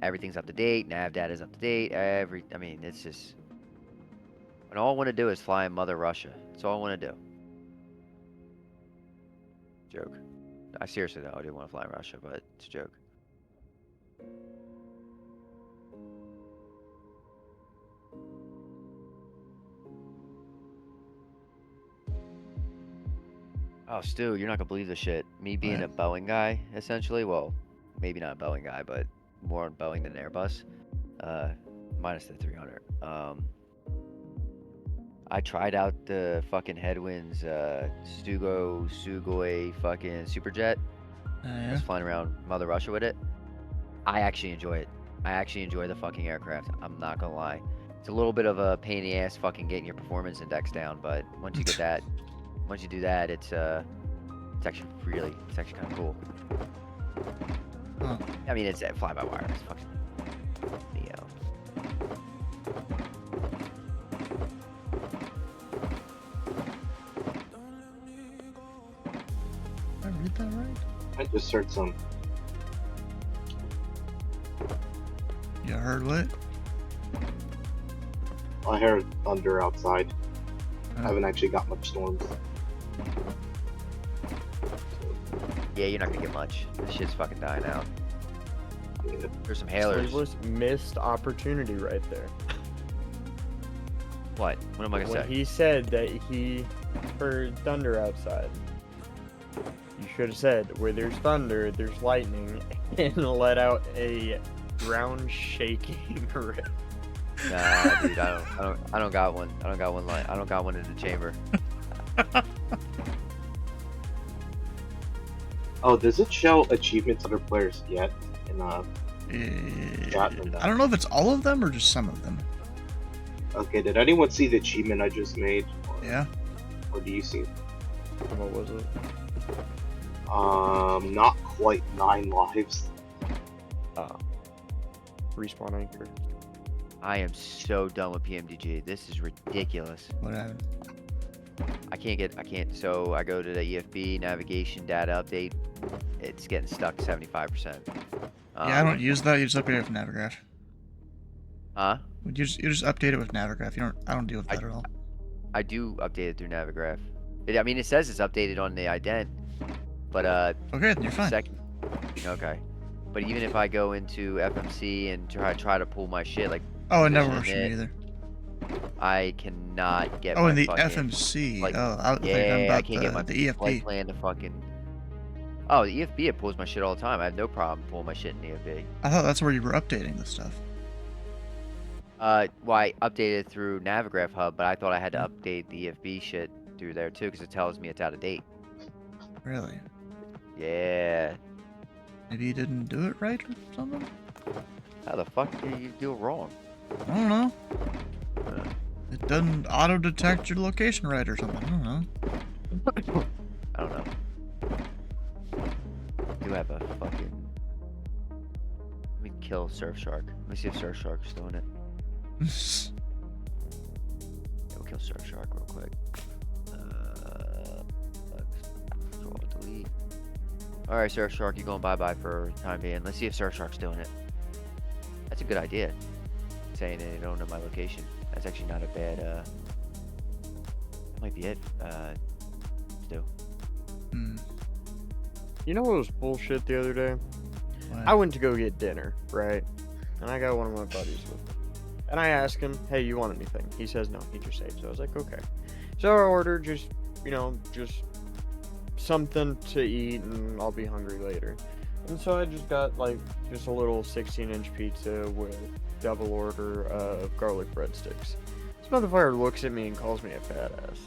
Everything's up to date, nav data's up to date, I mean, it's just... And all I want to do is fly in Mother Russia. That's all I want to do. Joke. I seriously though, I do want to fly in Russia, but it's a joke. Oh, Stu, you're not gonna believe this shit. Me being a Boeing guy, essentially, well, maybe not a Boeing guy, but more on Boeing than Airbus. Minus the 300. I tried out the fucking Headwinds Sugoi fucking Superjet. I was flying around Mother Russia with it. I actually enjoy it. I actually enjoy the fucking aircraft. I'm not gonna lie. It's a little bit of a pain in the ass fucking getting your performance index down, but once you get that, once you do that, it's actually kind of cool. I mean, it's fly by wire. It's fucking Neo. Did I read that right? I just heard some. You heard what? I heard thunder outside. I haven't actually got much storms. Yeah, you're not gonna get much. This shit's fucking dying out. Yeah. There's some hailers. Sleeveless missed opportunity right there. What? What am I gonna When say? he said that he heard thunder outside, you should have said, where there's thunder, there's lightning, and let out a ground shaking rip. Nah, dude, I don't got one. I don't got one in the chamber. Oh, does it show achievements other players get in chat? I don't know if it's all of them or just some of them. Okay, did anyone see the achievement I just made? Yeah. Or do you see? What was it? Not quite 9 lives. Respawn anchor. I am so done with PMDG. This is ridiculous. What happened? So I go to the EFB navigation data update. It's getting stuck 75%. Yeah, I don't use that. You just update it with Navigraph. Huh? You just update it with Navigraph. I don't deal with that at all. I do update it through Navigraph. I mean, it says it's updated on the ident, but okay, then you're fine. Okay, but even if I go into FMC and try to pull my shit, like oh, it never works for me either. I cannot get Oh, my in the fucking, FMC. like, oh, I was thinking yeah, I about can't get my the flight EFP. plan to fucking. Oh, the EFB, it pulls my shit all the time. I have no problem pulling my shit in the EFB. I thought that's where you were updating the stuff. Well, I updated through Navigraph Hub, but I thought I had to update the EFB shit through there too, because it tells me it's out of date. Really? Yeah. Maybe you didn't do it right or something? How the fuck do you do it wrong? I don't know. It doesn't auto-detect your location right or something. I don't know. I don't know. I do have a fucking. Let me kill Surfshark. Let me see if Surfshark's doing it. Yeah, we'll kill Surfshark real quick. Control delete. Alright, Surfshark, you going bye-bye for the time being. Let's see if Surfshark's doing it. That's a good idea. Saying that they don't know my location. That's actually not a bad, that might be it, Stu. You know what was bullshit the other day? What? I went to go get dinner, right? And I got one of my buddies with me. And I asked him, hey, you want anything? He says no, he just ate. So I was like, okay. So I ordered just something to eat and I'll be hungry later. And so I just got like just a little 16-inch pizza with double order of garlic breadsticks. This motherfucker looks at me and calls me a fat ass.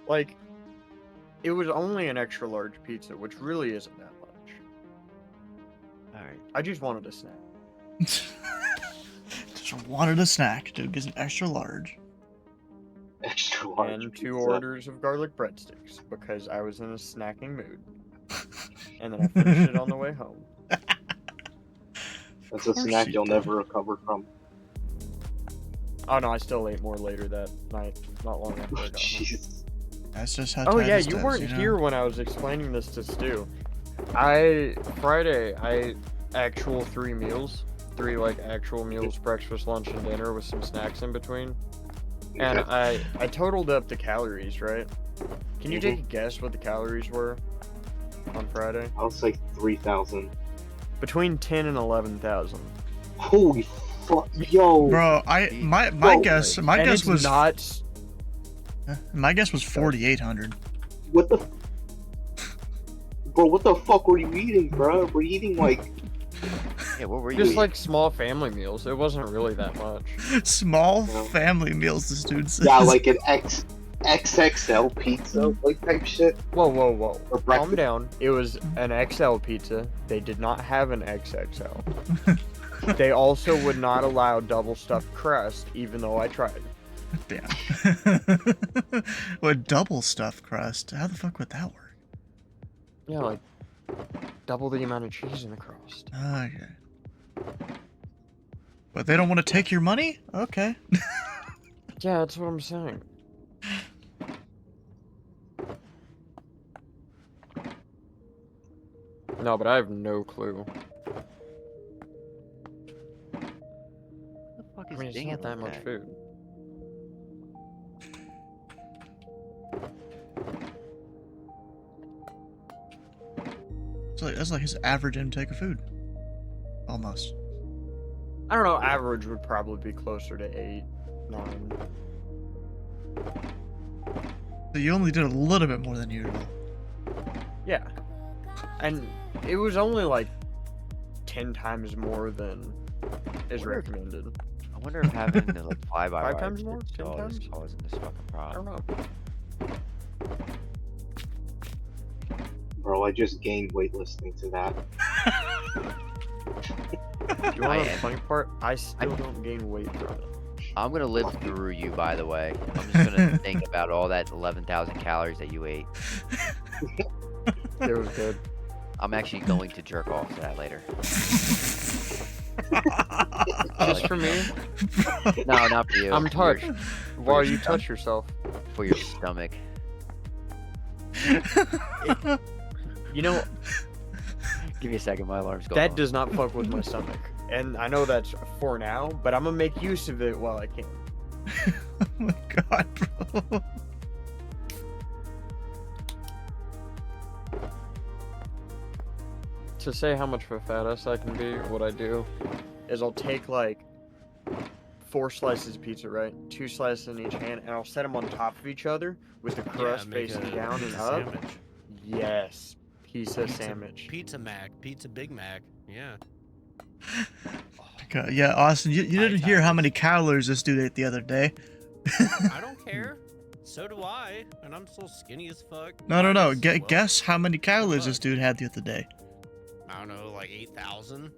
Like, it was only an extra large pizza, which really isn't that much. Alright. I just wanted a snack. Just wanted a snack. Dude, gets an extra large. Extra large. And 2 pizza. orders of garlic breadsticks because I was in a snacking mood. And then I finished it on the way home. That's a snack you'll never recover from. Oh no, I still ate more later that night, not long after I got home. Jesus. That's just how Oh yeah, Titus you does, weren't you know? here when I was explaining this to Stu. Friday, I actual 3 meals. 3 like actual meals, breakfast, lunch, and dinner with some snacks in between. And Okay. I totaled up the calories, right? Can you take a guess what the calories were on Friday? I was like 3,000. Between 10 and 11,000. Holy fuck, yo! Bro, my Bro, guess And was it's not. my guess was 4,800. What the? Bro, what the fuck were you eating, bro? Were you eating like? Yeah, what were you Just eating? like small family meals. It wasn't really that much. Small Yeah. family meals, this dude says. Yeah, like an XXL pizza, like type shit. Whoa. Or Calm breakfast. down. It was an XL pizza. They did not have an XXL. They also would not allow double stuffed crust, even though I tried. Damn. What double stuffed crust? How the fuck would that work? Yeah, like double the amount of cheese in the crust. Okay. But they don't want to take your money? Okay. Yeah, that's what I'm saying. No, but I have no clue. What the fuck I is mean, it's dinging not that like much food. So that's like his average intake of food. Almost. I don't know, average would probably be closer to 8, 9. So you only did a little bit more than usual. Yeah. And it was only like 10 times more than is Wonder- recommended. I wonder if having the like fly-by-wire 5 times more? 10 installed is times? causing this fucking I problem. don't know. Bro, I just gained weight listening to that. You want to know the am. funny part? I still don't gain weight from it. I'm gonna live through you, by the way. I'm just gonna think about all that 11,000 calories that you ate. It was good. I'm actually going to jerk off to that later. Just for me? No, not for you. I'm for your- touched. While you touch yourself. For your stomach. You know, Give me a second, my alarm's going that off. does not fuck with my stomach. And I know that's for now, but I'm gonna make use of it while I can. Oh my god, bro. to say how much of a fat ass I can be, what I do is I'll take like 4 slices of pizza, right? 2 slices in each hand, and I'll set them on top of each other with the crust make facing a down and pizza up. sandwich. Yes, pizza sandwich. Pizza Mac, Pizza Big Mac. Yeah. Yeah, Austin, you didn't hear how many calories this dude ate the other day. I don't care. So do I, and I'm still skinny as fuck. No. Guess how many calories this dude had the other day. I don't know, like 8,000.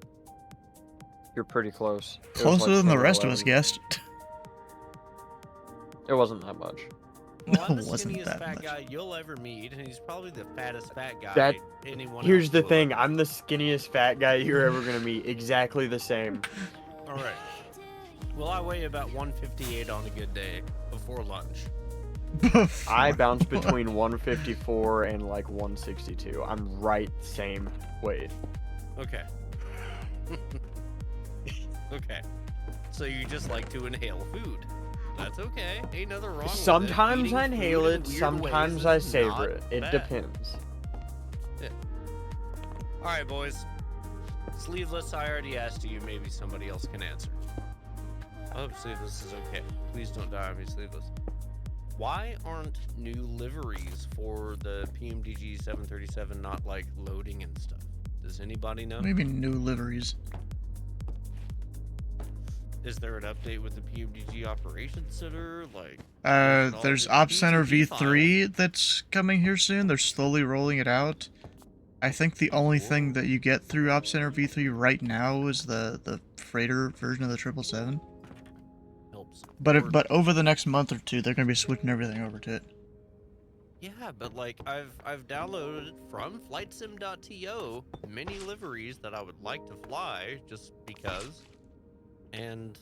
You're pretty close. It was Closer like than 10 the or rest of us 11. guessed. It wasn't that much. Well, I'm No, the it wasn't skinniest that fat much. guy you'll ever meet, and he's probably the fattest fat guy That- anyone Here's else the will thing, ever I'm the skinniest fat guy you're ever gonna meet. Exactly the same. All right. Well, I weigh about 158 on a good day before lunch. I bounce between 154 and like 162. I'm right same weight. Okay. Okay. So you just like to inhale food. That's okay. Ain't nothing wrong with it. Sometimes Eating I food inhale in it, weird sometimes ways I is savor not it. It bad. depends. All right, boys. Sleeveless, I already asked you. Maybe somebody else can answer. I hope Sleeveless is okay. Please don't die on me, Sleeveless. Why aren't new liveries for the PMDG 737 not, like, loading and stuff? Does anybody know? Maybe new liveries. Is there an update with the PMDG Operations Center? Like, There's Op Center V3 that's coming here soon. They're slowly rolling it out. I think the only thing that you get through Op Center V3 right now is the freighter version of the 777. helps. But over the next month or two, they're gonna be switching everything over to it. Yeah, but like I've downloaded from flightsim.to many liveries that I would like to fly just because, and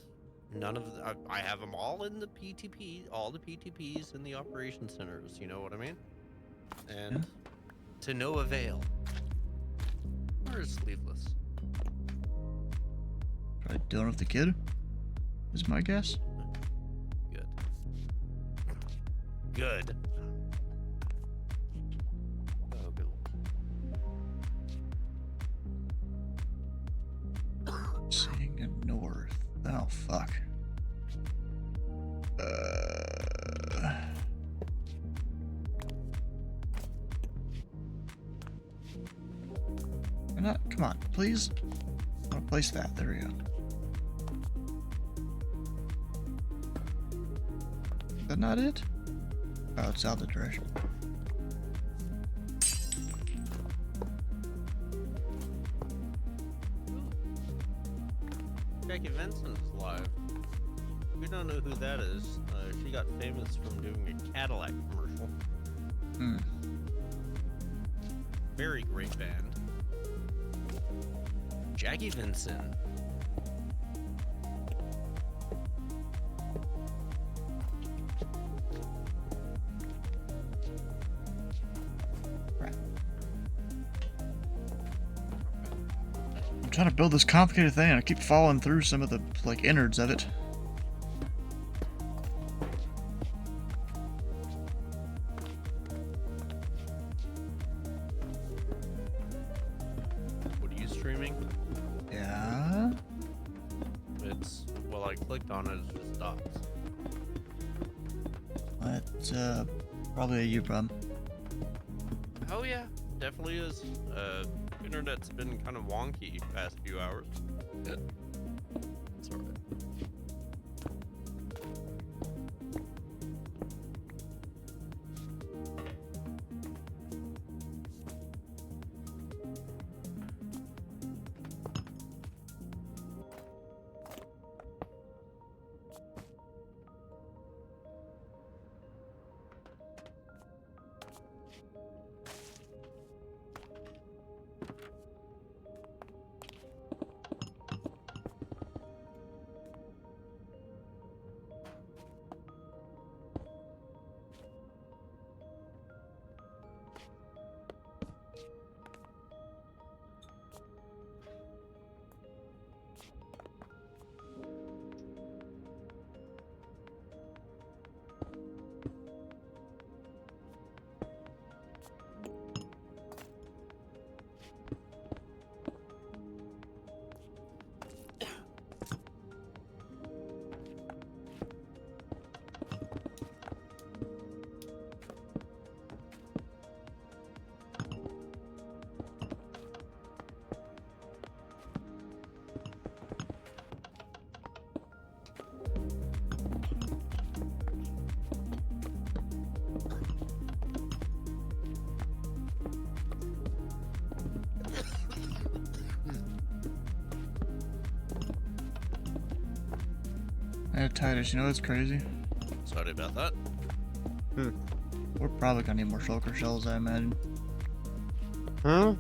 none of I have them all in the PTP, all the PTPs in the operation centers. You know what I mean? And to no avail. Where is Sleeveless? Probably dealing with the kid, is my guess. Good. Good. Oh, good. Seeing north. Oh fuck. Why not? Come on, please. I'll place that. There we go. Is that not it? Oh, it's out the direction. Jackie Vincent's live. We don't know who that is. She got famous from doing a Cadillac commercial. Hmm. Very great band. Jackie Vincent. I'm trying to build this complicated thing and I keep falling through some of the like innards of it. What are you streaming? Yeah. It's, well, I clicked on it, it's just dots. That's probably a you problem. Oh yeah, definitely is. Internet's been kind of wonky past few hours. It's alright. Titus, you know what's crazy? Sorry about that. We're probably gonna need more shulker shells, I imagine. Huh?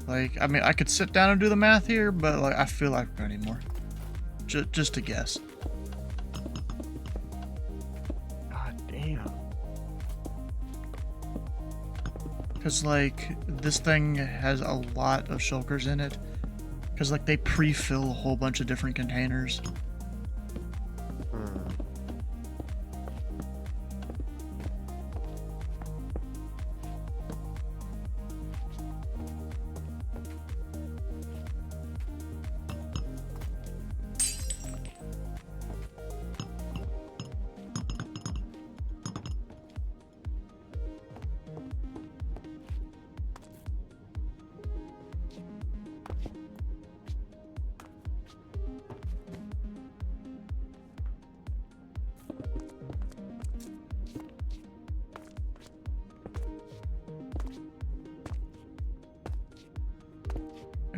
Like, I mean, I could sit down and do the math here, but like, I feel like we're gonna need more. Just a guess. God damn. Cause like, this thing has a lot of shulkers in it. Cause like, they pre-fill a whole bunch of different containers.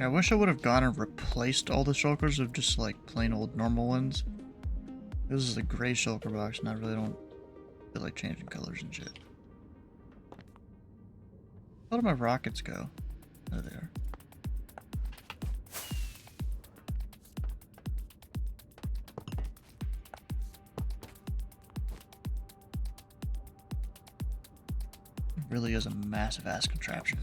I wish I would have gone and replaced all the shulkers with just like plain old normal ones. This is a gray shulker box and I really don't feel like changing colors and shit. Where did my rockets go? There they are. It really is a massive ass contraption.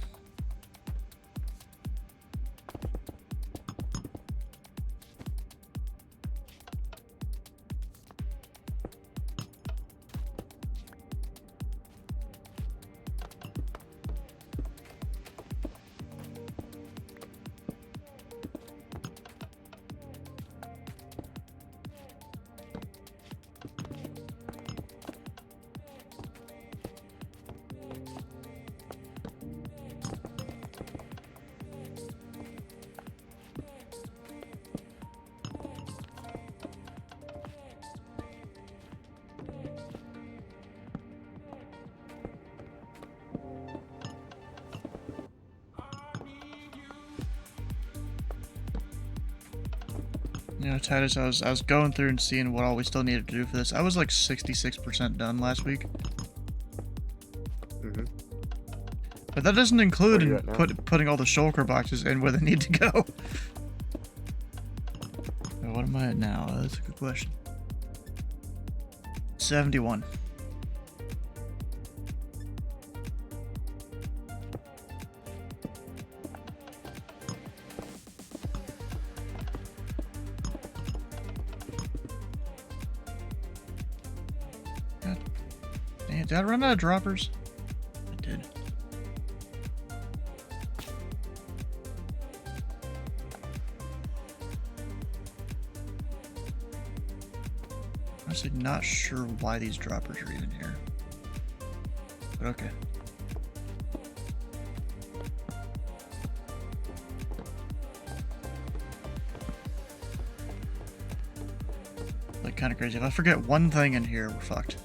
You know, Titus, I was going through and seeing what all we still needed to do for this. I was like 66% done last week. But that doesn't include Where you at now? putting all the shulker boxes in where they need to go. What am I at now? That's a good question. 71. God. Dang it, did I run out of droppers? I did. Honestly, not sure why these droppers are even here. But okay. Like, kind of crazy. If I forget one thing in here, we're fucked.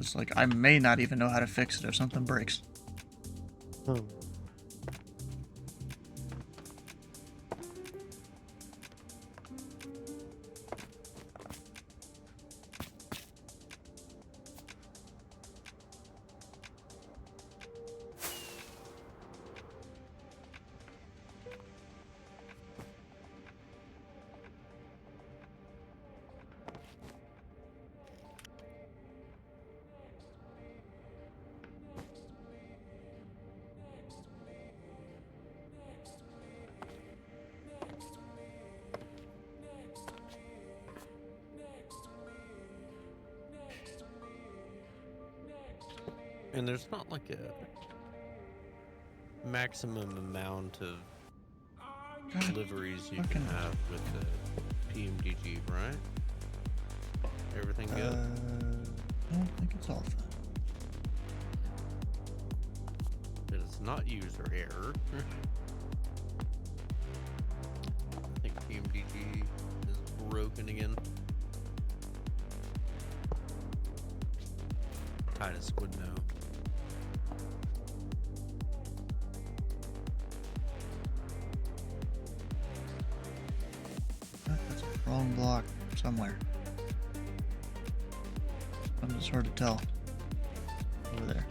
It's like, I may not even know how to fix it if something breaks. And there's not like a maximum amount of God, liveries you fucking- can have with the PMDG, right? Everything good? I don't think it's all fine. It's not user error. I think PMDG is broken again. Titus would know. That's a wrong block somewhere. I'm just hard to tell. Over there.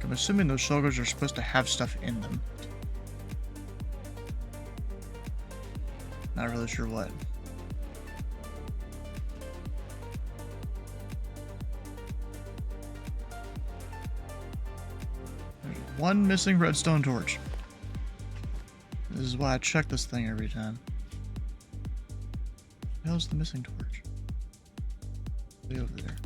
I'm assuming those shulkers are supposed to have stuff in them. Not really sure what. There's one missing redstone torch. This is why I check this thing every time. Where the hell's the missing torch? Way over there.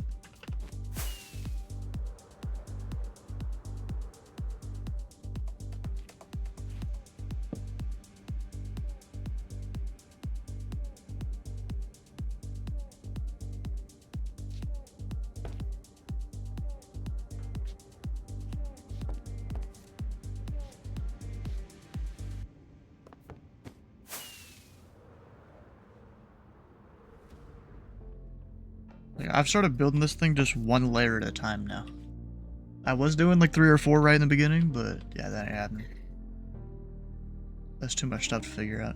Like, I've started building this thing just one layer at a time now. I was doing like 3 or 4 right in the beginning, but yeah, that ain't happening. That's too much stuff to figure out.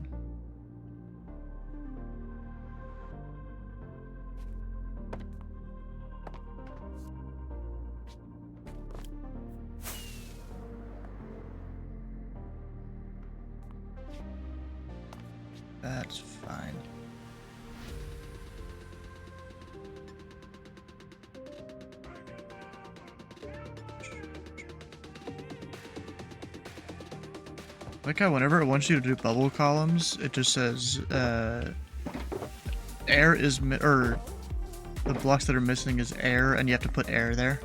That's fine. Like how whenever it wants you to do bubble columns, it just says, air is, or the blocks that are missing is air, and you have to put air there.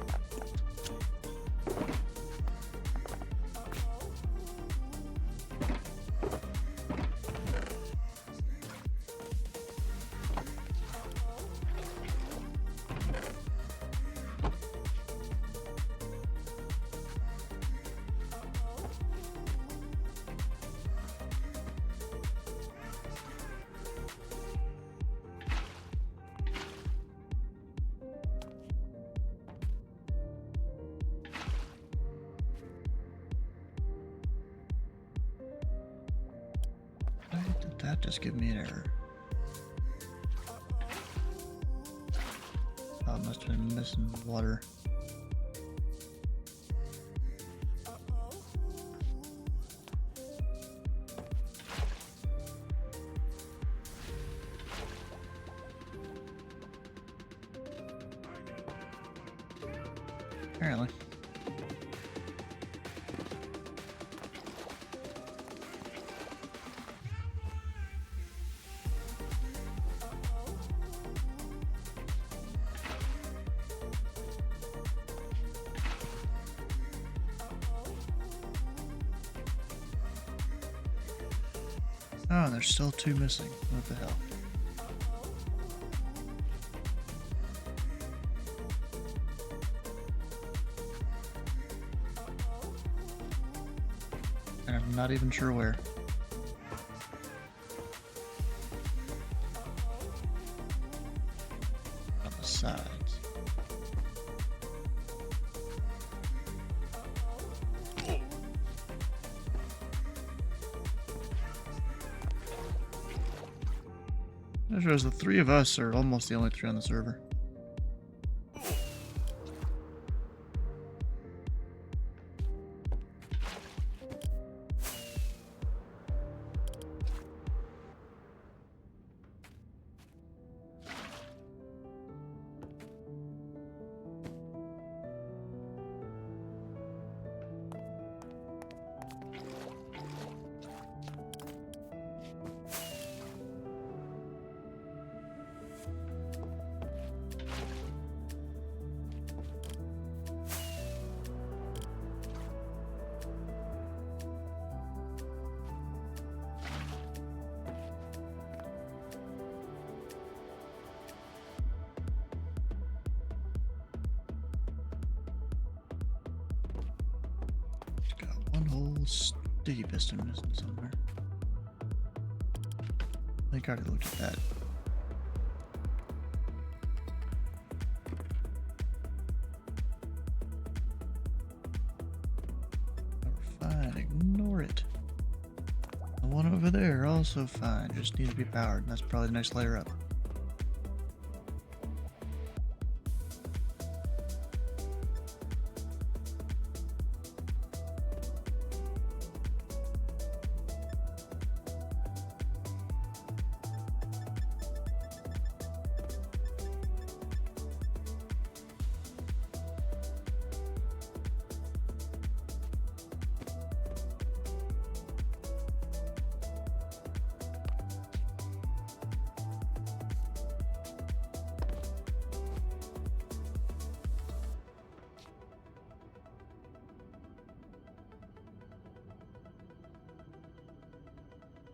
Why did that just give me an error? Oh, it must have been missing water. Apparently. Oh, there's still 2 missing. What the hell? And I'm not even sure where. On the sides. That shows the three of us are almost the only three on the server. One whole sticky piston missing somewhere. I think I already looked at that. We're fine, ignore it. The one over there, also fine, just needs to be powered, and that's probably the next layer up.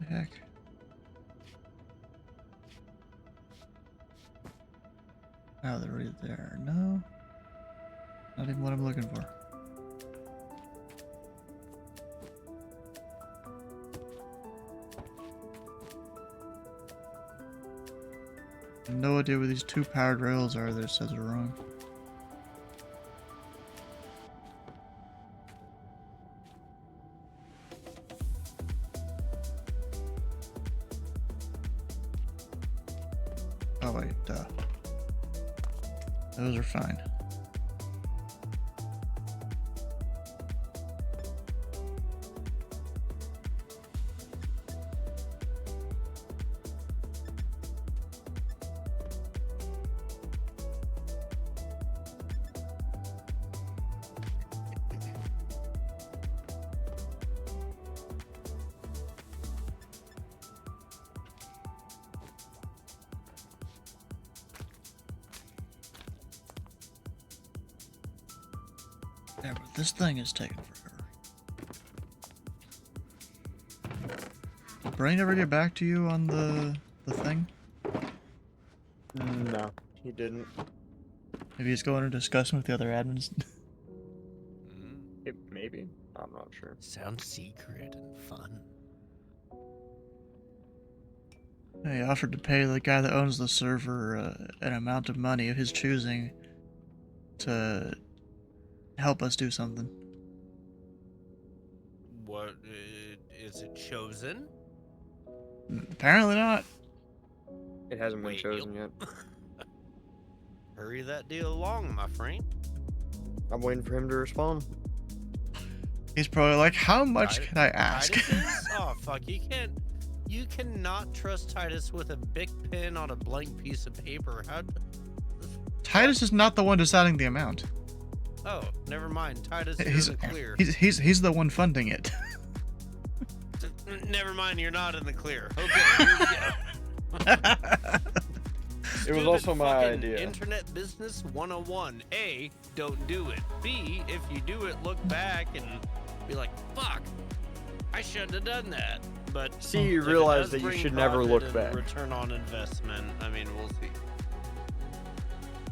Heck. Oh, they're right there. No. Not even what I'm looking for. No idea where these two powered rails are that it says are wrong. Oh wait, duh. Those are fine. Yeah, but this thing is taking forever. Did Brain ever get back to you on the thing? No, he didn't. Maybe he's going to discussion with the other admins. Maybe. I'm not sure. Sounds secret and fun. He offered to pay the guy that owns the server an amount of money of his choosing to help us do something. What is it chosen? Apparently not. It hasn't been Wait, chosen yet. Hurry that deal along, my friend. I'm waiting for him to respond. He's probably like, how much can I ask? Titus is? Oh fuck, you cannot trust Titus with a big pen on a blank piece of paper. How? Titus is not the one deciding the amount. Oh, nenever mind. Titus He's is in the clear. he's the one funding it. Never mind, you're not in the clear. Okay, here we go. It was Stupid also my fucking idea. Internet business 101. A, don't do it. B, if you do it, look back and be like, fuck, I shouldn't have done that. But See, you if it realize does that you bring should never profit look and back. Return on investment, I mean, we'll see.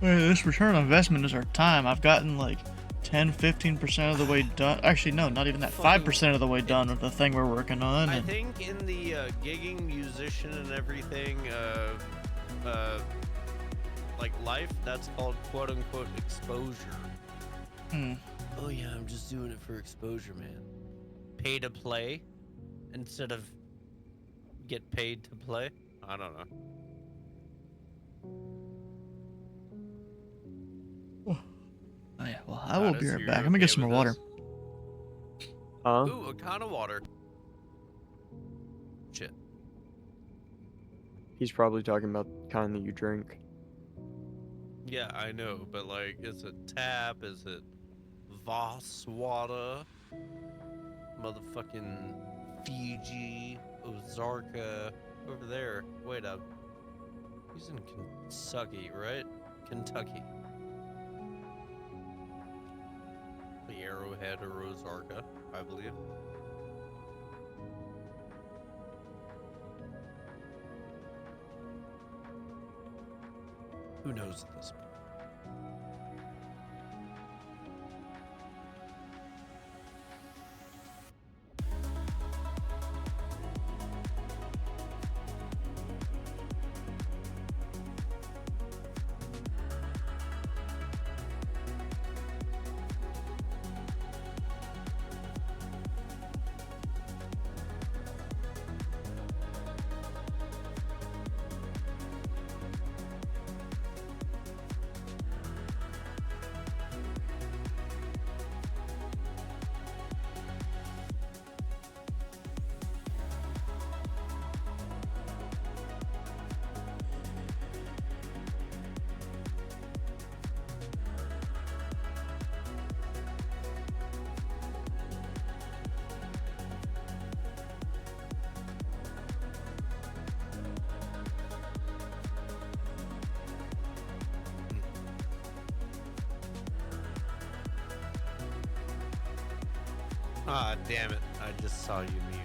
This return on investment is our time. I've gotten like 10-15% of the way done. Actually, no, not even that. 5% of the way done with the thing we're working on. I And think in the gigging, musician, and everything, like life, that's called quote unquote exposure. Oh yeah, I'm just doing it for exposure, man. Pay to play instead of get paid to play. I don't know. Oh yeah, well, I will be Titus, right you back. I'm gonna okay get some more with water. this? Huh? Ooh, a con of water. Shit. He's probably talking about the kind that you drink. Yeah, I know, but like, is it tap? Is it Voss water? Motherfucking Fiji, Ozarka, over there. Wait up. He's in Kentucky, right? Kentucky. The Arrowhead or Ozarka, I believe. Who knows at this point? Ah, damn it. I just saw you mute.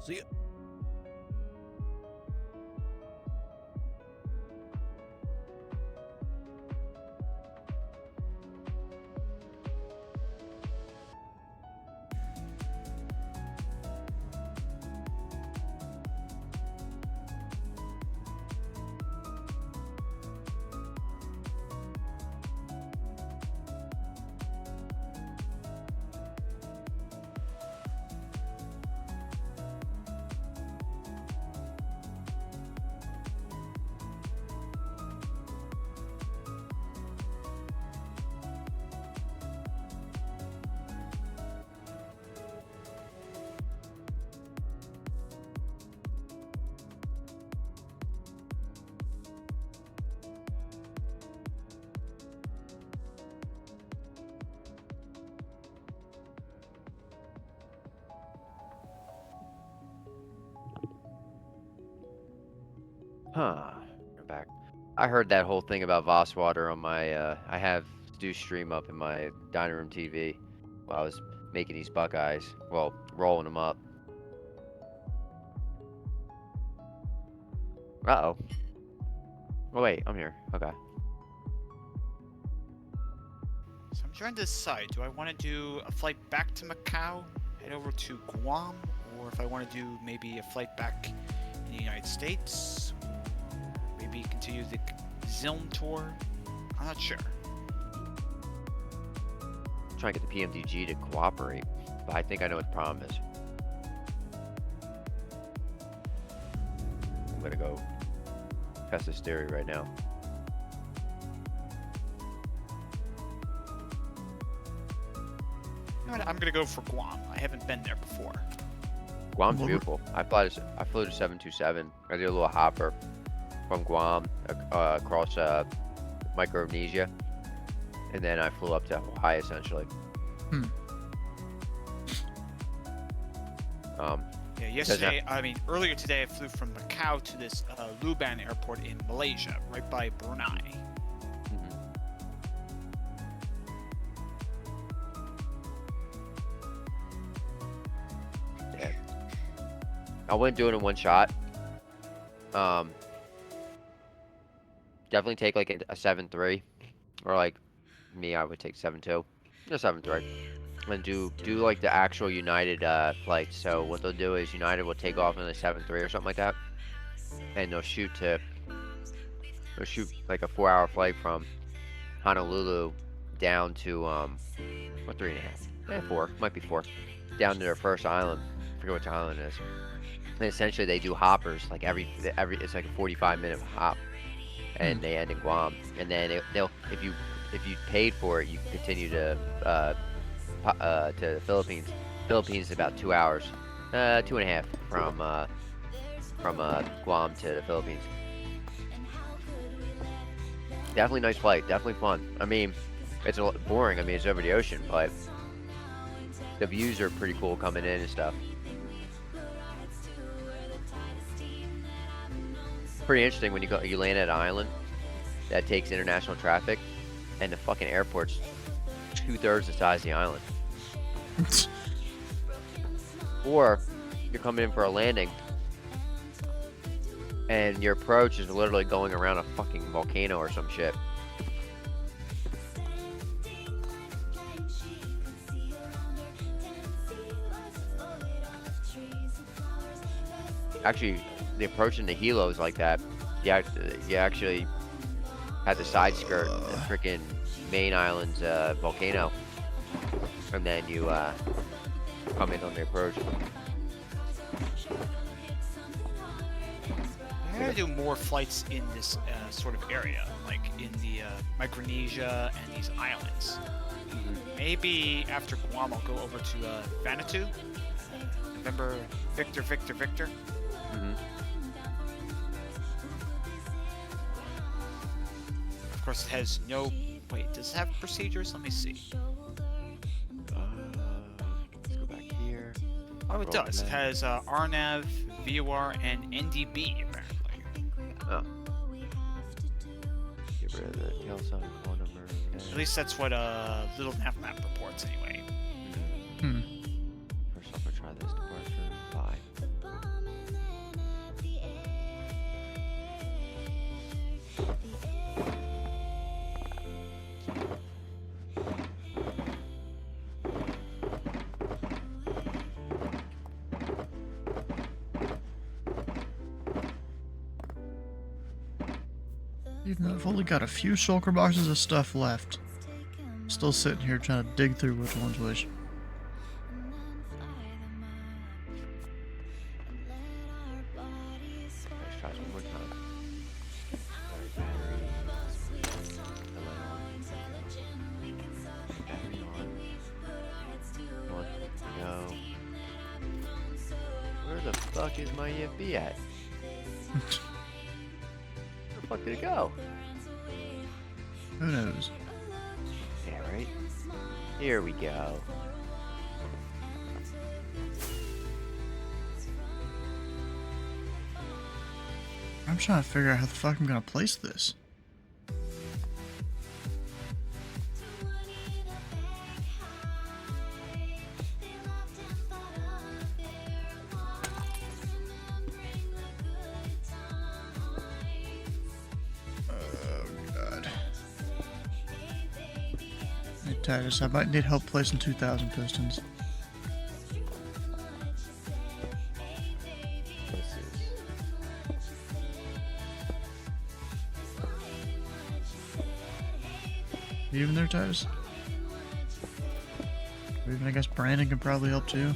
See ya. Huh. I'm back. I heard that whole thing about Voss water on my. I have Stu stream up in my dining room TV while I was making these Buckeyes. Well, rolling them up. Uh-oh. Oh, wait, I'm here. Okay. So I'm trying to decide, do I want to do a flight back to Macau, head over to Guam, or if I want to do maybe a flight back in the United States, maybe continue the Zilm tour? I'm not sure. I'm trying to get the PMDG to cooperate, but I think I know what the problem is. I'm gonna go test this theory right now. You know what, I'm gonna go for Guam. I haven't been there before. Guam's Well, beautiful. I flew to 727. I did a little hopper from Guam across Micronesia, and then I flew up to Hawaii essentially. Yeah, yesterday, I mean, earlier today, I flew from Macau to this Luban airport in Malaysia, right by Brunei. Yeah. I wouldn't do it in one shot. Definitely take like a 7-3, or like me, I would take 7-2, or 7-3, and do like the actual United flights. So what they'll do is United will take off in a 7-3 or something like that, and they'll shoot like a 4-hour flight from Honolulu down to or 3.5, 4, might be 4, down to their first island. I forget which island it is. And essentially they do hoppers like every it's like a 45-minute hop, and they end in Guam. And then they'll if you paid for it, you can continue to the Philippines. Philippines is about 2 hours, 2.5 from Guam to the Philippines. Definitely nice flight. Definitely fun. I mean, it's a little boring. I mean, it's over the ocean, but the views are pretty cool coming in and stuff. Pretty interesting when you land at an island that takes international traffic, and the fucking airport's 2/3 the size of the island. Or you're coming in for a landing, and your approach is literally going around a fucking volcano or some shit. Actually, the approach in the Hilo is like that. You actually have the side skirt the freaking main island's volcano, and then you come in on the approach. I gotta do more flights in this sort of area, like in the Micronesia and these islands. Maybe after Guam, I'll go over to Vanuatu. November, Victor. Of course, it has no. Wait, does it have procedures? Let me see. Let's go back here. Oh, it does. It has RNAV, VOR, and NDB apparently. Oh. Get rid of the tail sign, phone number. Okay. At least that's what Little Navmap reports anyway. First off, I'll try this departure. Bye. Even though I've only got a few shulker boxes of stuff left, still sitting here trying to dig through which one's which. Let's try this one more time. Battery on. One, go. Where the fuck is my EFB at? Where the fuck did it go? Who knows? Yeah, right? Here we go. I'm trying to figure out how the fuck I'm gonna place this. Titus, I might need help placing 2,000 pistons. This is... You even there, Titus? Or even, I guess Brandon can probably help too.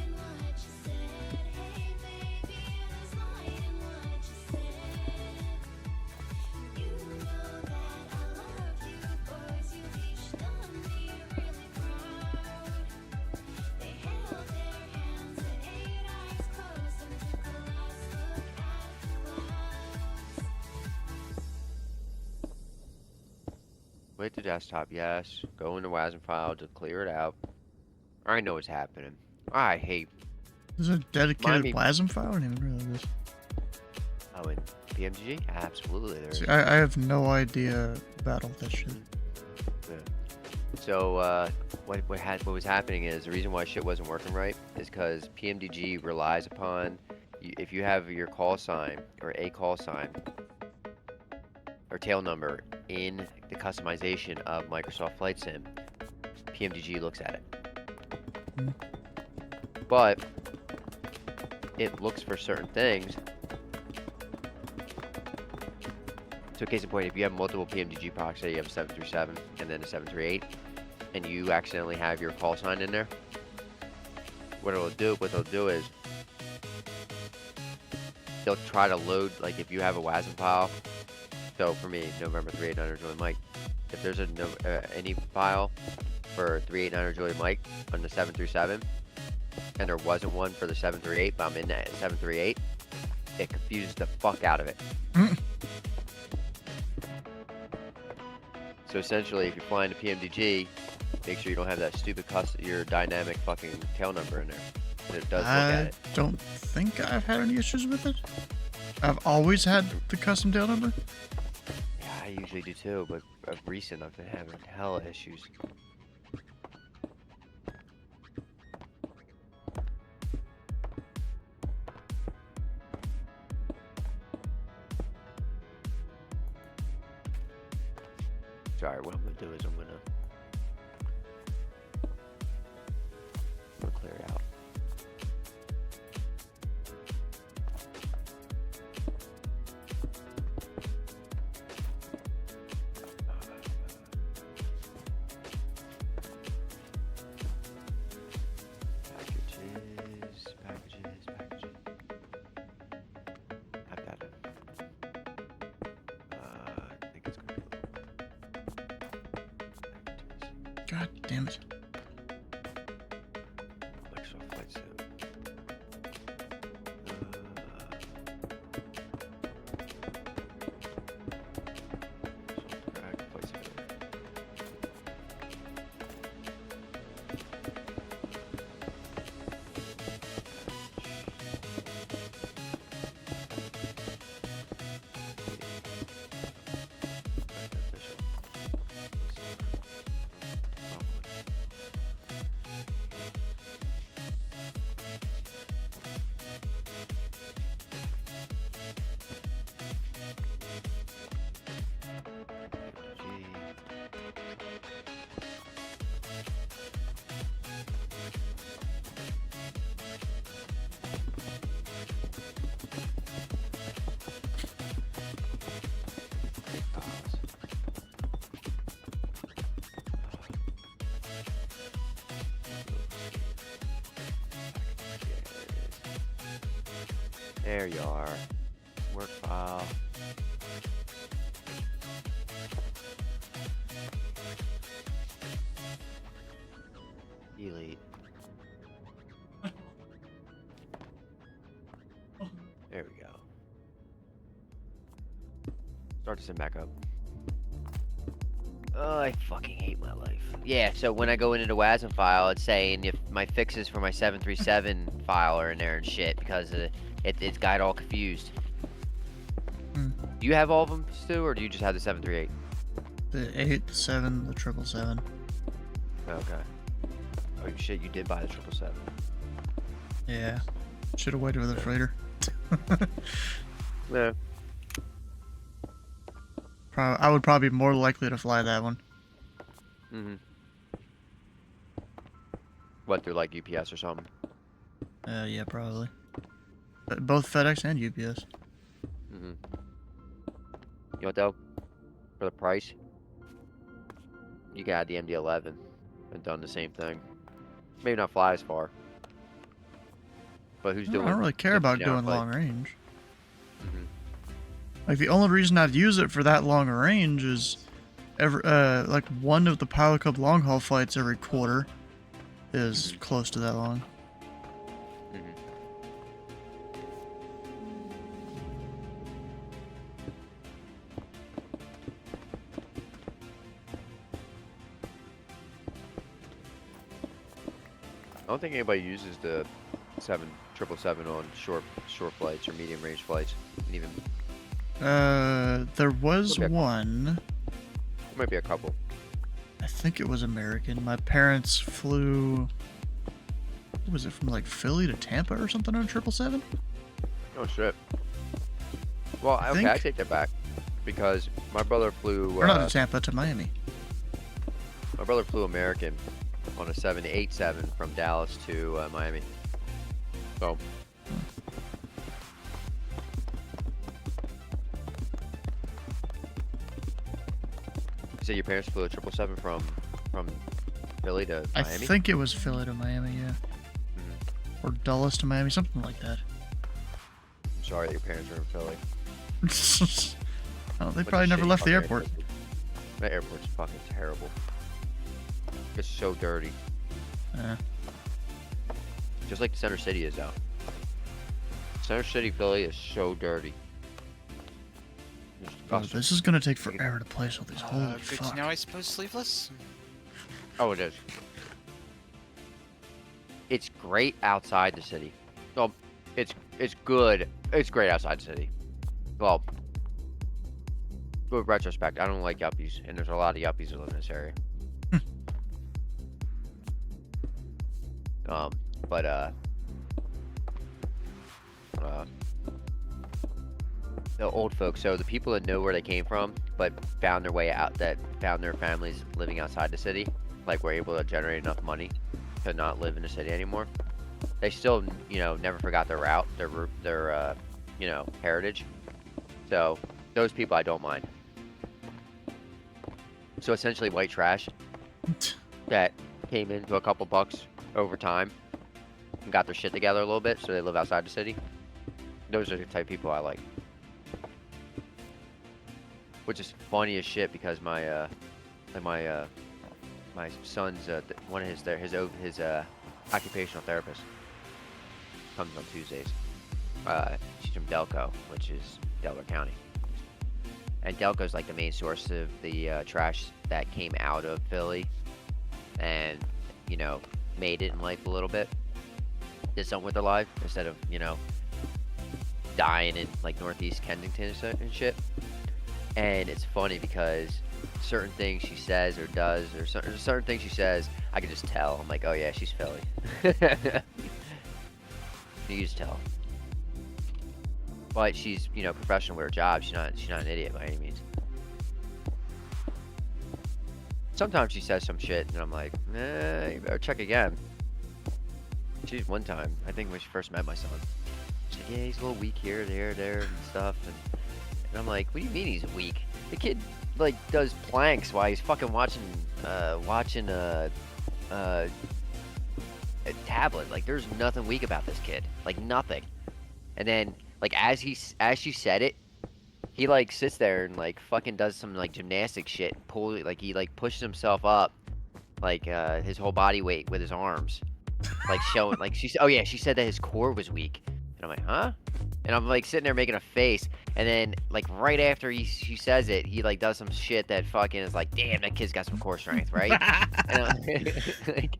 Wait to desktop, yes. Go into WASM file to clear it out. I know what's happening. I hate There's a dedicated me- WASM file? I didn't even realize this. Oh, in PMGG? Absolutely, there is. See, I have no idea about all that shit. Yeah. So what was happening is the reason why shit wasn't working right is because PMDG relies upon if you have your call sign or a call sign or tail number in the customization of Microsoft Flight Sim, PMDG looks at it. But it looks for certain things. So case in point, if you have multiple PMDG products, say you have a 737 and then a 738, and you accidentally have your call sign in there, what they'll do is they'll try to load, like if you have a WASM file. So for me, November 389 Joy Mike, if there's any file for 389 Joy Mike on the 737, and there wasn't one for the 738, but I'm in that 738, it confuses the fuck out of it. So essentially, if you're flying to PMDG, make sure you don't have that stupid your dynamic fucking tail number in there. And it does look at it. I don't think I've had any issues with it. I've always had the custom tail number. Yeah, I usually do too, but of recent I've been having hella issues. Sorry, what I'm gonna do is I'm gonna clear it out. Packages. Have that in. I think it's gonna be packages. God damn it. Microsoft Flight Sim. Flight Sim. There you are. Work file. Delete. There we go. Start to send back up. Oh, I fucking hate my life. Yeah, so when I go into the WASM file, it's saying if my fixes for my 737 file are in there and shit because it's got it all confused. Do you have all of them, Stu, or do you just have the 738? The 8, the 7, the 777. Okay. Oh shit, you did buy the 777. Yeah. Should have waited for the freighter. Yeah. I would probably be more likely to fly that one. What, through like UPS or something? Yeah, probably. Both FedEx and UPS. You know what though? For the price, you got the MD-11 and done the same thing. Maybe not fly as far, but who's doing? I don't really care about 15-hour doing flight? long range. Like the only reason I'd use it for that long range is like one of the Pilot Club long haul flights every quarter is close to that long. I don't think anybody uses the 777 on short flights or medium range flights, and even There was Okay. one. there might be a couple. I think it was American. My parents flew. What was it, from like Philly to Tampa or something on 777? Oh shit. Well, I okay, I think- take that back because my brother flew. Or not to Tampa, to Miami. My brother flew American on a 787 from Dallas to Miami. So. You said your parents flew a 777 from Philly to I Miami? think it was Philly to Miami, yeah. Mhm. Or Dulles to Miami, something like that. I'm sorry that your parents were in Philly. Oh, they What a probably never shitty left the fucking airport. That airport's fucking terrible. It's so dirty. Yeah. Just like Center City is though. Center City, Philly is so dirty. It's Oh, disgusting. this is gonna take forever to place all these. Holy Good fuck. to know, I suppose, sleeveless? Oh, it is. It's great outside the city. Well, it's good. It's great outside the city. Well, with retrospect, I don't like yuppies, and there's a lot of yuppies that live in this area. But the old folks, so the people that know where they came from, but found their way out, that found their families living outside the city, like were able to generate enough money to not live in the city anymore. They still, never forgot their route, their heritage. So those people I don't mind. So essentially white trash that came into a couple bucks over time and got their shit together a little bit, so they live outside the city. Those are the type of people I like. Which is funny as shit because my son's one of his occupational therapist comes on Tuesdays. She's from Delco, which is Delaware County. And Delco's like the main source of the trash that came out of Philly and, made it in life a little bit. Did something with their life instead of, dying in like Northeast Kensington and shit. And it's funny because certain things she says or does, or certain things she says, I can just tell. I'm like, oh yeah, she's Philly. You just tell. But she's, professional with her job. She's not an idiot by any means. Sometimes she says some shit, and I'm like, you better check again. She's one time, I think when she first met my son, she's like, yeah, he's a little weak here, there, and stuff. And I'm like, what do you mean he's weak? The kid, like, does planks while he's fucking watching a tablet. Like, there's nothing weak about this kid. Like, nothing. And then, like, as she said it, he, like, sits there and, like, fucking does some, like, gymnastic shit. He, like, pushes himself up, like, his whole body weight with his arms. Like, showing, like, she said that his core was weak. And I'm like, huh? And I'm, like, sitting there making a face. And then, like, right after she says it, he, like, does some shit that fucking is like, damn, that kid's got some core strength, right? And like,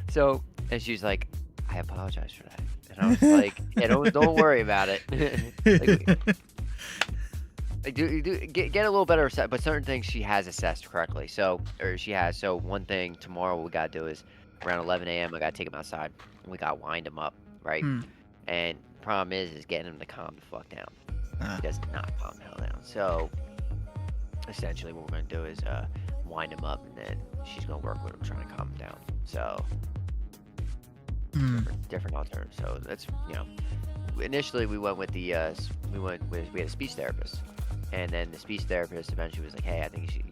so, and she's like, I apologize for that. And I was like, yeah, don't worry about it. Get a little better assessed, but certain things she has assessed correctly. So one thing tomorrow we gotta do is around 11 a.m. I gotta take him outside and we gotta wind him up, right? And problem is getting him to calm the fuck down. He does not calm the hell down. So essentially what we're gonna do is wind him up, and then she's gonna work with him trying to calm him down. So different alternatives. So that's, initially we went with we had a speech therapist, and then the speech therapist eventually was like, hey, I think you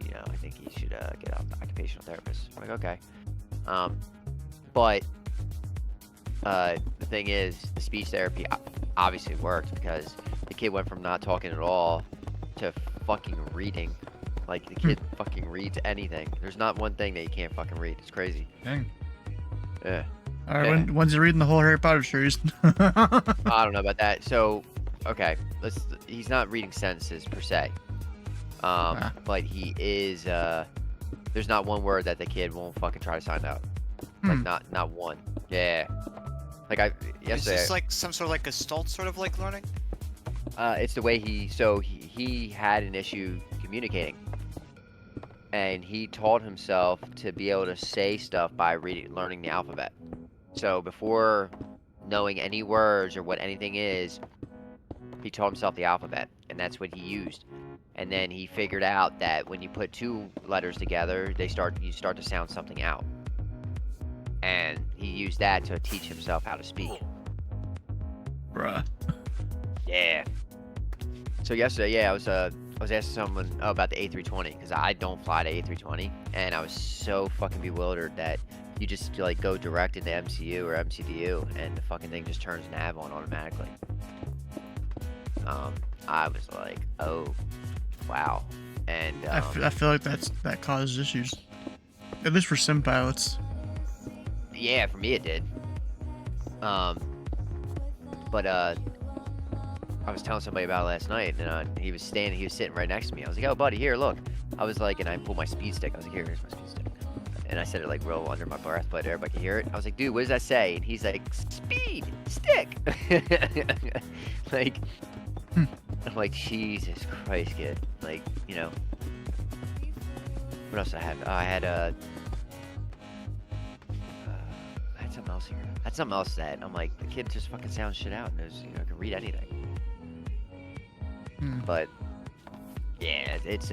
should get an occupational therapist. I'm like, okay. But the thing is, the speech therapy obviously worked because the kid went from not talking at all to fucking reading. Like, the kid fucking reads anything. There's not one thing that he can't fucking read. It's crazy. Dang. Yeah. Alright, when's he reading the whole Harry Potter series? I don't know about that. So, okay, he's not reading sentences per se. But he is, there's not one word that the kid won't fucking try to sign out. Like, not one. Yeah. Like Is yesterday. this like some sort of like Gestalt sort of like learning? It's the way he had an issue communicating, and he taught himself to be able to say stuff by learning the alphabet. So before knowing any words or what anything is, he taught himself the alphabet, and that's what he used. And then he figured out that when you put two letters together, you start to sound something out. And he used that to teach himself how to speak. Bruh. Yeah. So yesterday, yeah, I was asking someone about the A320 because I don't fly the A320, and I was so fucking bewildered that you just like go direct into MCU or MCDU, and the fucking thing just turns nav on automatically. I was like, oh, wow, and I feel like that causes issues, at least for sim pilots. yeah, for me it did. But I was telling somebody about it last night, and he was sitting right next to me. I was like, oh, buddy, here, look. I was like, and I pulled my speed stick. I was like, here's my speed stick. And I said it like real under my breath, but everybody could hear it. I was like, dude, what does that say? And he's like, speed stick. Like, I'm like, Jesus Christ, kid. Like, you know. What else I had? Oh, I had something else here. I had something else that I'm like, the kid just fucking sounds shit out, and can read anything. But yeah, it's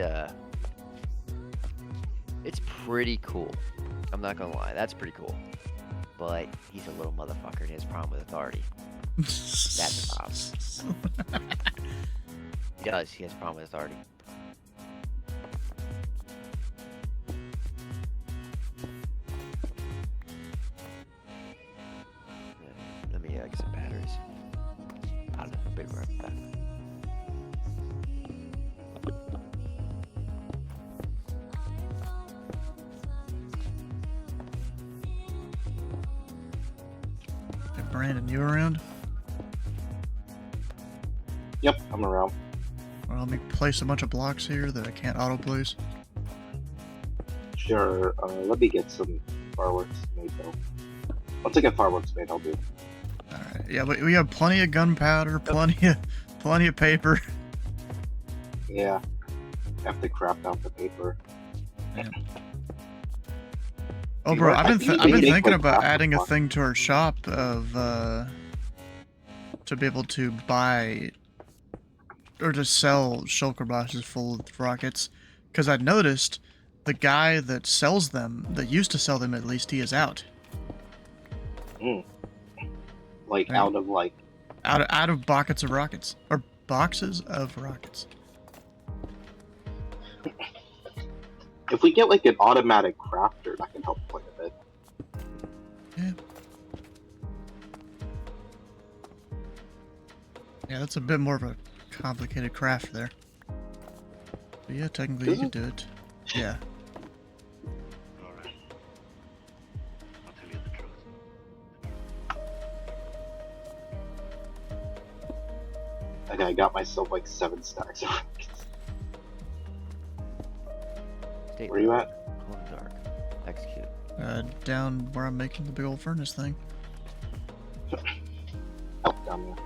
pretty cool. I'm not gonna lie, that's pretty cool. But he's a little motherfucker and he has a problem with authority. That's a problem. He does. He has a problem with authority. Let me get some batteries. I don't know. Big right back. Hey, Brandon, you around? Yep, I'm around. Well, let me place a bunch of blocks here that I can't auto place. Sure, let me get some fireworks made though. Once I get fireworks made, I'll do it. Alright, yeah, but we have plenty of gunpowder, plenty of paper. Yeah, I have to craft out the paper. Yeah. Oh, bro, I've been thinking about adding a thing to our shop of to be able to buy or to sell shulker boxes full of rockets, because I noticed the guy that sells them, that used to sell them at least, he is out. Like Yeah. out of Out of buckets of rockets, or boxes of rockets. If we get like an automatic crafter, that can help quite a bit. Yeah. Yeah, that's a bit more of a complicated craft there. But yeah, technically you could do it. Yeah. Alright. I'll tell you the truth. Okay, I got myself like 7 stacks of rockets. Stay Where you dark. at? Hold dark. Execute. Down where I'm making the big old furnace thing. Oh, down there.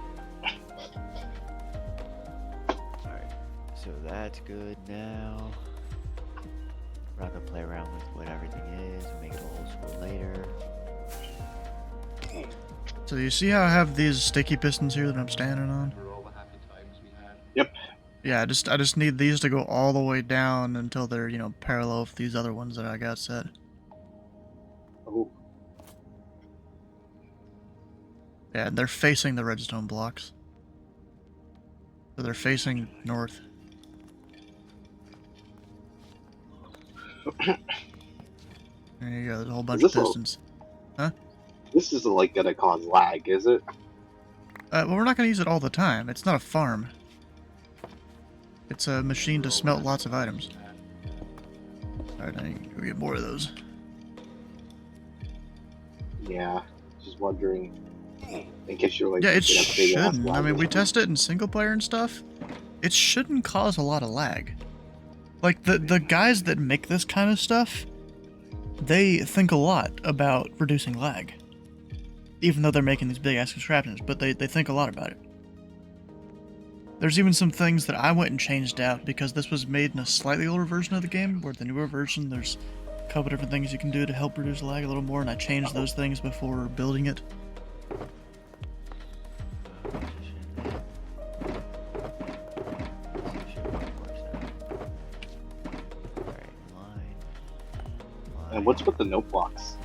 Alright. So that's good now. We're not gonna play around with what everything is. We'll make it old school later. So you see how I have these sticky pistons here that I'm standing on? For all the happy times we had. Yep. Yeah, I just need these to go all the way down until they're, parallel with these other ones that I got set. Oh, Yeah, and they're facing the redstone blocks. So they're facing north. There you go, there's a whole bunch of this all- pistons. this isn't like gonna cause lag, is it? Well, we're not going to use it all the time. It's not a farm. It's a machine to smelt lots of items. Alright, I need to go get more of those. Yeah, just wondering. In case you're like, Yeah, it gonna have big ass shouldn't. I lag mean, or we something. test it in single player and stuff. It shouldn't cause a lot of lag. Like, the guys that make this kind of stuff, they think a lot about reducing lag. even though they're making these big ass contraptions, but they think a lot about it. There's even some things that I went and changed out because this was made in a slightly older version of the game, where the newer version, there's a couple different things you can do to help reduce lag a little more, and I changed those things before building it. And what's with the note blocks?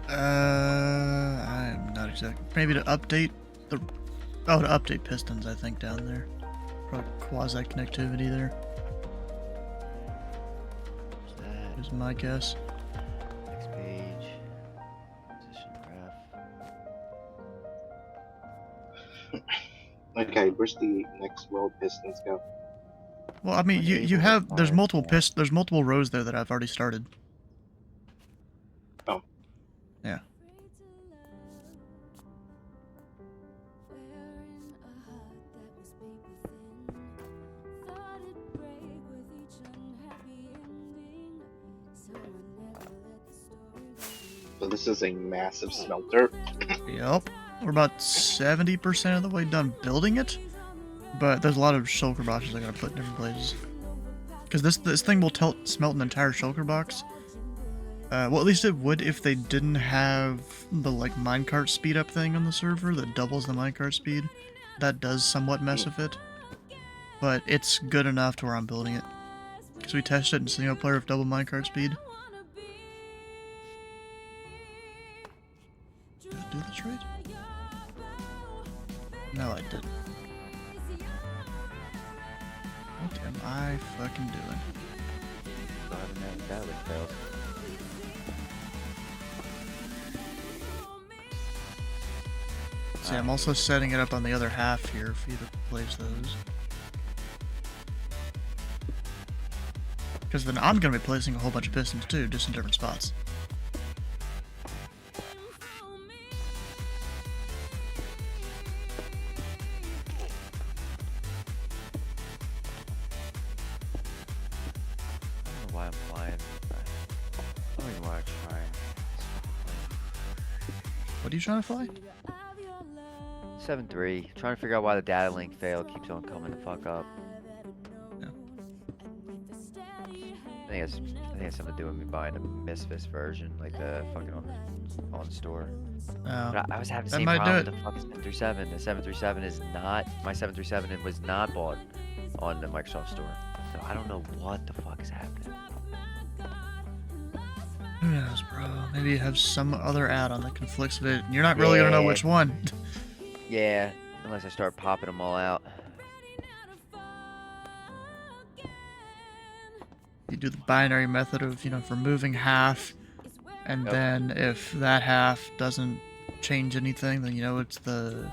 I'm not exactly. Maybe to update the. Oh, to update pistons, I think, down there. Probably quasi connectivity there. Is my guess. Next page. Position graph. Okay, where's the next row of pistons go? Well, I mean, you have there's multiple rows there that I've already started. Oh. Yeah. So this is a massive smelter. Yep. We're about 70% of the way done building it, but there's a lot of shulker boxes I gotta put in different places. Because this thing will smelt an entire shulker box. Well, at least it would if they didn't have the like minecart speed up thing on the server that doubles the minecart speed. That does somewhat mess with it, but it's good enough to where I'm building it. Because we tested it in single player with double minecart speed. Did I do this right? No, I didn't. What am I fucking doing? That would fail. See, I'm also setting it up on the other half here for you to place those. Because then I'm going to be placing a whole bunch of pistons too, just in different spots. What are you trying to fly? 7-3. Trying to figure out why the data link failed. Keeps on coming the fuck up. Yeah. I think it's something to do with me buying the Misfits version, like the fucking on the store. Oh, But I was having the that same might problem do with the fucking 737. The 737 is not my 737 was not bought on the Microsoft store. So I don't know what the fuck is happening. Who knows, bro? Maybe you have some other add-on that conflicts with it. And you're not really gonna know which one. Yeah, unless I start popping them all out. You do the binary method of, removing half, and Yep. then if that half doesn't change anything, then it's the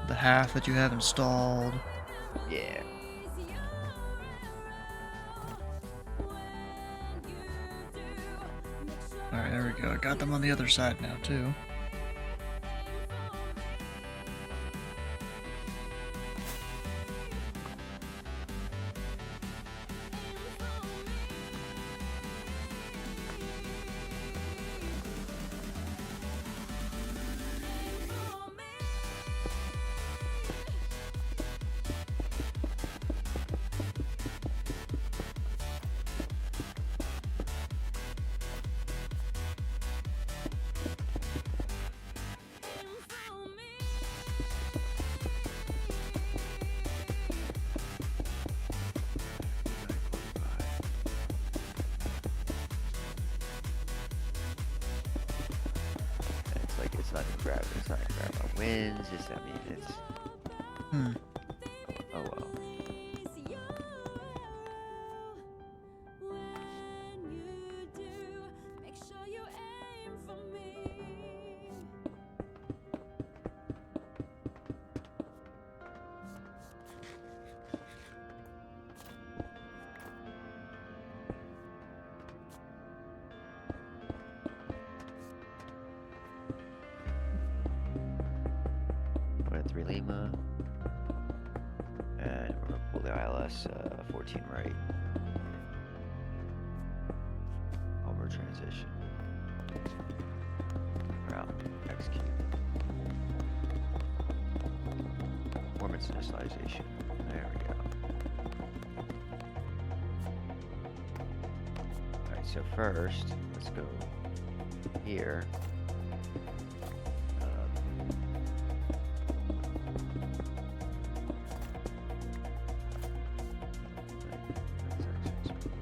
half that you have installed. Yeah. Alright, there we go. I got them on the other side now, too. It's not gonna grab my wins. It's. Hmm. Oh well. We're at 3 Lima. And we're gonna pull the ILS 14 right. Over transition. route. Execute. Performance initialization. There we go. Alright, so first, let's go here.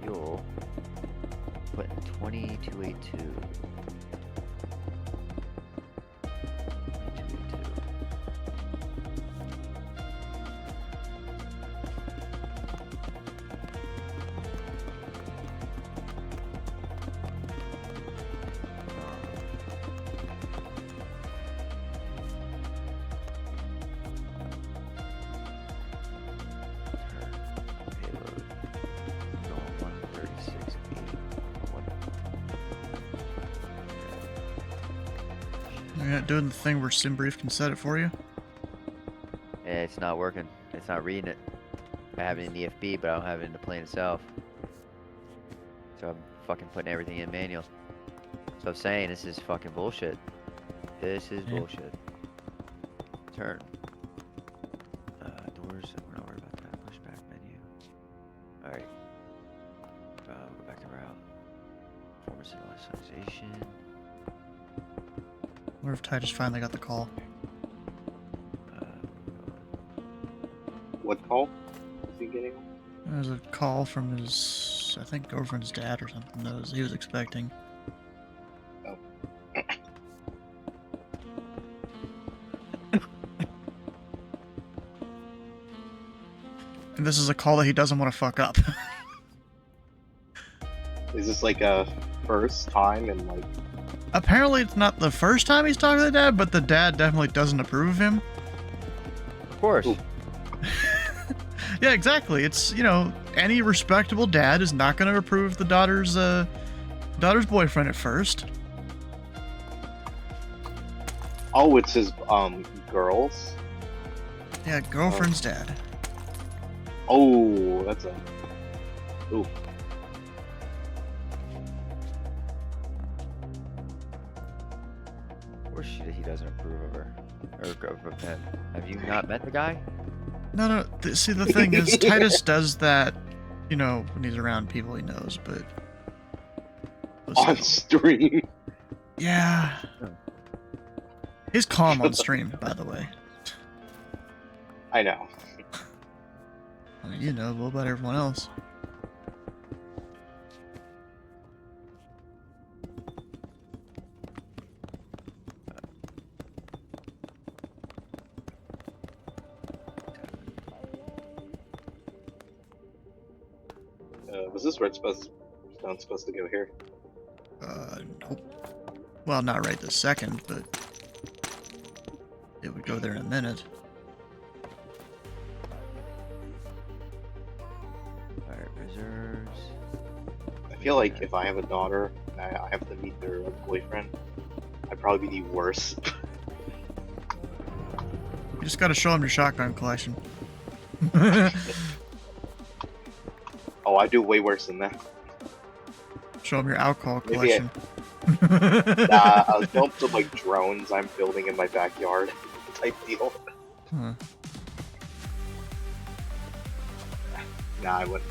Fuel. Put in 2282. 2282. Payload. Going 136.8. You're not doing the thing where SimBrief can set it for you? Yeah, it's not working. It's not reading it. I have it in the FB, but I don't have it in the plane itself. So I'm fucking putting everything in manual. So I'm saying this is fucking bullshit. This is bullshit. Turn. Doors. We're not worried about that. Pushback menu. Alright. Go back to route. Performance initialization. I wonder if Titus finally got the call. What call is he getting? There was a call from his, I think, girlfriend's dad or something that he was expecting. Oh. And this is a call that he doesn't want to fuck up. Is this like a first time and like? Apparently it's not the first time he's talking to the dad, but the dad definitely doesn't approve of him. Of course. Ooh. Yeah, exactly. It's, you know, any respectable dad is not going to approve the daughter's boyfriend at first. Oh, it's his girls. Yeah, girlfriend's dad. Oh, that's a. Ooh. Of course he doesn't approve of her. Or of him. Have you not met the guy? No. See, the thing is, Titus does that, you know, when he's around people he knows, but... On stream. Yeah. He's calm on stream, by the way. I know. I mean, you know, what about everyone else? Was this redstone supposed to go here? Nope. Well, not right this second, but it would go there in a minute. Alright, reserves. I feel like if I have a daughter and I have to meet their boyfriend, I'd probably be the worst. You just gotta show him your shotgun collection. Oh, I do way worse than that. Show him your alcohol Maybe collection. I'll show him some like drones I'm building in my backyard type deal. Huh. Nah, I wouldn't.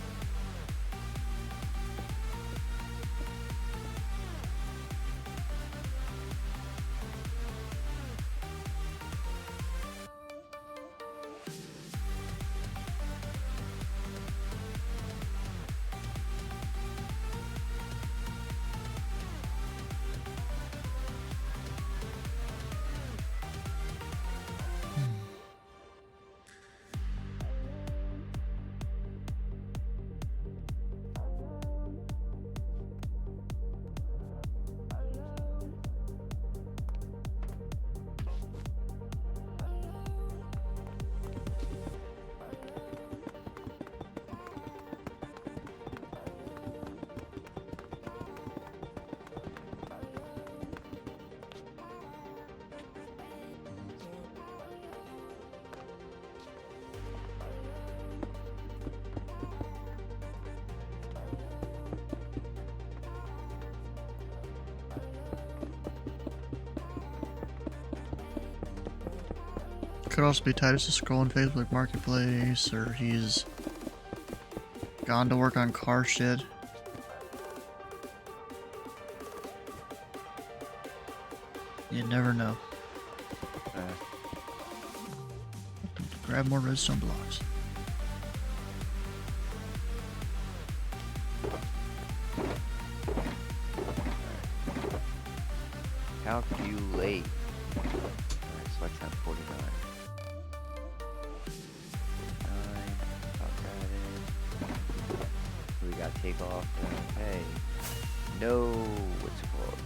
Could also be Titus is scrolling Facebook Marketplace, or he's gone to work on car shit. You never know. Grab more redstone blocks. Calculate. Select time 49. 9. Pop that in. We got take off. Hey. No. What's it called?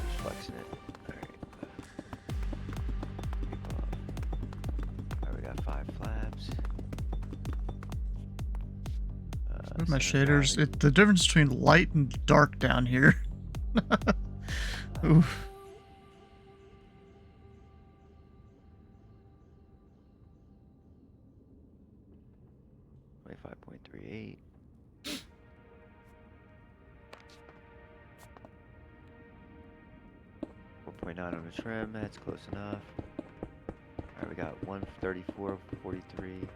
Just flexing it. Alright. Alright, we got 5 flaps. With my center shaders, gravity. the difference between light and dark down here. Oof. $25.38. $4.9 on the trim, that's close enough. Alright, we got 134.43.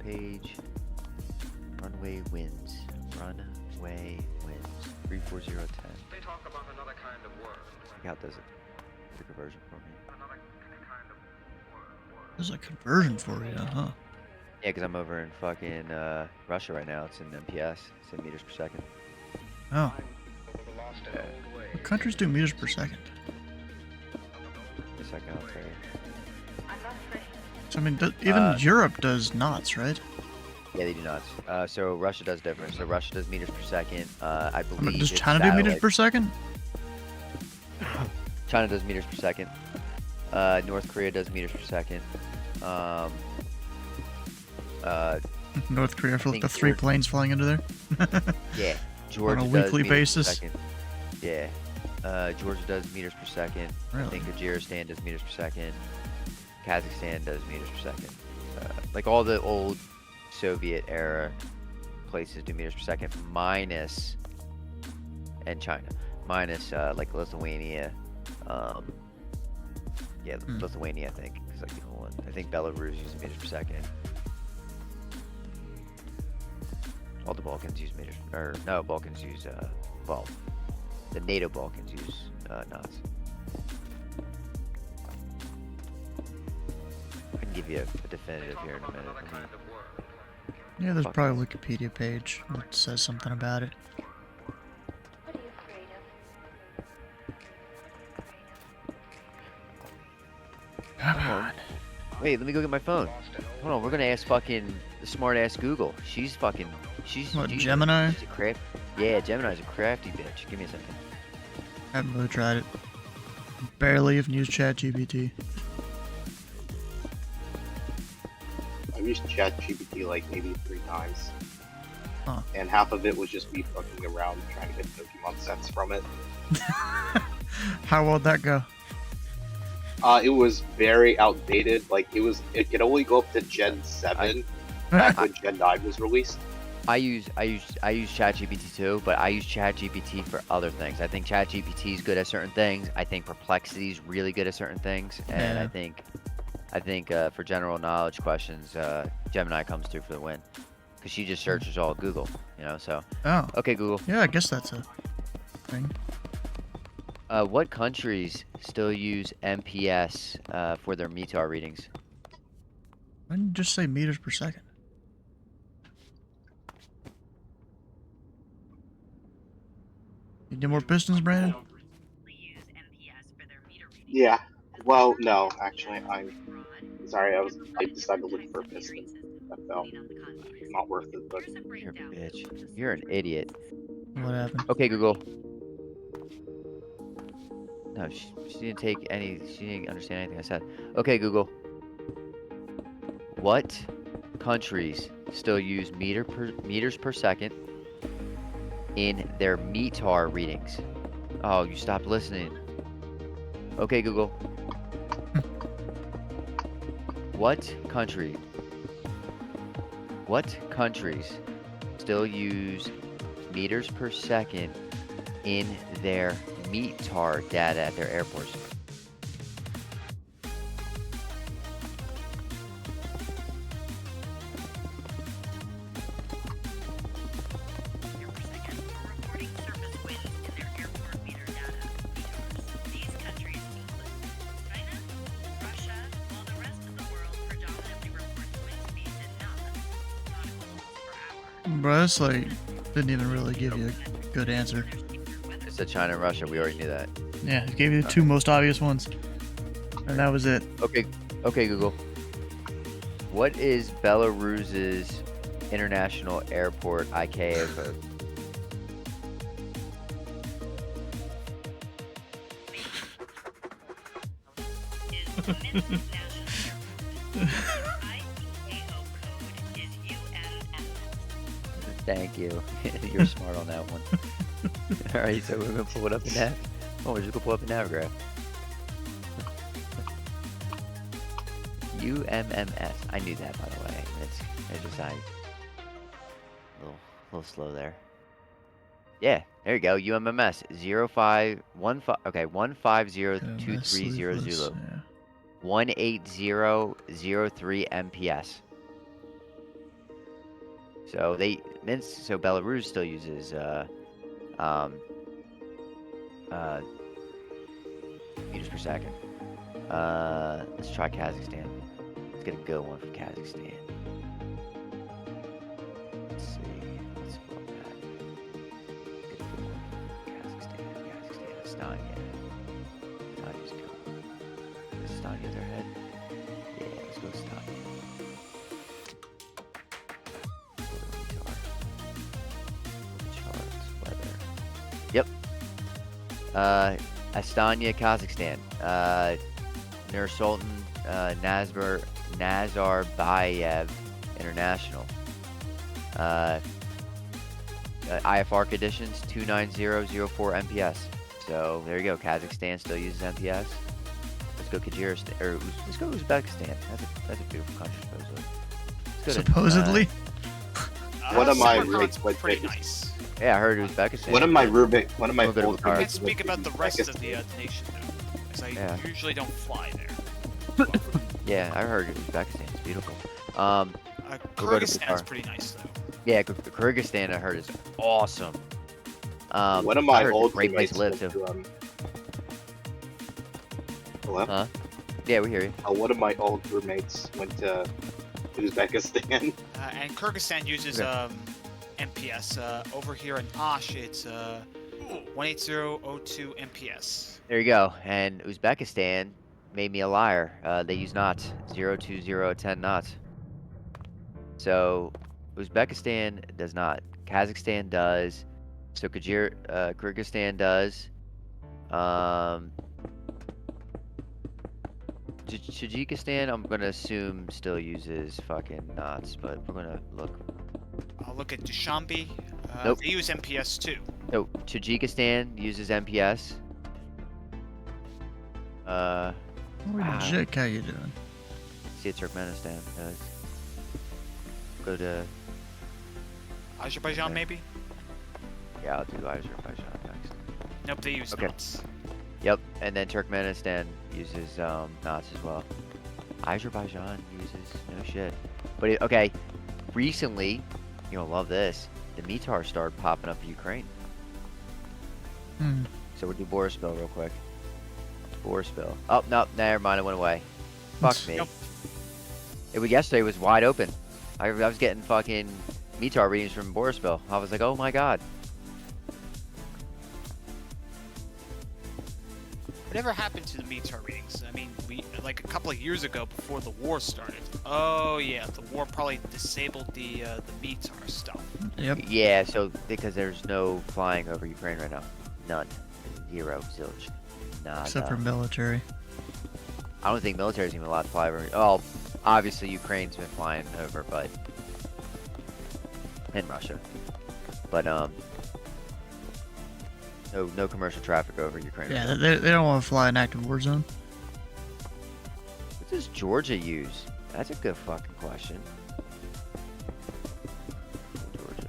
Page. Runway winds. Runway winds. 34010. They talk about another kind of world. See how it does it. The conversion for me. Another kind of world. There's a conversion for you, huh? Yeah, because I'm over in fucking Russia right now. It's in MPS. It's in meters per second. Oh. The lost and old way. What countries do meters per second? A second, I'll tell you. So, I mean, even Europe does knots, right? Yeah, they do not. So Russia does different. So Russia does meters per second. I believe. Does it's China do meters satellite- per second? China does meters per second. North Korea does meters per second. North Korea for like think the 3 Georgia- planes flying into there? Yeah, Georgia does weekly meters per basis? second. Yeah, Georgia does meters per second. I Really? think Kyrgyzstan does meters per second. Kazakhstan does meters per second. Like all the old Soviet era places do meters per second, minus and China, minus like Lithuania. Yeah, Lithuania I think is like the only one. I think Belarus uses meters per second. All the Balkans use meters, or no, Balkans use well, the NATO Balkans use knots. I can give you a definitive here in a minute. I mean, Yeah, there's Fuck. probably a Wikipedia page that says something about it. Come on. wait, let me go get my phone. Hold on, we're gonna ask fucking the smart ass Google. She's What, she's Gemini? She's a craft. Yeah, Gemini's a crafty bitch. Give me a second. I haven't really tried it. Barely even used ChatGPT. I've used ChatGPT like maybe 3 times. Huh. And half of it was just me fucking around trying to get Pokemon sets from it. How would that go? It was very outdated. Like it could only go up to Gen 7 back when Gen 9 was released. I use ChatGPT too, but I use ChatGPT for other things. I think ChatGPT is good at certain things. I think Perplexity is really good at certain things, and Yeah. I think for general knowledge questions, Gemini comes through for the win, because she just searches all Google, you know. So Oh. okay, Google. Yeah, I guess that's a thing. What countries still use MPS for their METAR readings? Why didn't you just say meters per second? You need more pistons, Brandon? Yeah. Well, no, actually, I'm sorry. I decided to look for a piston. That fell. Not worth it, but You're a bitch. You're an idiot. What happened? Okay, Google. No, she didn't take any. She didn't understand anything I said. Okay, Google. What countries still use meters per second in their METAR readings? Oh, you stopped listening. Okay, Google. What countries still use meters per second in their METAR data at their airports? Bro, that's like, didn't even really give you a good answer. It said China and Russia. We already knew that. Yeah, it gave you the two most obvious ones. And that was it. Okay, Google. What is Belarus's international airport IKA code? Thank you. You're smart on that one. Alright, so we're gonna pull it up in that. Oh, we're just gonna pull up in Navigraph. UMMS. I knew that, by the way. It's just a little slow there. Yeah, there you go. UMMS 0515. Okay, 1502300 Zulu. 18003 MPS. So Belarus still uses meters per second. Let's try Kazakhstan. Let's get a good one from Kazakhstan. Let's see. Let's pull up that. Let's get a good one from Kazakhstan. Estonia. Estonia's good. Is Estonia their head? Yeah, let's go Estonia. Yep. Estonia, Kazakhstan. Nursultan Nazarbayev International. IFR conditions 29004 MPS. So there you go. Kazakhstan still uses MPS. Let's go Kyrgyzstan, or let's go Uzbekistan. That's a beautiful country, supposedly. Supposedly? One of my Samarkand's roommates went pretty to nice. Yeah, I heard Uzbekistan. one of my old We'll go to roommates I Bukhara. can't speak about the rest of the Uzbekistan. nation though, because I Yeah. usually don't fly there. Yeah, I heard Uzbekistan. It's beautiful. We'll go to Kyrgyzstan's Bukhara. pretty nice though. Yeah, Kyrgyzstan I heard is awesome. One of I my heard it's a old great place roommates to live went too. hello? Huh? Yeah, we hear you. One of my old roommates went to Uzbekistan. And Kyrgyzstan uses Okay. MPS. Over here in Osh, it's 18002 MPS. There you go. And Uzbekistan made me a liar. They use knots, 02010 knots. So Uzbekistan does not. Kazakhstan does. So Kyrgyzstan does. Tajikistan, I'm gonna assume still uses fucking knots, but we're gonna look. I'll look at Dushanbe. Nope. They use MPS too. So Tajikistan uses MPS. Oh, Jake, how you doing? See, Turkmenistan does. Go to, Azerbaijan Okay. maybe? yeah, I'll do Azerbaijan next. Nope, they use Okay. knots. Yep, and then Turkmenistan uses knots as well. Azerbaijan uses no shit. But okay, recently, you'll love this. The METAR started popping up in Ukraine. Hmm. So we'll do Borispil real quick. Borispil. Oh no, never mind. It went away. Fuck me. Nope. Yesterday was wide open. I was getting fucking METAR readings from Borispil. I was like, oh my god. Whatever happened to the METAR readings? I mean, we like a couple of years ago before the war started. Oh yeah, the war probably disabled the METAR stuff. Yep. Yeah, so because there's no flying over Ukraine right now. None. Zero. Zilch. Nada. Except for military. I don't think military's even allowed to fly over. Oh, obviously Ukraine's been flying over, but and Russia, but no commercial traffic over Ukraine. Yeah, they don't want to fly an active war zone. What does Georgia use? That's a good fucking question. Georgia.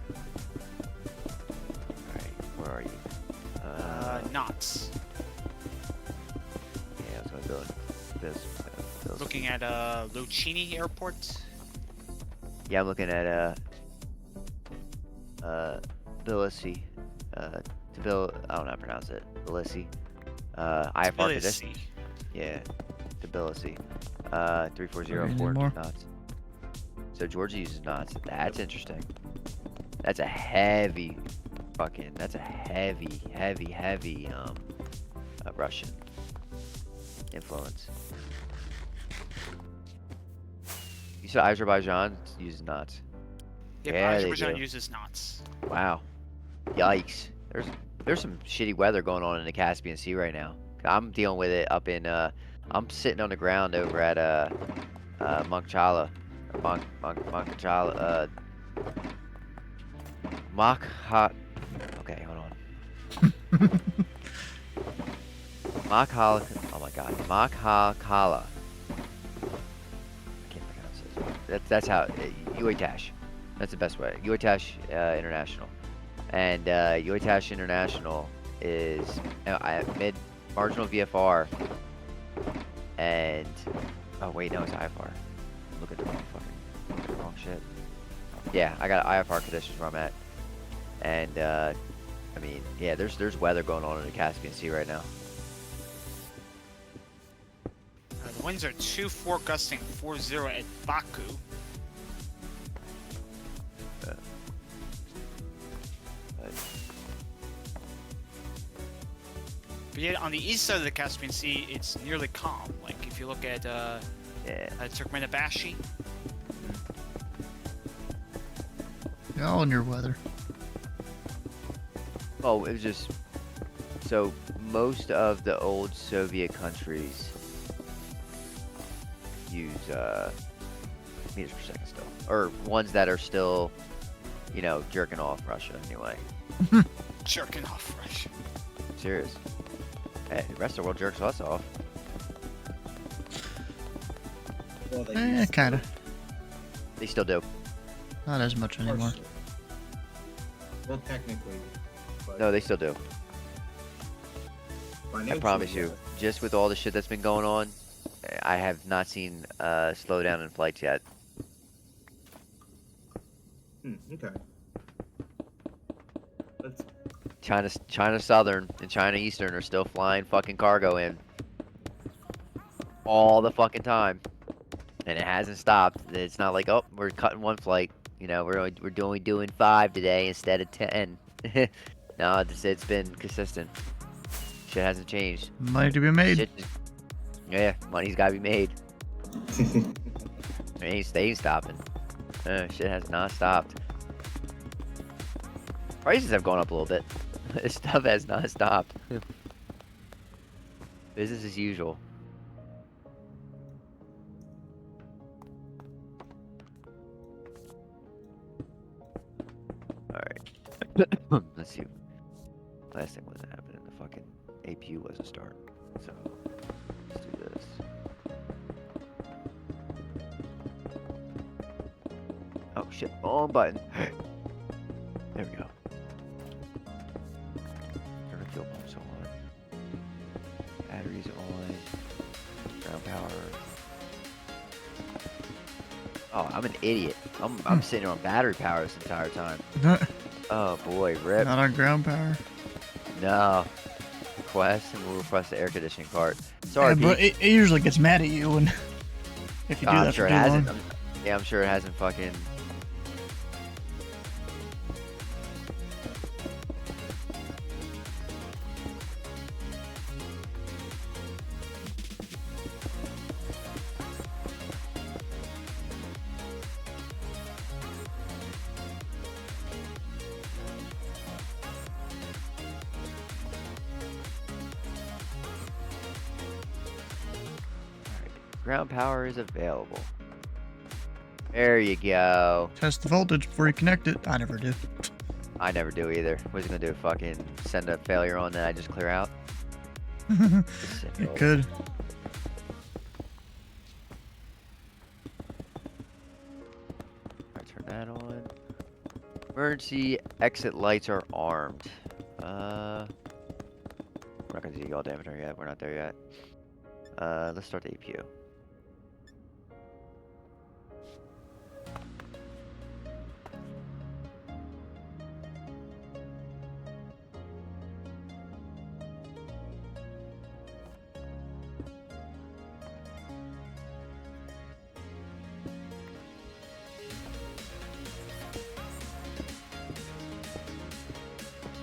Alright, where are you? Knots. Yeah, I was gonna build. Looking at Lucchini Airport. Yeah, I'm looking at Tbilisi. I don't know how to pronounce it. Tbilisi. IFR condition. Yeah, Tbilisi. 3404 more? knots. So Georgia uses knots. That's interesting. That's a heavy fucking. That's a heavy Russian influence. You said Azerbaijan uses knots. Yep, Yeah, they Azerbaijan do. uses knots. Wow. Yikes. There's some shitty weather going on in the Caspian Sea right now. I'm dealing with it up in I'm sitting on the ground over at Monchala. Monchala okay, hold on. Makhala, oh my god. Makhala. I can't pronounce this. That's how UATASH. That's the best way. UATASH International. And UATASH International is mid marginal VFR. And oh wait, no, it's IFR. Look at the wrong shit. Yeah, I got IFR conditions where I'm at. And I mean, yeah, there's weather going on in the Caspian Sea right now. The winds are 2-4 gusting 4-0 at Baku. But yet on the east side of the Caspian Sea, it's nearly calm. Like if you look at Turkmenabashi. All in your weather. Oh, it was just so most of the old Soviet countries use meters per second still, or ones that are still, you know, jerking off Russia anyway. Jerking off Russia. Serious. Hey, the rest of the world jerks us off. Well, they Kind of. They still do. Not as much anymore. partially. Well, technically. But No, they still do. I financially, promise you. yeah. Just with all the shit that's been going on, I have not seen slowdown in flights yet. Okay. That's China Southern and China Eastern are still flying fucking cargo in all the fucking time, and it hasn't stopped. It's not like, oh, we're cutting one flight. You know, we're only doing 5 today instead of 10. No, it's been consistent. Shit hasn't changed. Money to be made. Shit yeah, money's gotta be made. They ain't stopping. Shit has not stopped. Prices have gone up a little bit. This stuff has not stopped. Business as usual. Alright. Let's see. Last thing wasn't happening. The fucking APU wasn't starting. So, let's do this. Oh shit, wrong button. There we go. Turn the fuel pumps on. Batteries on. Ground power. Oh, I'm an idiot. I'm sitting on battery power this entire time. Oh boy, rip. Not on ground power. No. Request and we'll request the air conditioning part. Sorry, Yeah, but Pete. it usually gets mad at you when if you do I'm that sure for it too hasn't. long. Yeah, I'm sure it hasn't fucking. Ground power is available. There you go. Test the voltage before you connect it. I never do. I never do either. What's it gonna do? Fucking send a failure on that I just clear out? It could. Alright, turn that on. Emergency exit lights are armed. We're not gonna do the all dampener yet. We're not there yet. Let's start the APU.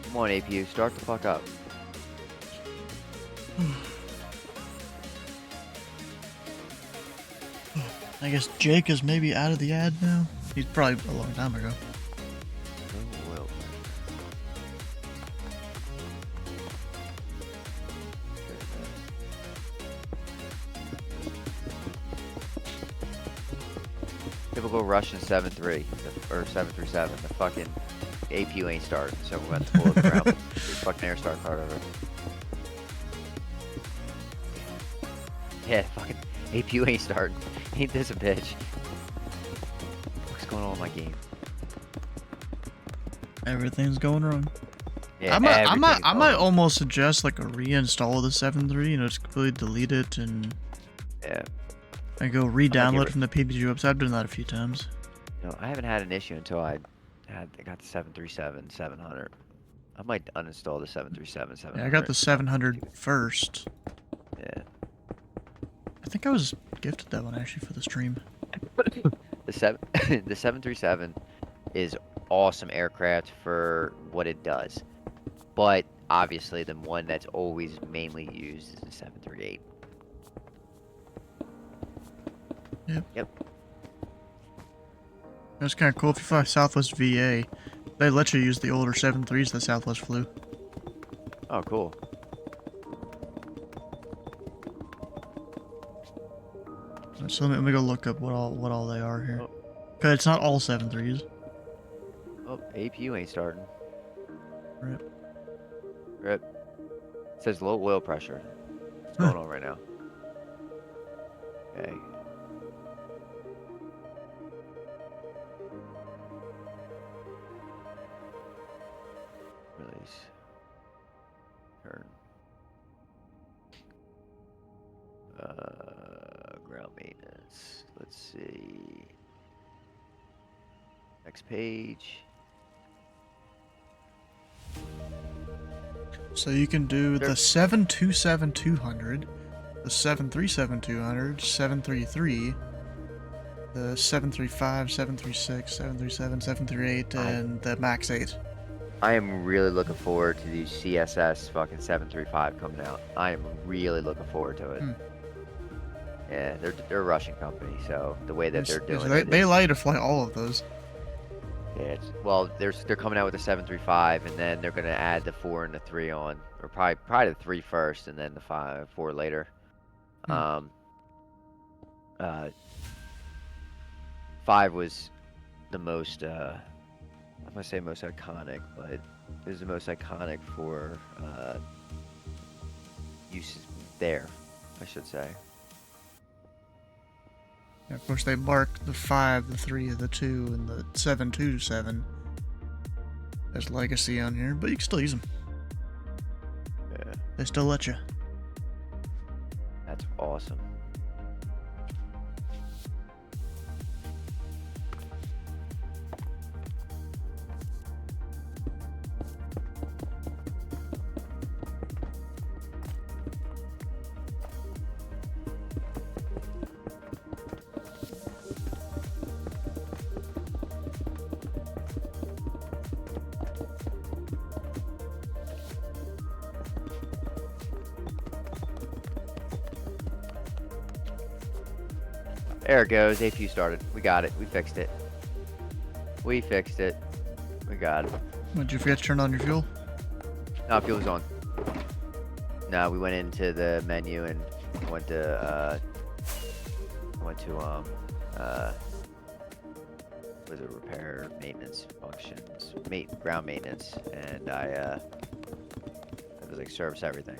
Come on, APU, start the fuck up. I guess Jake is maybe out of the ad now. He's probably a long time ago. Oh, well. Typical Russian 7.3 or 737. The fucking APU ain't starting, so we're going to pull it around. Fucking air start card over. Yeah, fucking APU ain't starting. Ain't this a bitch? What's going on with my game? Everything's going wrong. Yeah, I might almost suggest like a reinstall of the 7.3, you know, just completely delete it and go re-download from the PPG website. I've done that a few times. You know, I haven't had an issue until I got the 737 700. I might uninstall the 737 700. Yeah, I got the 700 first. Yeah. I think I was gifted that one actually for the stream. The 737 is awesome aircraft for what it does, but obviously the one that's always mainly used is the 738. Yep. That's kind of cool. If you fly Southwest VA, they let you use the older 7.3s that Southwest flew. Oh, cool. So let me go look up what all they are here. Cause it's not all 7.3s. Oh, APU ain't starting. Rip. Rip. It says low oil pressure. What's going on right now? Okay. Release. Turn. Ground maintenance. Let's see. Next page. So you can do the 727-200, the 737-200, 733, the 735, 736, 737, 738, and the MAX 8. I am really looking forward to the CSS fucking 735 coming out. I am really looking forward to it. Yeah, they're a Russian company, so the way that they're doing it, they allow you to fly all of those. Yeah, well, they're coming out with the 735, and then they're gonna add the 4 and the 3 on, or probably the 3 first, and then the 4 later. 5 was the most, I'm gonna say most iconic, but it was the most iconic for use there, I should say. Yeah, of course, they mark the 5, the 3, the 2, and the 727 as legacy on here, but you can still use them. Yeah. They still let you. That's awesome. There it goes. APU started. We got it. We fixed it. We fixed it. We got it. Did you forget to turn on your fuel? No, fuel was on. No, we went into the menu and went to was it repair, maintenance functions, ground maintenance, and I was like service everything.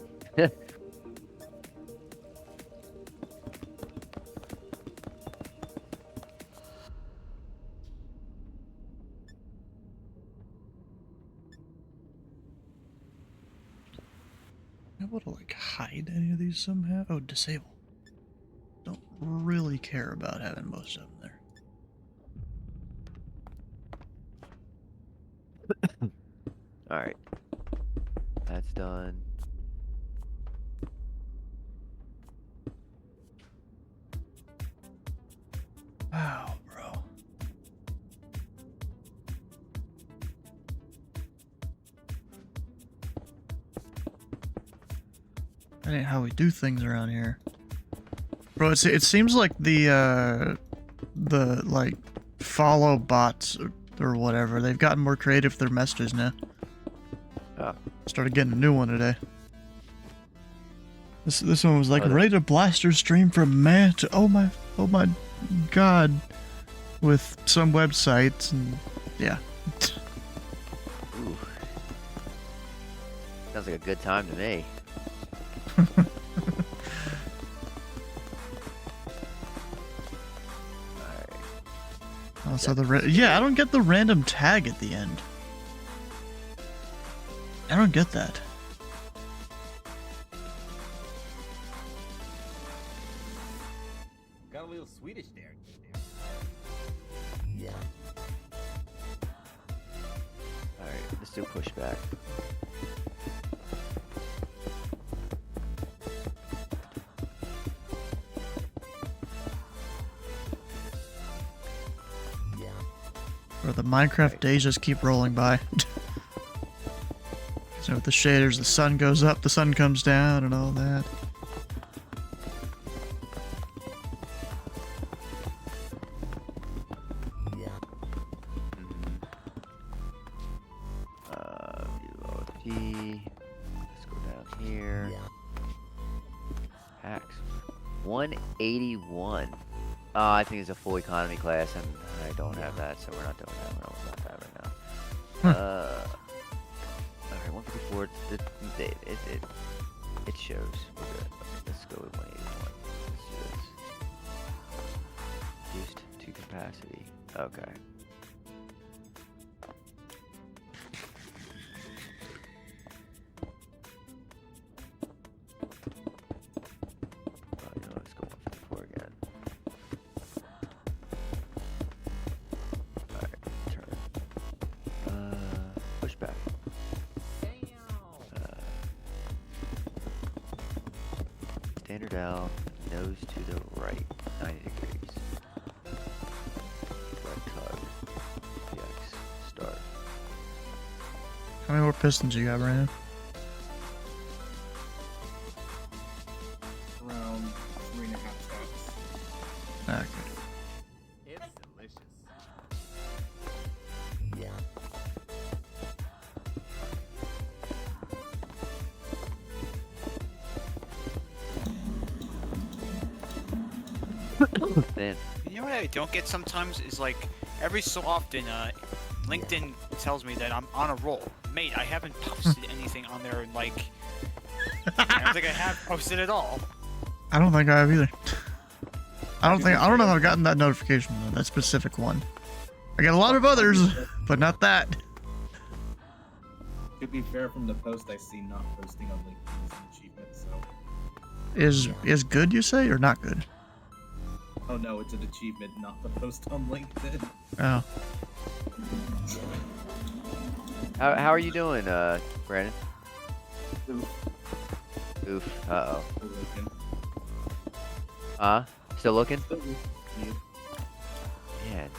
Able to like hide any of these somehow? Oh, disable. Don't really care about having most of them there. All right, that's done. Wow, bro. That ain't how we do things around here. Bro, it seems like the like follow bots or whatever, they've gotten more creative with their messages now. Oh. Started getting a new one today. This one was like, Oh, ready to blast your stream from meh to oh my god, with some websites and yeah. Ooh. Sounds like a good time to me. Oh, so yeah, I don't get the random tag at the end. I don't get that. Got a little Swedish there. Yeah. All right, let's do pushback. Or the Minecraft days just keep rolling by. So with the shaders, the sun goes up, the sun comes down, and all that. Let's go down here. Hacks. 181. I think it's a full economy class, and I don't have that, so we're not doing that. We're not about that right now. Alright, 154. It shows. We're good. Let's go with 181. Let's do this. Reduced to capacity. Okay. Let's go 154 again. Pushback. Standard L, nose to the right, 90 degrees. Right tug. PX. Start. How many more pistons you got, Brandon? Around 3.5 stacks. Okay. It's delicious. Man. You know what I don't get sometimes is like every so often LinkedIn tells me that I'm on a roll. Mate, I haven't posted anything on there in like I don't think I have posted at all. I don't think I have either. I don't know if I've gotten that notification though, that specific one. I got a lot of others, but not that. To be fair, from the post I see, not posting on LinkedIn is an achievement, so. Is good, you say, or not good? Oh no, it's an achievement not to post on LinkedIn. Oh. How are you doing, Brandon? Oof. Uh-oh. Still looking? Man.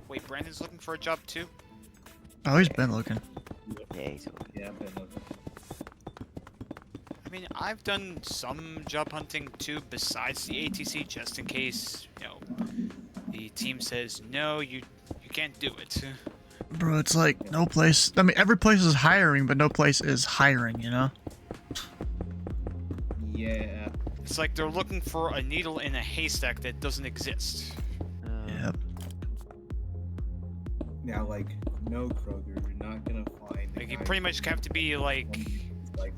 Wait, Brandon's looking for a job too? Oh, he's been looking. Yeah, he's looking. Yeah, I've been looking. I mean, I've done some job hunting too besides the ATC just in case, you know, the team says, no, you can't do it. Bro, it's like no place. I mean, every place is hiring, but no place is hiring, you know? Yeah. It's like they're looking for a needle in a haystack that doesn't exist. Yep. Now, like, no Kroger, you're not gonna find. Like you pretty much have to be like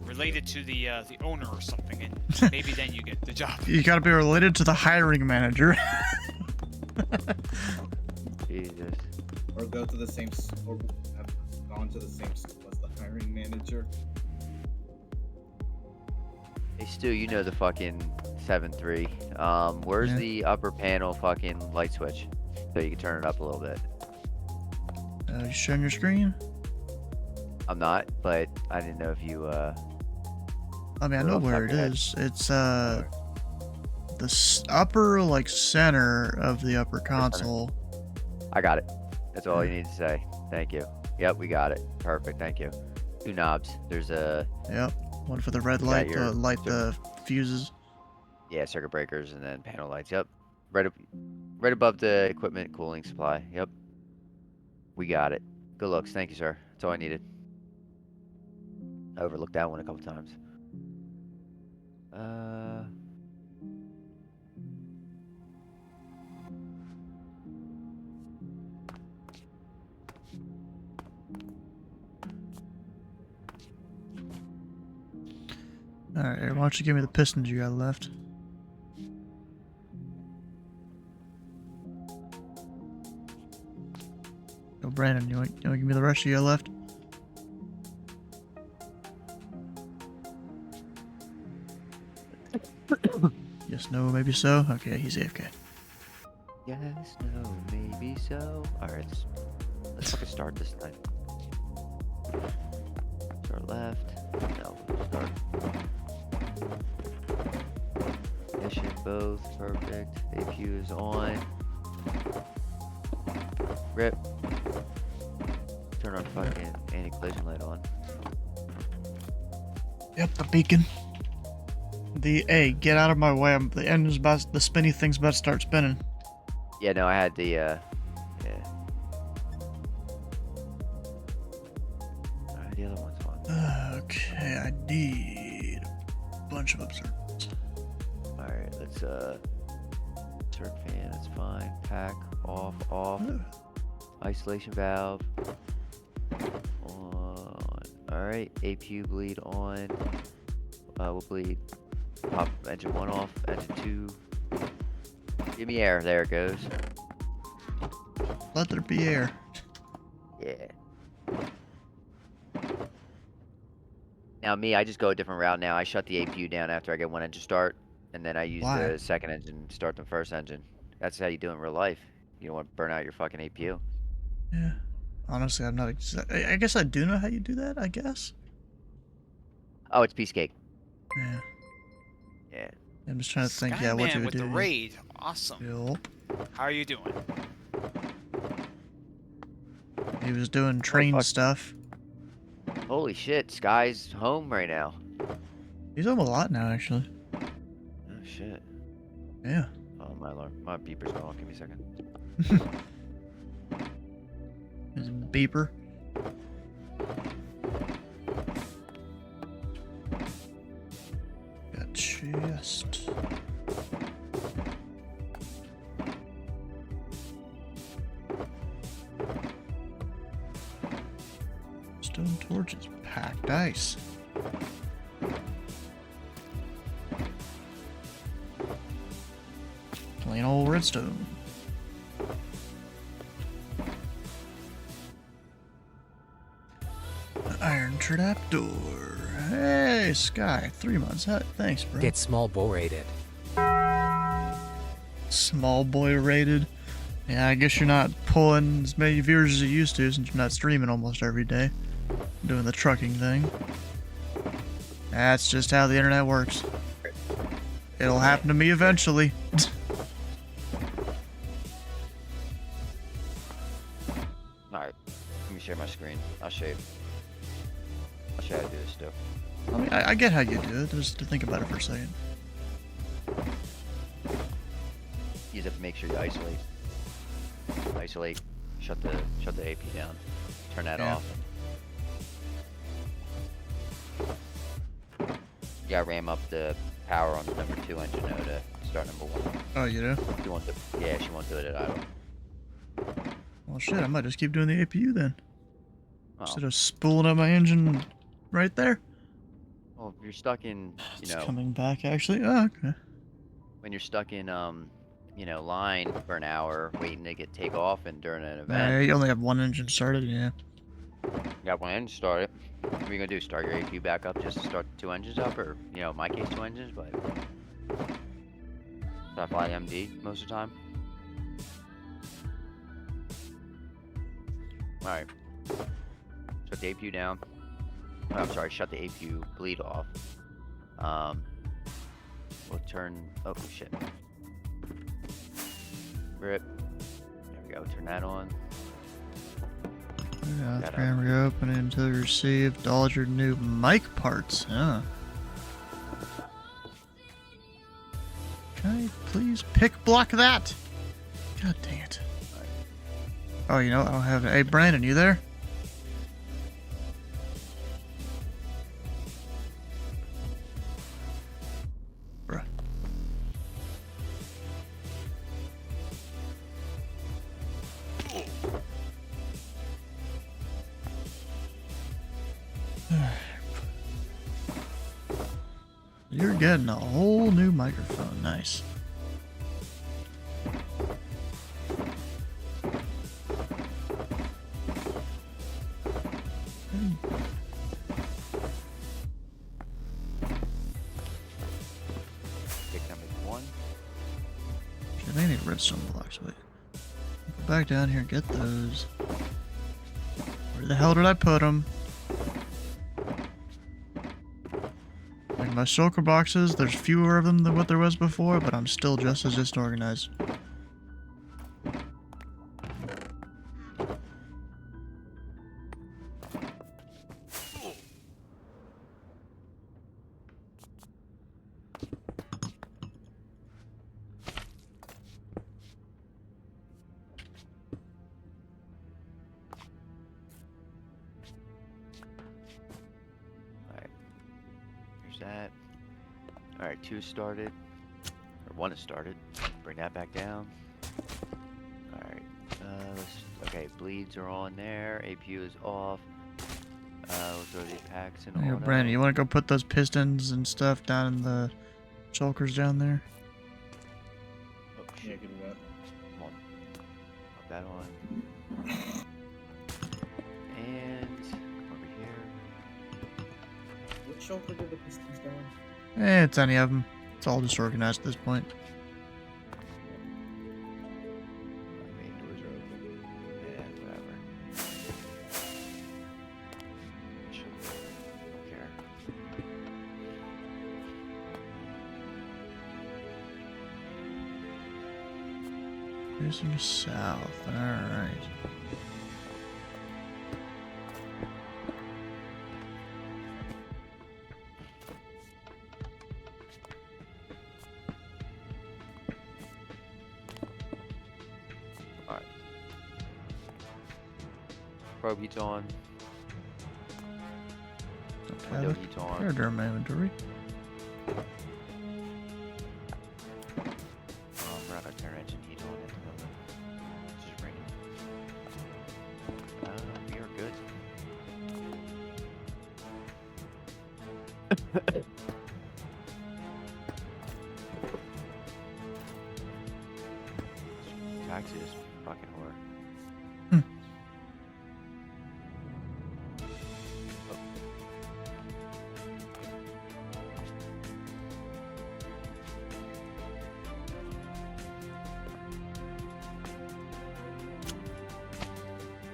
related to the owner or something, and maybe then you get the job. You gotta be related to the hiring manager. Jesus. Or go to the same, or have gone to the same school as the hiring manager. Hey Stu, you know the fucking 7-3. Where's Yeah. the upper panel fucking light switch? So you can turn it up a little bit. You sharing your screen? I'm not, but I didn't know if you I mean, I Right know off the where top it of your head. is. It's the upper like center of the upper console. I got it. That's all you need to say. Thank you. Yep, we got it. Perfect, thank you. 2 knobs. There's a Yep. One for the red got light your to light the fuses. circuit breakers and then panel lights. Yep. Right above the equipment cooling supply. Yep. We got it. Good looks. Thank you, sir. That's all I needed. I overlooked that one a couple times. Alright, why don't you give me the pistons you got left? Yo, Brandon, you want to give me the rest you got left? Yes, no, maybe so? Okay, he's AFK. Yes, no, maybe so. Alright, let's fucking start this time. Start left. No, start. Mission both. Perfect. APU is on. Rip. Turn our fucking anti-collision light on. Yep, the beacon. Hey, get out of my way. The engine's about, the spinny thing's about to start spinning. Yeah, no, I had the, yeah. Alright, the other one's on. Okay, I need a bunch of observers. Alright, let's, turn fan, that's fine. Pack, off. Isolation valve. On. Alright, APU bleed on. We'll bleed. Pop engine 1 off, engine 2. Give me air, there it goes. Let there be air. Yeah. Now me, I just go a different route now. I shut the APU down after I get one engine start, and then I use Why? the second engine to start the first engine. That's how you do it in real life. You don't want to burn out your fucking APU. Yeah. Honestly, I'm not I guess I do know how you do that, I guess. Oh, it's piece cake. Yeah. Yeah. I'm just trying to think, yeah, what you Skyman would with do. the raid. Awesome. Yup. How are you doing? He was doing train fuck. stuff. Holy shit, Sky's home right now. He's home a lot now, actually. Oh shit. Yeah. Oh, my alarm. My beeper's going off. Give me a second. His beeper. Got chest. Stone torches. Packed ice. Plain old redstone. Iron trapdoor. Hey, Sky. 3 months. Thanks, bro. Get small boy rated. Small boy rated. Yeah, I guess you're not pulling as many viewers as you used to since you're not streaming almost every day. Doing the trucking thing. That's just how the internet works. It'll happen to me eventually. Alright. Let me share my screen. I'll show you. I'll show you how to do this too. I mean, I get how you do it, just to think about it for a second. You just have to make sure you isolate. Isolate. Shut the AP down. Turn that Yeah. off. You gotta ram up the power on the number 2 engine though to start number 1. Oh, you do? She won't do, yeah, she won't do it at idle. Well, shit, I might just keep doing the APU then. Oh. Instead of spooling up my engine right there. Well, if you're stuck in, you It's know, coming back, actually. Oh, okay. when you're stuck in, you know, line for an hour waiting to get take off and during an Nah, event. you only have one engine started, yeah. You got one engine started. What are you gonna do? Start your APU back up just to start the 2 engines up, or you know, in my case, 2 engines, but I fly MD most of the time. All right. Shut the APU down. Oh, I'm sorry. Shut the APU bleed off. We'll turn. Oh shit. Rip. There we go. Turn that on. Yeah, program reopening until you received all your new mic parts. Huh. Can I please pick block that? God dang it. Oh, you know, I don't have. Hey, Brandon, you there? Bruh. You're getting a whole new microphone. Nice. Pick number 1. Shit, I need redstone blocks. Wait. Go back down here and get those. Where the hell did I put them? Like my shulker boxes, there's fewer of them than what there was before, but I'm still just as disorganized. That. Alright, 2 started. Or 1 is started. Bring that back down. Alright. Okay, bleeds are on there. APU is off. We'll throw these packs in. Here, Brandon, you want to go put those pistons and stuff down in the shulkers down there? Oh, yeah, give me that. Come on. Pop that on. And over here. Which shoulder did the pistons go on? It's any of them. It's all disorganized at this point. Main doors are open. Yeah, whatever. Don't care. Facing south. Alright. Probe heat's on. Don't Window have heat's it. on. Here, during my inventory. We're not gonna turn engine heat on at the moment. It's just raining. We are good. Taxi is fucking horror.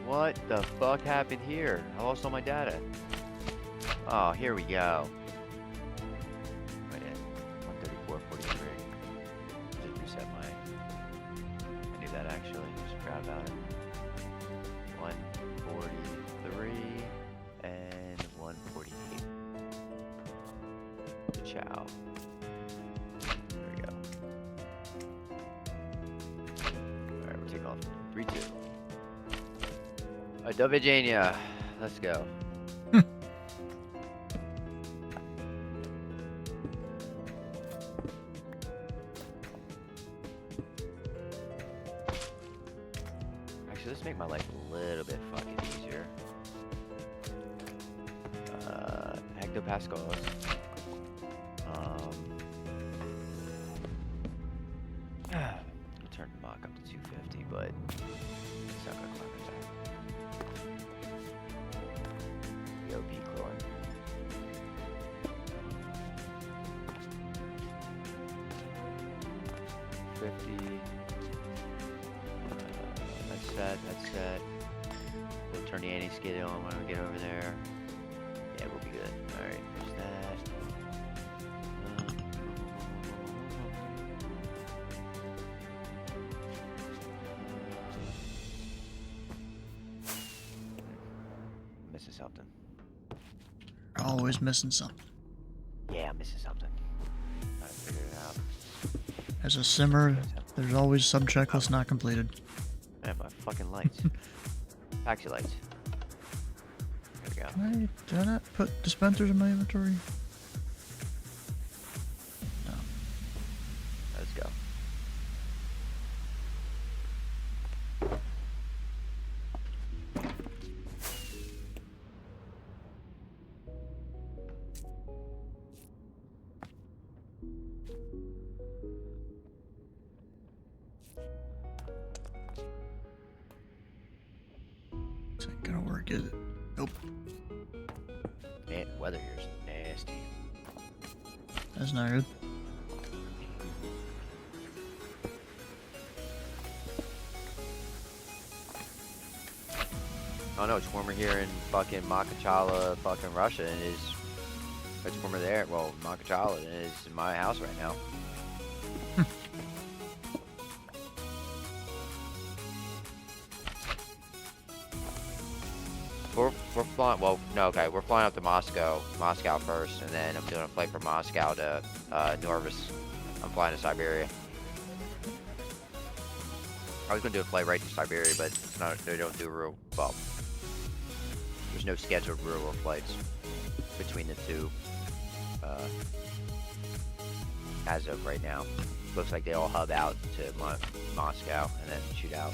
What the fuck happened here? I lost all my data. Oh, here we go. Wait, 134.43. Just reset my. I knew that actually. Just forgot about it. 143 and 148. Ciao. There we go. Alright, we'll take off. 3-2. Virginia. Let's go. hectopascals. I'll turn the Mach up to 250, but it's not gonna climb it down. Yo, chlorine. That's set. We'll turn the anti-skid on when we get over there. Yeah, we'll be good. Alright, there's that. Missing something. Always missing something. Yeah, I'm missing something. Gotta figure it out. As a simmer, there's always some checklist not completed. I have my fucking lights. Taxi lights. There we go. Did I not put dispensers in my inventory? No. Let's go. This ain't gonna work, is it? Nope. Man, the weather here is nasty. That's not good. Oh no, it's warmer here in fucking Makachala, fucking Russia, and it is. It's warmer there. Well, Makachala than it is in my house right now. We're flying. Well, no, okay. We're flying up to Moscow first, and then I'm doing a flight from Moscow to Norvis. I'm flying to Siberia. I was gonna do a flight right to Siberia, but it's not. They don't do real well. There's no scheduled rural flights between the two as of right now. Looks like they all hub out to Moscow and then shoot out.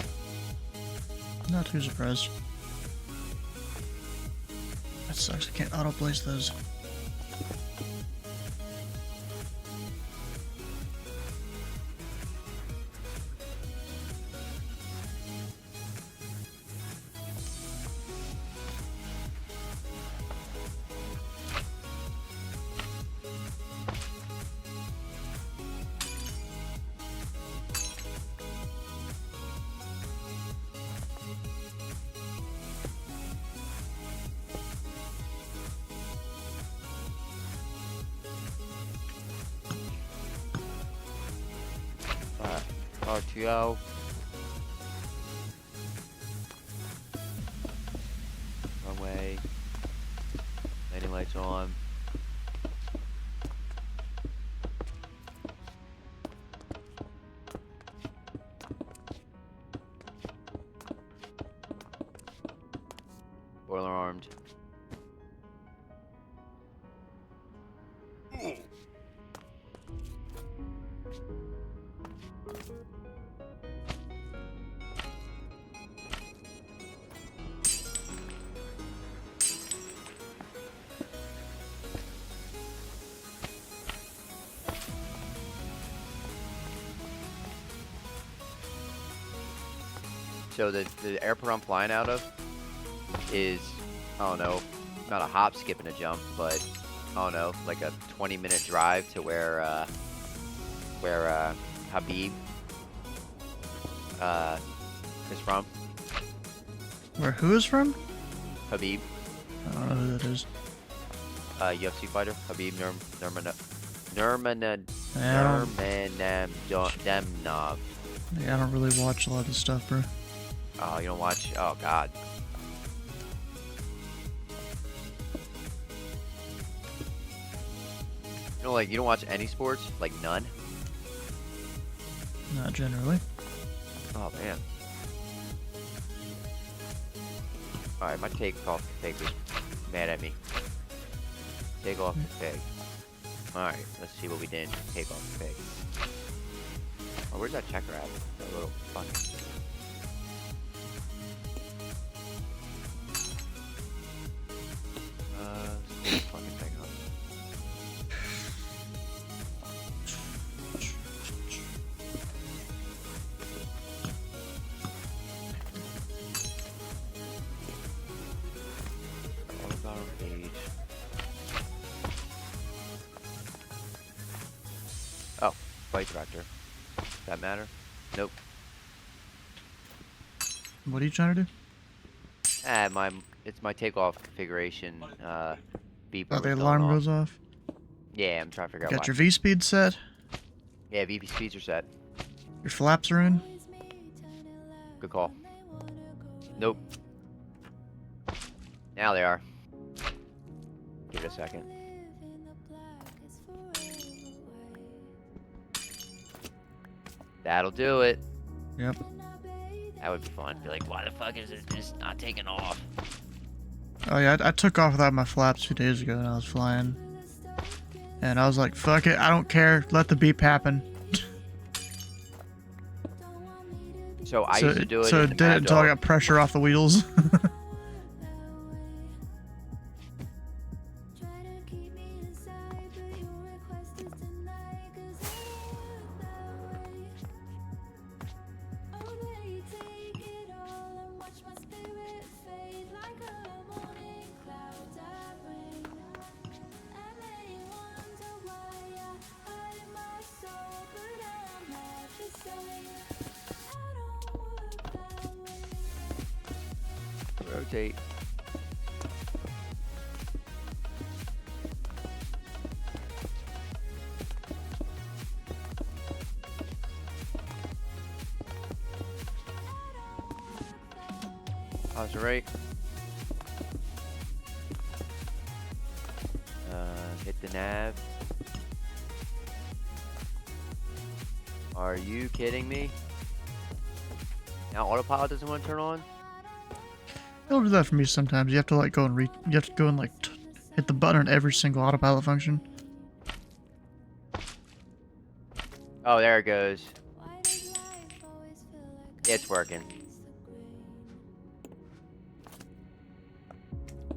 Not too surprised. That sucks. I can't auto-place those. RTO. Runway. Landing lights on. Boiler armed. So the airport I'm flying out of is, I don't know, not a hop, skip, and a jump, but I don't know, like a 20-minute drive to where Habib is from. Where who is from? Habib. I don't know who that is. UFC fighter. Habib Nurmagomedov. Yeah, I don't really watch a lot of this stuff, bro. Oh, you don't watch? Oh, God. You know, like, you don't watch any sports? Like, none? Not generally. Oh, man. Alright, my takeoff pig was mad at me. Take off the pig. Alright, let's see what we did. Take off the pig. Oh, where's that checker at? That little fucking... fucking thing on. flight director. Does that matter? Nope. What are you trying to do? It's my takeoff configuration. Beeper Oh, the was going alarm off. goes off. Yeah, I'm trying to figure You out got why. your V-speed set? Yeah, VP speeds are set. Your flaps are in? Good call. Nope. Now they are. Give it a second. That'll do it. Yep. That would be fun. Be like, why the fuck is it just not taking off? Oh yeah, I took off without my flaps 2 days ago when I was flying. And I was like, fuck it, I don't care. Let the beep happen. So I used to do it So in it the did it Mad until I Dog. got pressure off the wheels. Rotate. Pause right. Hit the nav. Are you kidding me? Now autopilot doesn't want to turn on? It'll do that for me sometimes. You have to like go and you have to go and like hit the button on every single autopilot function. Oh, there it goes. Yeah, it's working.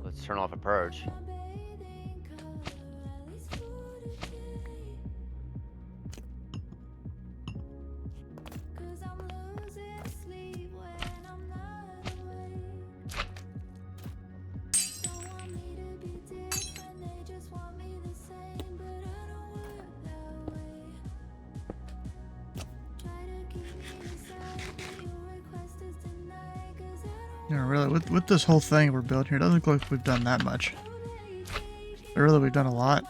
Let's turn off approach. You know, really, with this whole thing we're building here, it doesn't look like we've done that much. But really, we've done a lot.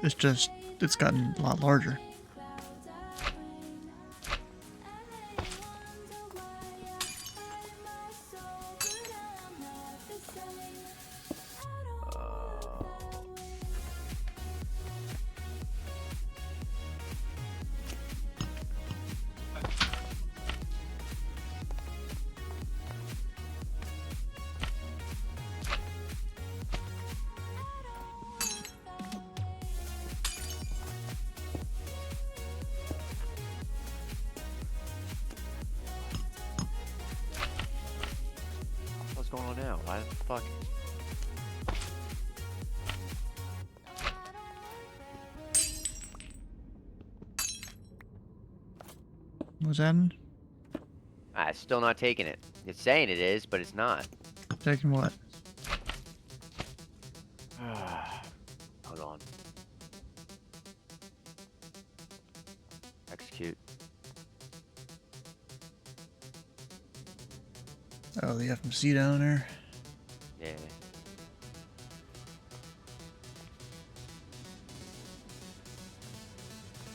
It's just, it's gotten a lot larger. What's going on now? Why the fuck? What's happening? It's still not taking it. It's saying it is, but it's not. Taking what? Hold on. Execute. Oh, the FMC down there. Yeah.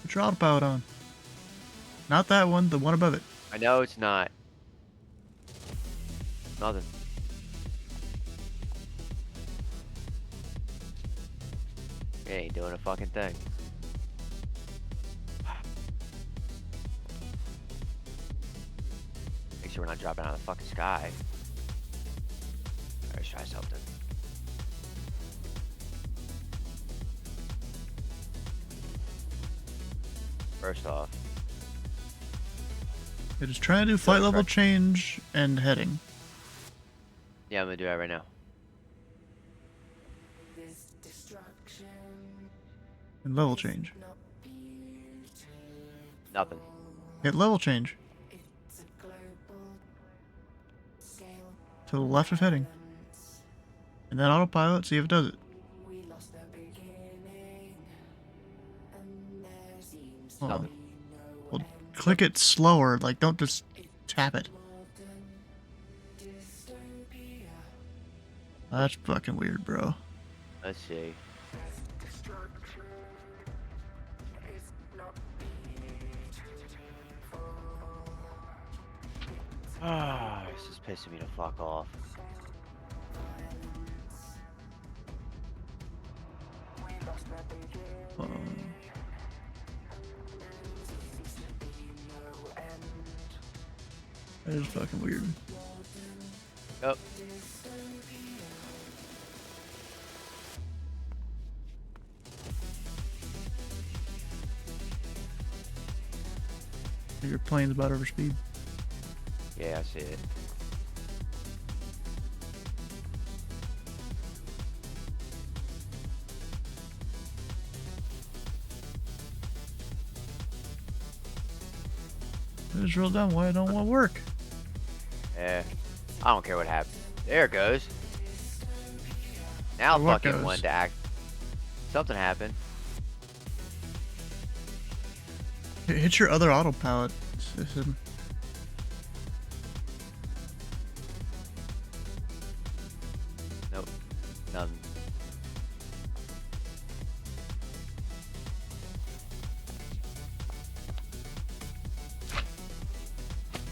Put your autopilot on. Not that one, the one above it. I know it's not. Nothing. It ain't doing a fucking thing. Make sure we're not dropping out of the fucking sky. Let's try something. First off, It is trying to do flight level change and heading. yeah, I'm gonna do that right now. And level change. Nothing. Hit level change. To the left of heading. And then autopilot, see if it does it. Nothing. Hold on. click it slower. Like, don't just tap it. That's fucking weird, bro. Let's see. Ah, this is pissing me the fuck off. That is fucking weird. Yep. Your plane's about over speed. Yeah, I see it. It is real dumb. Why it don't want to work? Yeah. I don't care what happens. There it goes. Now What fucking goes? wanted to act. Something happened. Hit your other autopilot system. Nope. Nothing.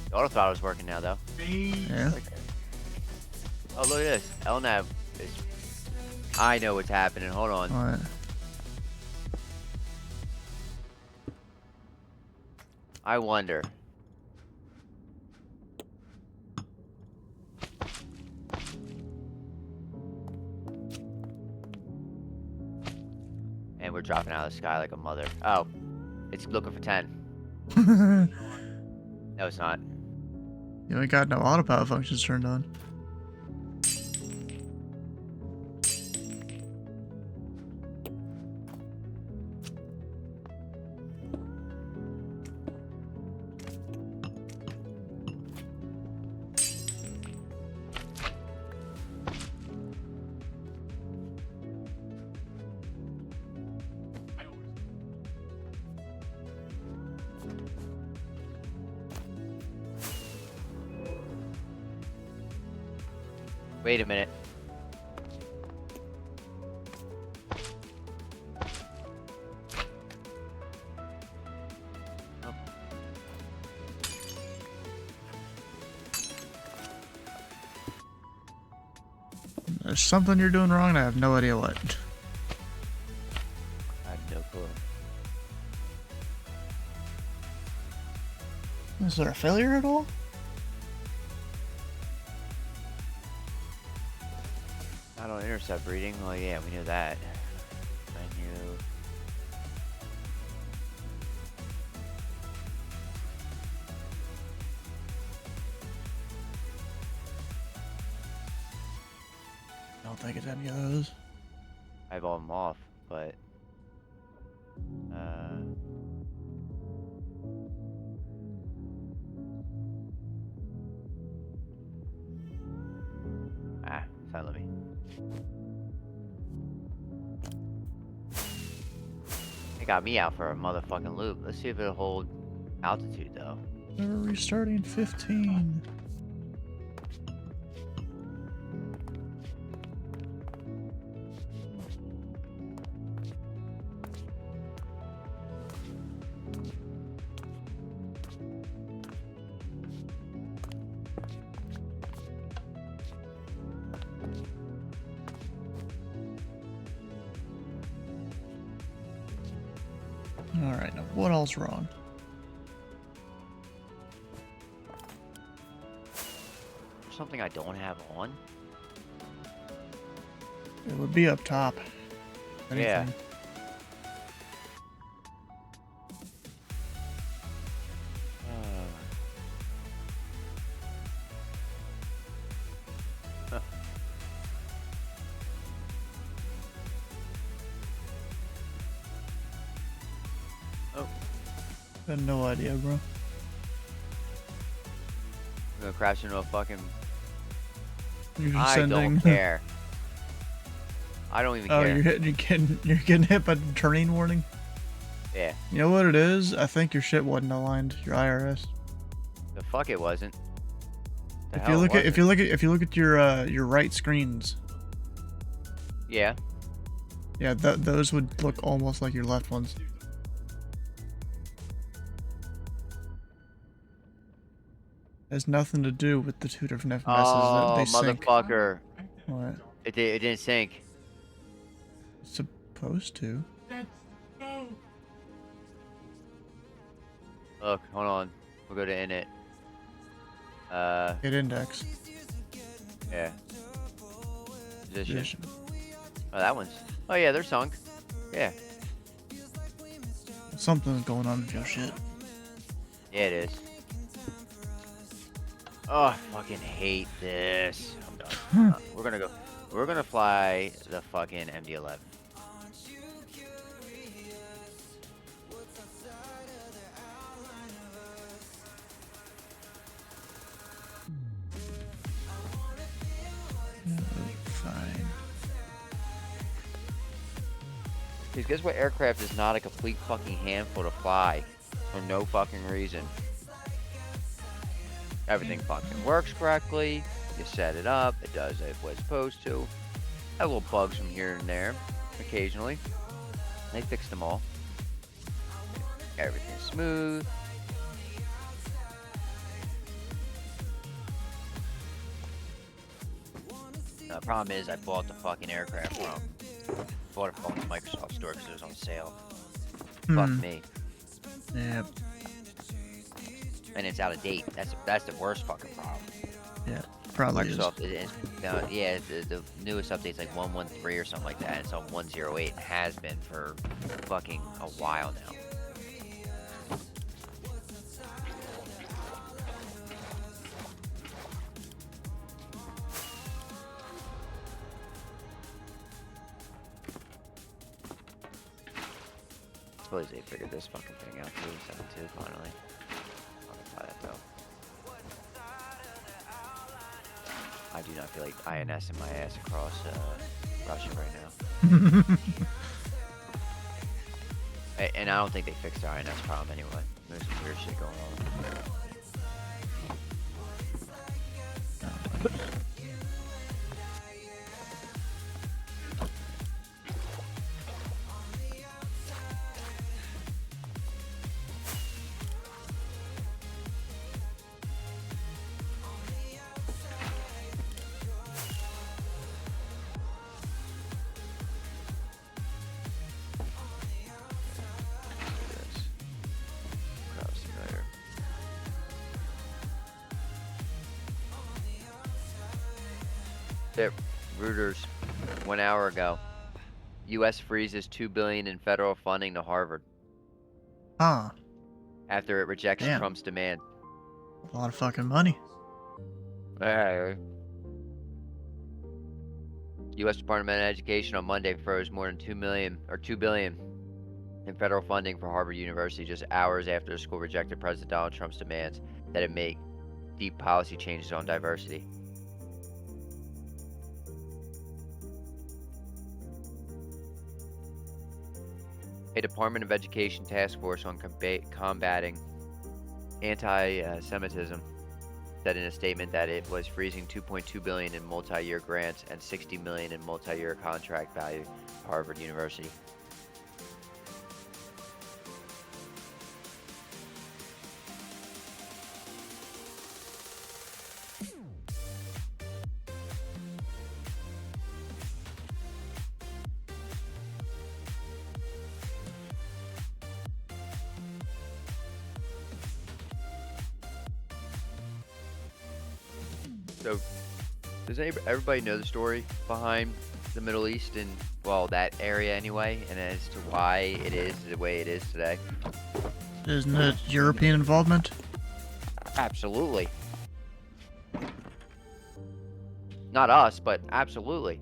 The autopilot's working now, though. Yeah. Oh, look at this. LNAV is... I know what's happening. Hold on. Alright. I wonder. And we're dropping out of the sky like a mother. Oh. It's looking for 10. No, it's not. You ain't got no autopilot functions turned on. Wait a minute. Oh. There's something you're doing wrong and I have no idea what. I have no clue. Is there a failure at all? Not on intercept reading. Well, yeah, we knew that. Menu. I don't think it's any of those. I have all them off, but let me. It got me out for a motherfucking loop. Let's see if it'll hold altitude though. We're restarting 15. Alright, now what else wrong? Something I don't have on? It would be up top. Yeah. Anything. Oh. I have no idea, bro. I'm gonna crash into a fucking... You're just I sending... don't care. I don't even Oh, care. you're getting hit by the turning warning? Yeah. You know what it is? I think your shit wasn't aligned. Your IRS. The fuck it wasn't. The If hell you it look at wasn't. if you look at your right screens, Yeah. yeah, those would look almost like your left ones. Has nothing to do with the two different FMSs that Oh, they sync. motherfucker. What? It didn't sync. Supposed to. Look, hold on. We'll go to init. Hit index. Yeah. Position. Position. Oh, that one's. Oh yeah, they're sunk. Yeah. Something's going on with your shit. Yeah, it is. Oh, I fucking hate this. I'm done. We're gonna fly the fucking MD-11. No, fine. Because guess what aircraft is not a complete fucking handful to fly for no fucking reason. Everything fucking works correctly. You set it up. It does what it's supposed to. Have little bugs from here and there, occasionally. They fixed them all. Everything's smooth. The problem is I bought the fucking aircraft bought it from the Microsoft store because it was on sale. Fuck me. Yep. And it's out of date. That's the worst fucking problem. Yeah, probably Microsoft is. Yeah, the newest update's like 1.13 or something like that. It's on 1.08 and has been for fucking a while now. Suppose they figured this fucking thing out too. 7.2 finally. I'll apply that though. I do not feel like INS in my ass across Russia right now. And I don't think they fixed the INS problem anyway. There's some weird shit going on. Reuters, 1 hour ago. U.S. freezes $2 billion in federal funding to Harvard. Huh. After it rejects Damn. Trump's demand. A lot of fucking money. U.S. Department of Education on Monday froze more than $2 billion in federal funding for Harvard University just hours after the school rejected President Donald Trump's demands that it make deep policy changes on diversity. A Department of Education task force on combating anti-Semitism said in a statement that it was freezing $2.2 billion in multi-year grants and $60 million in multi-year contract value to Harvard University. So, does everybody know the story behind the Middle East and, well, that area anyway, and as to why it is the way it is today? Isn't it European involvement? Absolutely. Not us, but absolutely.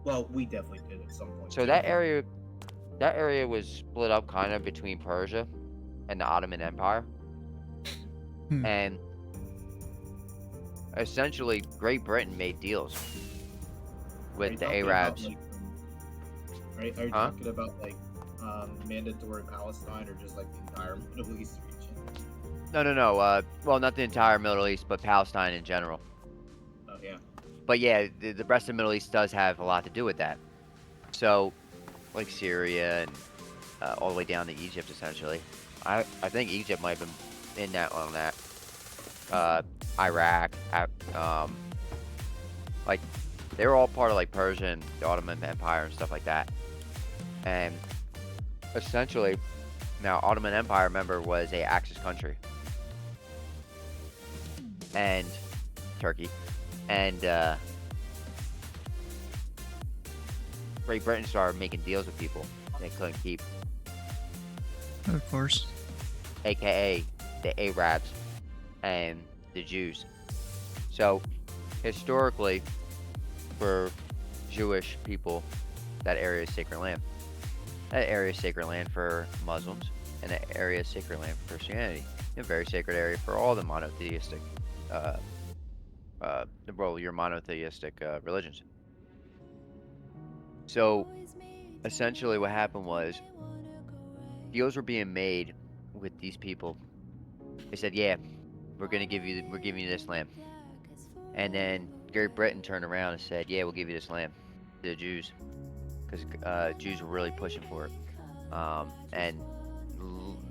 Well, we definitely did at some point. So that area was split up kind of between Persia and the Ottoman Empire. And essentially Great Britain made deals with the Arabs. Are you Huh? talking about like mandatory Palestine or just like the entire Middle East region? No. Well, not the entire Middle East, but Palestine in general. Oh yeah. But yeah, the rest of the Middle East does have a lot to do with that. So, like Syria and all the way down to Egypt, essentially. I think Egypt might have been in that on that. Iraq, like they were all part of like Persia and the Ottoman Empire and stuff like that. And essentially, now Ottoman Empire, remember, was a Axis country, and Turkey, and Great Britain started making deals with people they couldn't keep, Of course. aka the Arabs and the Jews. So historically, for Jewish people, that area is sacred land. That area is sacred land for Muslims, and that area is sacred land for Christianity. A very sacred area for all the monotheistic, your monotheistic religions. So essentially, what happened was deals were being made with these people. They said, "Yeah, we're giving you this land," and then Great Britain turned around and said, "Yeah, we'll give you this land," to the Jews, because Jews were really pushing for it. And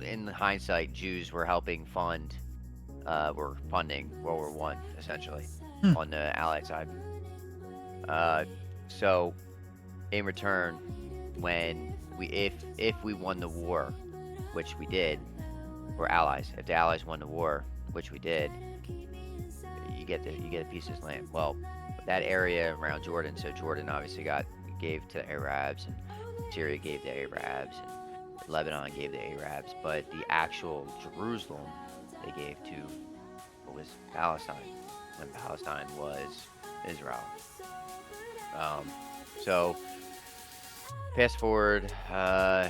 in hindsight, Jews were helping were funding World War One essentially on the Allied side. So in return, when if we won the war, which we did, we're allies. If the Allies won the war, which we did, you get a piece of this land. Well, that area around Jordan, so Jordan obviously gave to the Arabs, and Syria gave the Arabs, and Lebanon gave the Arabs, but the actual Jerusalem they gave to what was Palestine, when Palestine was Israel. So fast forward a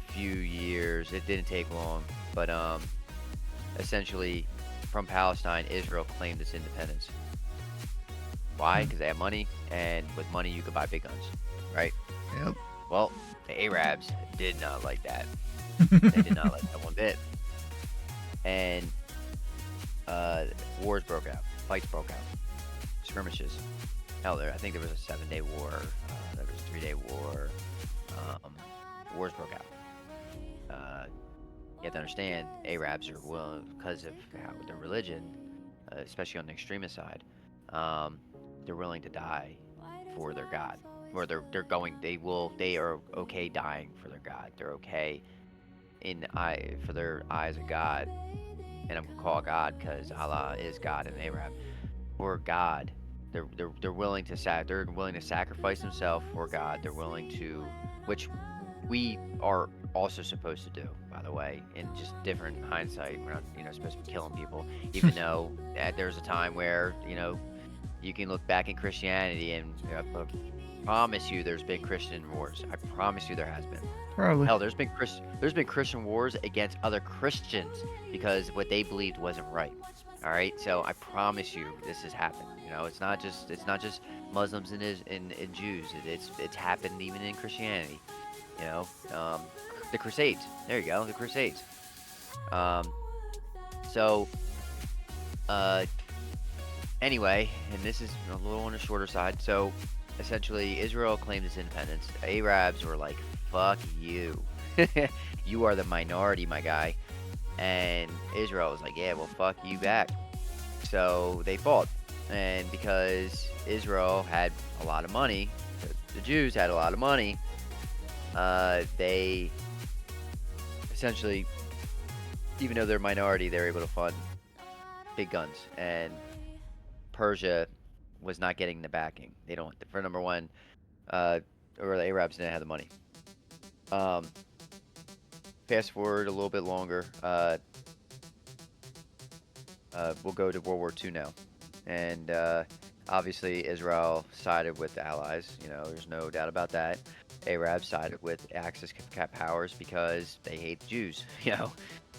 few years, it didn't take long, but essentially from Palestine, Israel claimed its independence. Why? Because they had money, and with money you could buy big guns, right? Yep. Well, the Arabs did not like that. They did not like that one bit. And wars broke out, fights broke out, skirmishes. Hell, I think there was a 7-day war, there was a 3-day war. Wars broke out. You have to understand, Arabs are willing, because of their religion, especially on the extremist side, they're willing to die for their God. Or they are okay dying for their God. They're okay for their eyes of God. And I'm gonna call God because Allah is God and Arab. For God, they're willing to sacrifice themselves for God. They're willing to, which we are also supposed to do, by the way, in just different hindsight. We're not, supposed to be killing people, even though there's a time where, you can look back in Christianity and I promise you there's been Christian wars. I promise you there has been. Probably. Hell, there's been Christian wars against other Christians because what they believed wasn't right. All right, so I promise you this has happened. It's not just Muslims and Jews. It's happened even in Christianity. The Crusades. There you go, the Crusades. So, anyway, and this is a little on the shorter side. So, essentially, Israel claimed its independence. The Arabs were like, "Fuck you, you are the minority, my guy." And Israel was like, "Yeah, well, fuck you back." So they fought, and because Israel had a lot of money, the Jews had a lot of money. They essentially, even though they're a minority, they're able to fund big guns, and Persia was not getting the backing. They don't, for number one, or the Arabs didn't have the money. Fast forward a little bit longer, we'll go to World War II now, and obviously Israel sided with the Allies. There's no doubt about that. Arabs sided with Axis powers because they hate the Jews.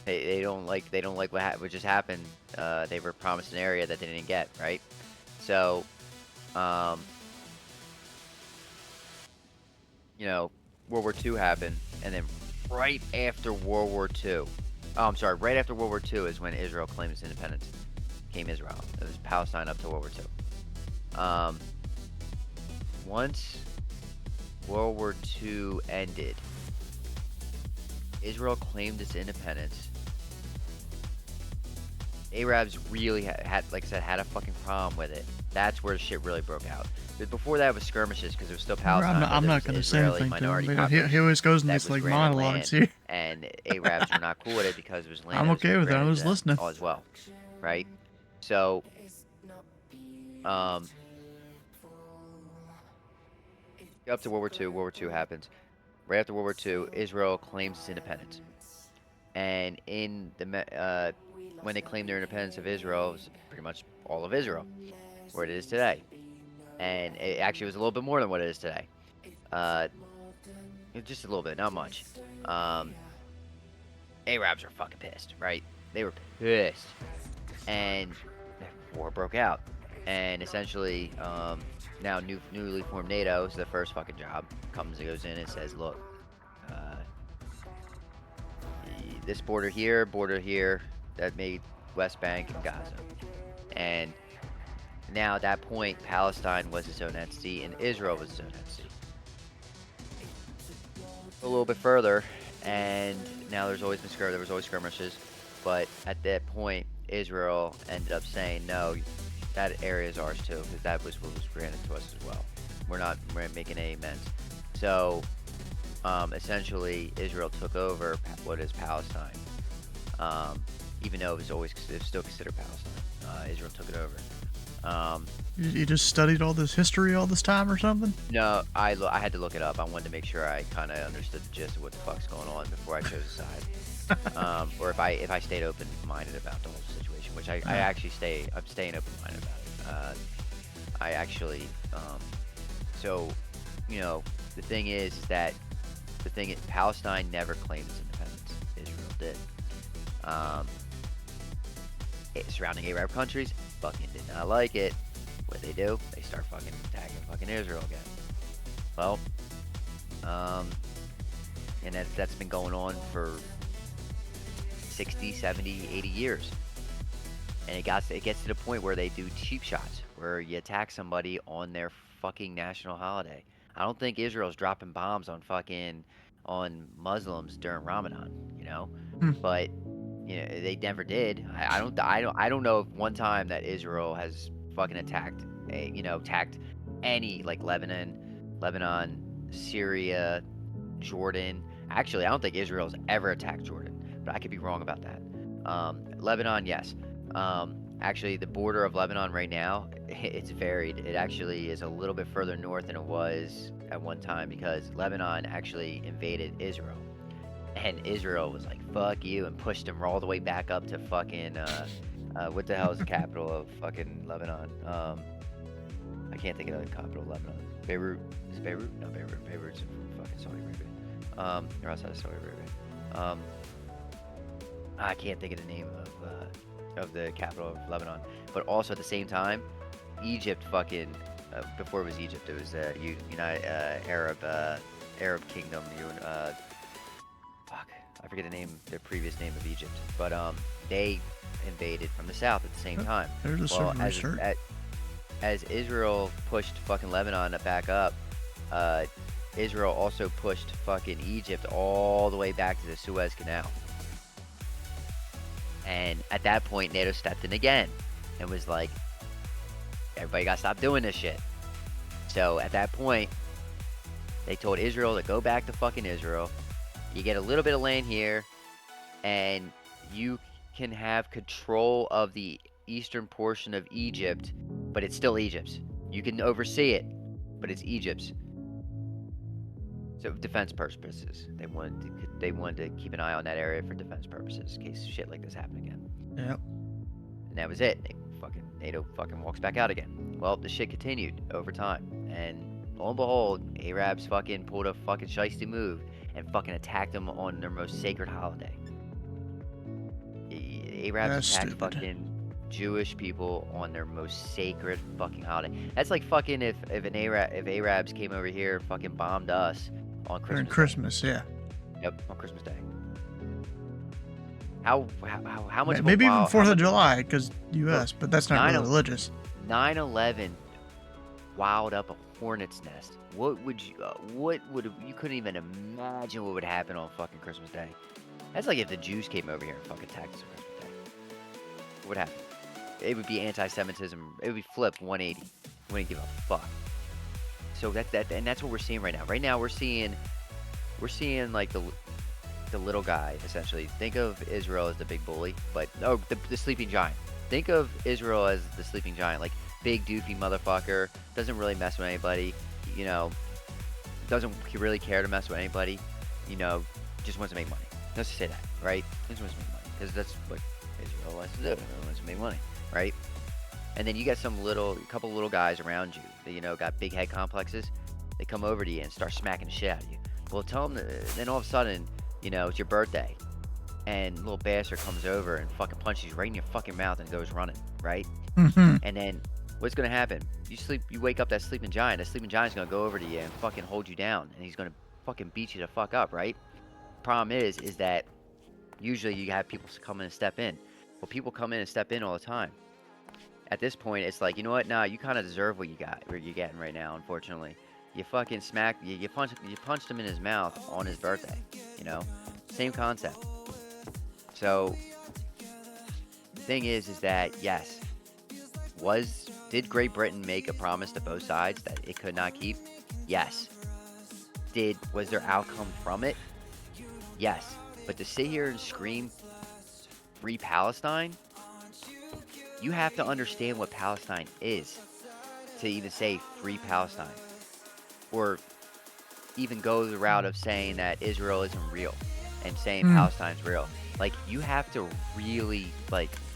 They don't like what just happened. They were promised an area that they didn't get, right? So World War II happened, and then right after World War II, oh, I'm sorry, right after World War II is when Israel claimed its independence. Came Israel. It was Palestine up to World War II. Once World War II ended, Israel claimed its independence. Arabs really had, like I said, had a fucking problem with it. That's where the shit really broke out. But before that, it was skirmishes because it was still Palestine. I'm not going to say Israeli anything to him. minority But he always goes in that these was like granted monologues land, here. and Arabs were not cool with it because it was land I'm that was okay with it. I granted was to them listening. as well, right? So, up to World War II. World War II happens. Right after World War II, Israel claims its independence, and when they claimed their independence of Israel, it was pretty much all of Israel, where it is today, and it actually was a little bit more than what it is today. Uh, just a little bit, not much. Arabs are fucking pissed, right? They were pissed, and the war broke out, and essentially, now newly formed NATO, so the first fucking job goes in and says, look, uh, this border here, that made West Bank and Gaza, and now at that point, Palestine was its own entity, and Israel was its own entity. A little bit further, and now there was always skirmishes, but at that point, Israel ended up saying, no, that area is ours too, because that was what was granted to us as well. We're making any amends. So, essentially, Israel took over what is Palestine, even though it was still considered Palestine. Israel took it over. You just studied all this history all this time or something? No, I had to look it up. I wanted to make sure I kind of understood the gist of what the fuck's going on before I chose a side, or if I stayed open-minded about the whole situation, which I'm staying open-minded about it. I actually, so, the thing is that Palestine never claimed its independence. Israel did. Surrounding Arab countries fucking did not like it. What they do? They start fucking attacking fucking Israel again. Well, and that's been going on for 60, 70, 80 years. And it gets to the point where they do cheap shots, where you attack somebody on their fucking national holiday. I don't think Israel's dropping bombs on Muslims during Ramadan, but they never did. I don't know of one time that Israel has fucking attacked any, like, Lebanon, Syria, Jordan. Actually, I don't think Israel's ever attacked Jordan, but I could be wrong about that. Lebanon, yes. Actually, the border of Lebanon right now, it's varied. It actually is a little bit further north than it was at one time, because Lebanon actually invaded Israel. And Israel was like, fuck you, and pushed them all the way back up to fucking, what the hell is the capital of fucking Lebanon? I can't think of the capital of Lebanon. Beirut. Is it Beirut? No, Beirut. Beirut's in fucking Saudi Arabia. Or outside of Saudi Arabia. I can't think of the name of the capital of Lebanon. But also at the same time, Egypt fucking, before it was Egypt, it was United Arab Kingdom. Fuck, I forget the previous name of Egypt, but they invaded from the south at the same time. There's a certain research. As Israel pushed fucking Lebanon back up, Israel also pushed fucking Egypt all the way back to the Suez Canal. And at that point, NATO stepped in again and was like, everybody gotta stop doing this shit. So at that point, they told Israel to go back to fucking Israel. You get a little bit of land here, and you can have control of the eastern portion of Egypt, but it's still Egypt's. You can oversee it, but it's Egypt's. So defense purposes, they wanted to keep an eye on that area for defense purposes, in case shit like this happened again. Yep. And that was it. NATO fucking walks back out again. Well, the shit continued over time, and lo and behold, Arabs fucking pulled a fucking shiesty move and fucking attacked them on their most sacred holiday. Arabs attacked fucking Jewish people on their most sacred fucking holiday. That's like fucking if Arabs came over here and fucking bombed us on During Christmas. Christmas, yeah. Yep, on Christmas Day. How much of a Maybe even wild, 4th of July, because U.S., Look, but that's not really religious. 9/11 wowed up a hornet's nest. What would you you couldn't even imagine what would happen on fucking Christmas Day. That's like if the Jews came over here and fucking attacked us on Christmas Day. What would happen? It would be anti-Semitism. It would be flipped 180. Wouldn't give a fuck. So and that's what we're seeing right now. Right now we're seeing like the little guy, essentially. Think of Israel as the big bully, but the sleeping giant. Think of Israel as the sleeping giant, like big doofy motherfucker, doesn't really mess with anybody, doesn't really care to mess with anybody, just wants to make money. Let's just say that, right? Just wants to make money, because that's what Israel wants to do. It wants to make money, right? And then you got couple little guys around you that, got big head complexes. They come over to you and start smacking the shit out of you. Well, tell them then all of a sudden, it's your birthday, and little bastard comes over and fucking punches you right in your fucking mouth and goes running, right? Mm-hmm. And then what's gonna happen? You wake up that sleeping giant. That sleeping giant's gonna go over to you and fucking hold you down, and he's gonna fucking beat you the fuck up, right? Problem is that usually you have people come in and step in. Well, people come in and step in all the time. At this point, it's like, you know what? Nah, you kind of deserve what you're getting right now. Unfortunately, you fucking you punched him in his mouth on his birthday. Same concept. So the thing is that yes, did Great Britain make a promise to both sides that it could not keep? Yes. Was there outcome from it? Yes. But to sit here and scream free Palestine, you have to understand what Palestine is to even say free Palestine, or even go the route of saying that Israel isn't real and saying Palestine's real. Like, you have to really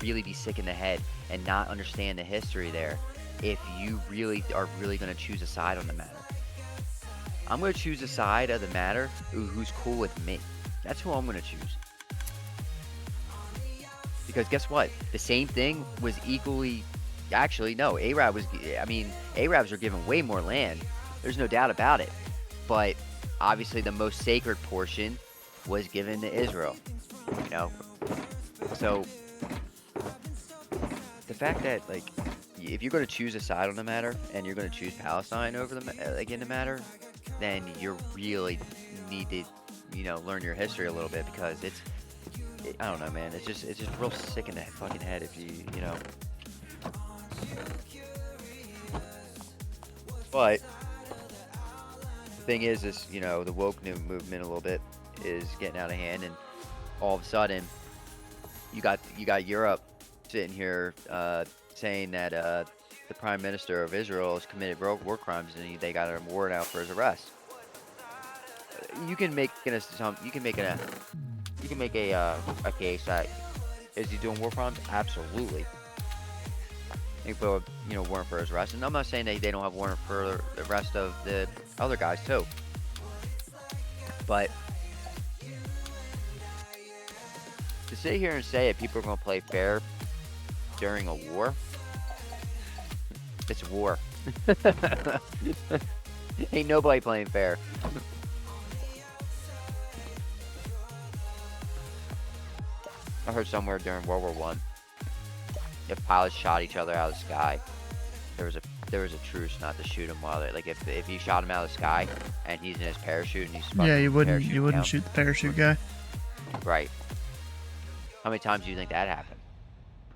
be sick in the head and not understand the history there if you really are going to choose a side on the matter. I'm going to choose a side of the matter who's cool with me. That's who I'm going to choose. Because guess what? The same thing was equally... Actually, no. Arabs are given way more land. There's no doubt about it. But obviously the most sacred portion was given to Israel. So the fact that, like, if you're going to choose a side on the matter and you're going to choose Palestine over in the matter, then you really need to, learn your history a little bit, because I don't know, man. It's just real sick in the fucking head if you. But the thing is, the woke new movement a little bit is getting out of hand, and all of a sudden, you got Europe sitting here saying that the Prime Minister of Israel has committed war crimes, and they got a warrant out for his arrest. You can make a case that is he doing war crimes? Absolutely. They put a warrant for his arrest, and I'm not saying that they don't have warrant for the rest of the other guys too. But to sit here and say that people are going to play fair during a war, it's war. Ain't nobody playing fair. I heard somewhere during World War I, if pilots shot each other out of the sky, there was a truce not to shoot him while they, like, if you shot him out of the sky and he's in his parachute and he's you wouldn't shoot the parachute guy. Right. How many times do you think that happened?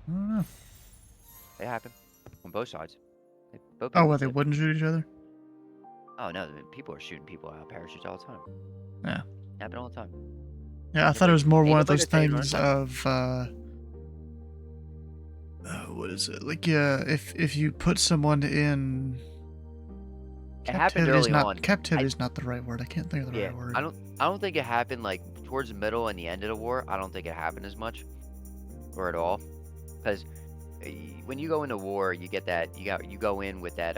I don't know. It happened on both sides. They wouldn't shoot each other? Oh no, people are shooting people out of parachutes all the time. Yeah. Happen all the time. Yeah, I thought it was more one of those things of what is it? Like, if you put someone in captivity is not the right word. I can't think of the right word. I don't think it happened like towards the middle and the end of the war. I don't think it happened as much or at all, because when you go into war, you get that you go in with that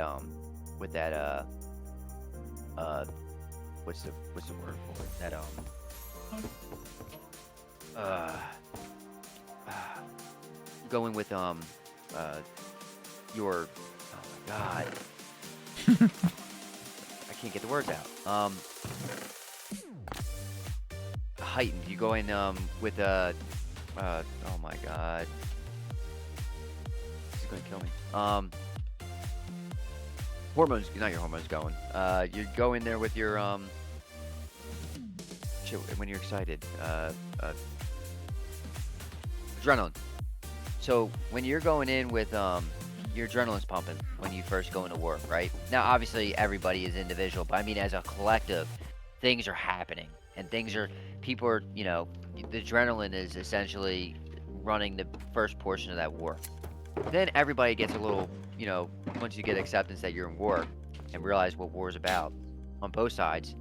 what's the word for it? That you go in with your, oh my god, I can't get the words out. heightened. You go in with oh my god, this is gonna kill me. Hormones, not your hormones going. You go in there with your shit, when you're excited, adrenaline. So when you're going in with your adrenaline's pumping when you first go into work, right? Now obviously everybody is individual, but I mean as a collective, things are happening and people are, you know, the adrenaline is essentially running the first portion of that war. Then everybody gets a little, you know, once you get acceptance that you're in war and realize what war is about on both sides,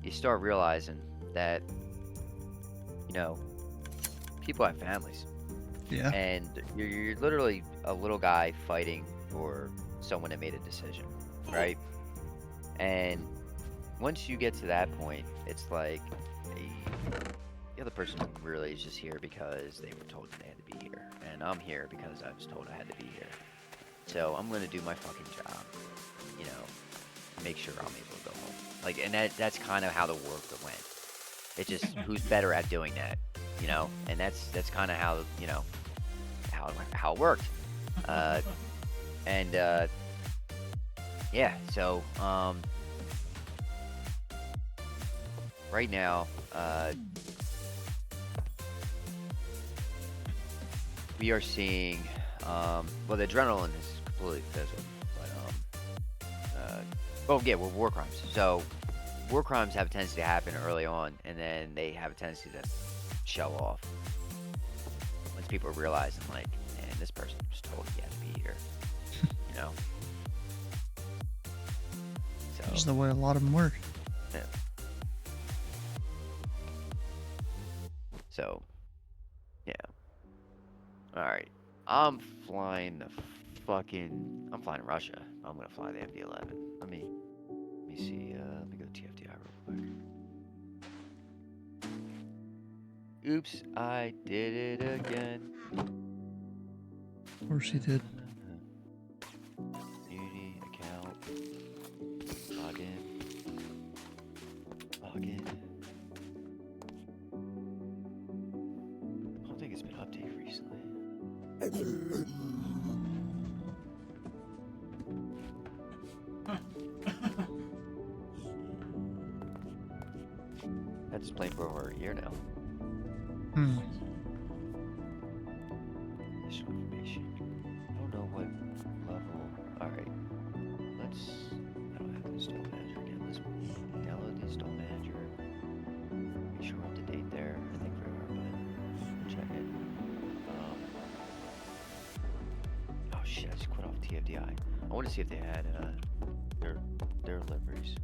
you start realizing that, you know, people have families. Yeah. And you're literally a little guy fighting for someone that made a decision, right? And once you get to that point, it's like the other person really is just here because they were told they had to be here. And I'm here because I was told I had to be here. So I'm going to do my fucking job, you know, make sure I'm able to go home. Like, and that's kind of how the work went. It's just who's better at doing that, you know? And that's kind of how, you know, how it worked. Yeah, so right now we are seeing well, the adrenaline is completely fizzled, but oh yeah, well, war crimes. So war crimes have a tendency to happen early on, and then they have a tendency to show off once people are realizing, like, man, this person was told he had to be here, you know. So That's the way a lot of them work. yeah. So yeah. All right. I'm flying Russia. I'm gonna fly the MD-11. Let me see. Let me go to TFDI real quick. Oops, I did it again. Of course he did. Community account. Log in. I don't think it's been updated recently. Had this playing for over a year now. Additional information. I don't know what level. Alright. I don't have the install manager again. Let's download the install manager. Make sure we're up to date there. I think for everybody. Check it. Oh shit, I just quit off TFDI. I want to see if they had their liveries.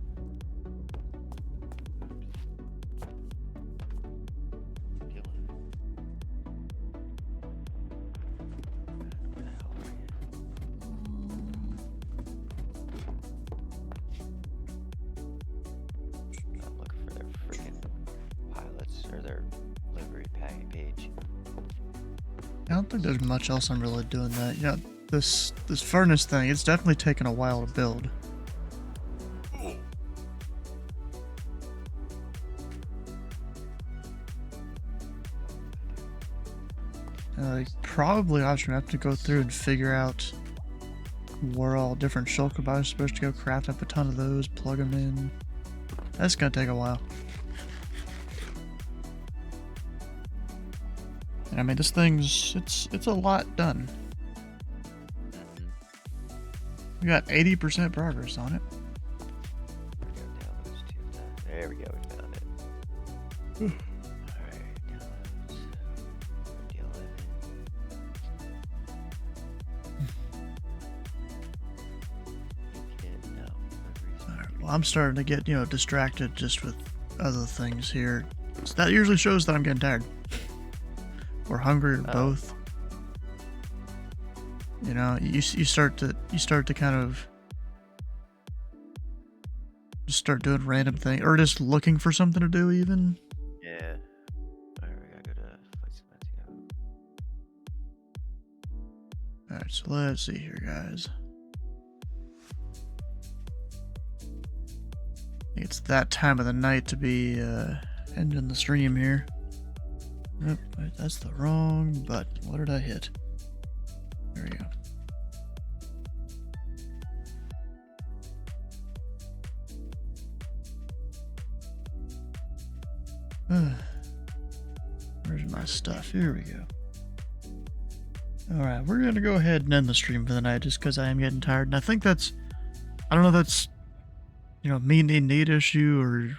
I don't think there's much else I'm really doing that. Yeah, this furnace thing, it's definitely taken a while to build. Probably I should have to go through and figure out where all different shulker are supposed to go, craft up a ton of those, plug them in. That's gonna take a while. I mean, this thing's, it's a lot done. We got 80% progress on it. There we go, we found it. Alright, Alright, well, I'm starting to get, you know, distracted just with other things here. So that usually shows that I'm getting tired. Or hungry, or both. You know, you start to kind of just start doing random things, or just looking for something to do, even. Yeah. Alright, we gotta go to flight sequencing. Alright, so let's see here, guys. It's that time of the night to be ending the stream here. Nope, wait, that's the wrong button. What did I hit? There we go. Where's my stuff? Here we go. Alright, we're gonna go ahead and end the stream for the night just because I am getting tired. And I think that's, I don't know if that's, you know, me needing need issue or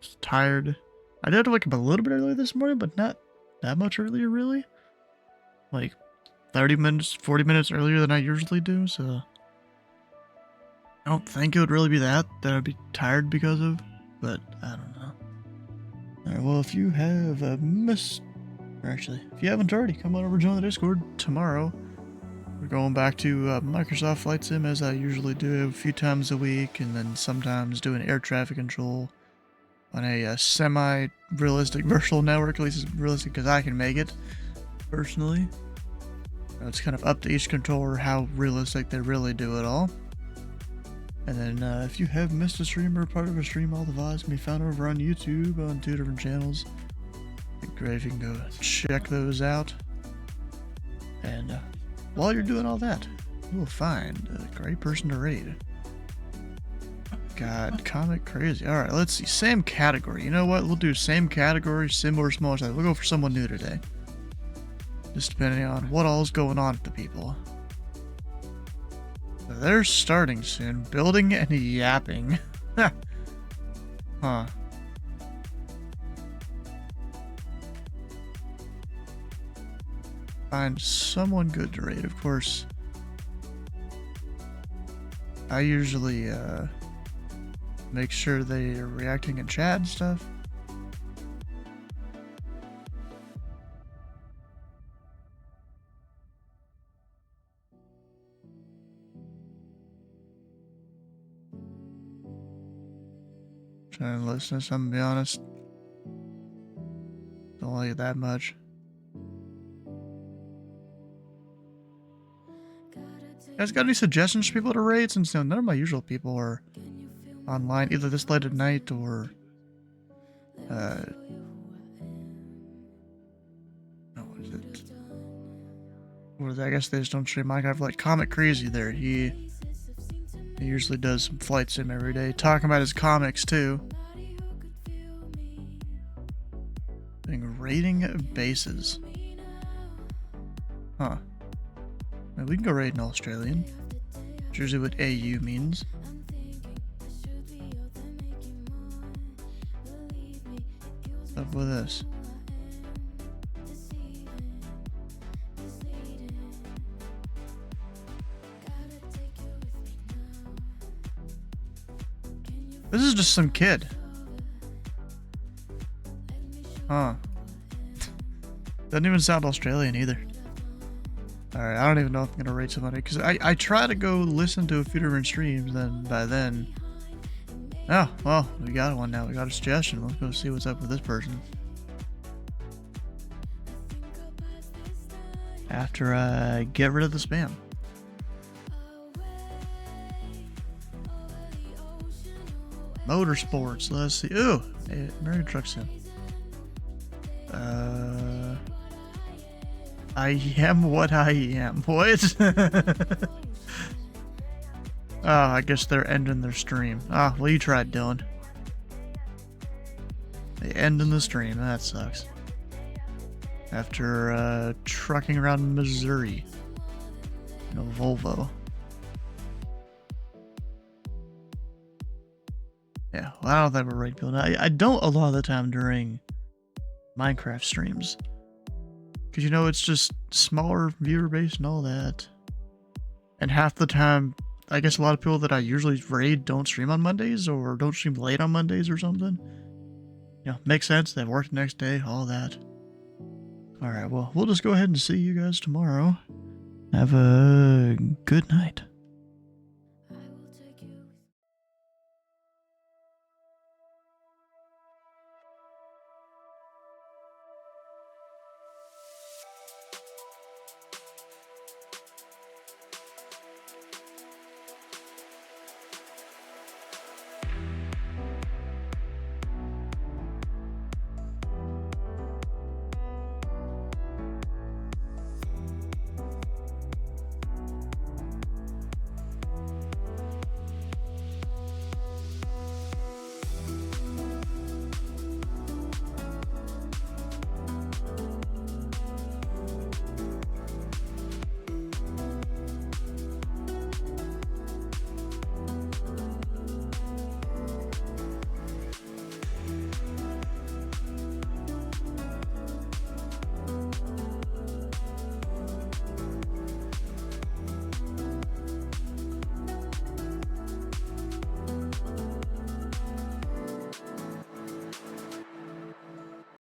just tired. I did wake up a little bit earlier this morning, but not that much earlier, really. Like 30 minutes, 40 minutes earlier than I usually do, so I don't think it would really be that I'd be tired because of, but I don't know. Alright, well, if you have actually, if you haven't already, come on over and join the Discord tomorrow. We're going back to Microsoft Flight Sim as I usually do a few times a week, and then sometimes doing air traffic control on a semi-realistic virtual network, at least as realistic as I can make it, personally. It's kind of up to each controller how realistic they really do it all. And then if you have missed a stream or part of a stream, all the VODs can be found over on YouTube on 2 different channels. It'd be great if you can go check those out. And while you're doing all that, you will find a great person to raid. God, comic crazy. Alright, let's see. Same category. You know what? We'll do same category, similar, small size. We'll go for someone new today. Just depending on what all is going on with the people. So they're starting soon. Building and yapping. Huh. Find someone good to raid, of course. I usually, make sure they are reacting in chat and stuff. Trying to listen to some, to be honest. Don't like it that much. You guys got any suggestions for people to raid? Since none of my usual people are online, either this late at night or what is it? What is it? I guess they just don't stream Minecraft. Like Comic Crazy there, he usually does some flight sim every day, talking about his comics too. Doing raiding bases. Huh. I mean, we can go raid in Australian. It's usually what AU means. What's up with this? This is just some kid. Huh. Doesn't even sound Australian either. Alright, I don't even know if I'm gonna rate somebody, because I try to go listen to a few different streams, then by then... Oh, well, we got one now. We got a suggestion. Let's go see what's up with this person. After I get rid of the spam. Motorsports, let's see. Ooh, Mary Truck Sim. I am what I am. What? Oh, I guess they're ending their stream. Ah, well, you tried, Dylan. They ending the stream. That sucks. After trucking around Missouri in a Volvo. Yeah, well, I don't think we're right people. I don't a lot of the time during Minecraft streams. Because, you know, it's just smaller viewer base and all that. And half the time, I guess a lot of people that I usually raid don't stream on Mondays or don't stream late on Mondays or something. You know, makes sense. They work the next day, all that. Alright, well, we'll just go ahead and see you guys tomorrow. Have a good night.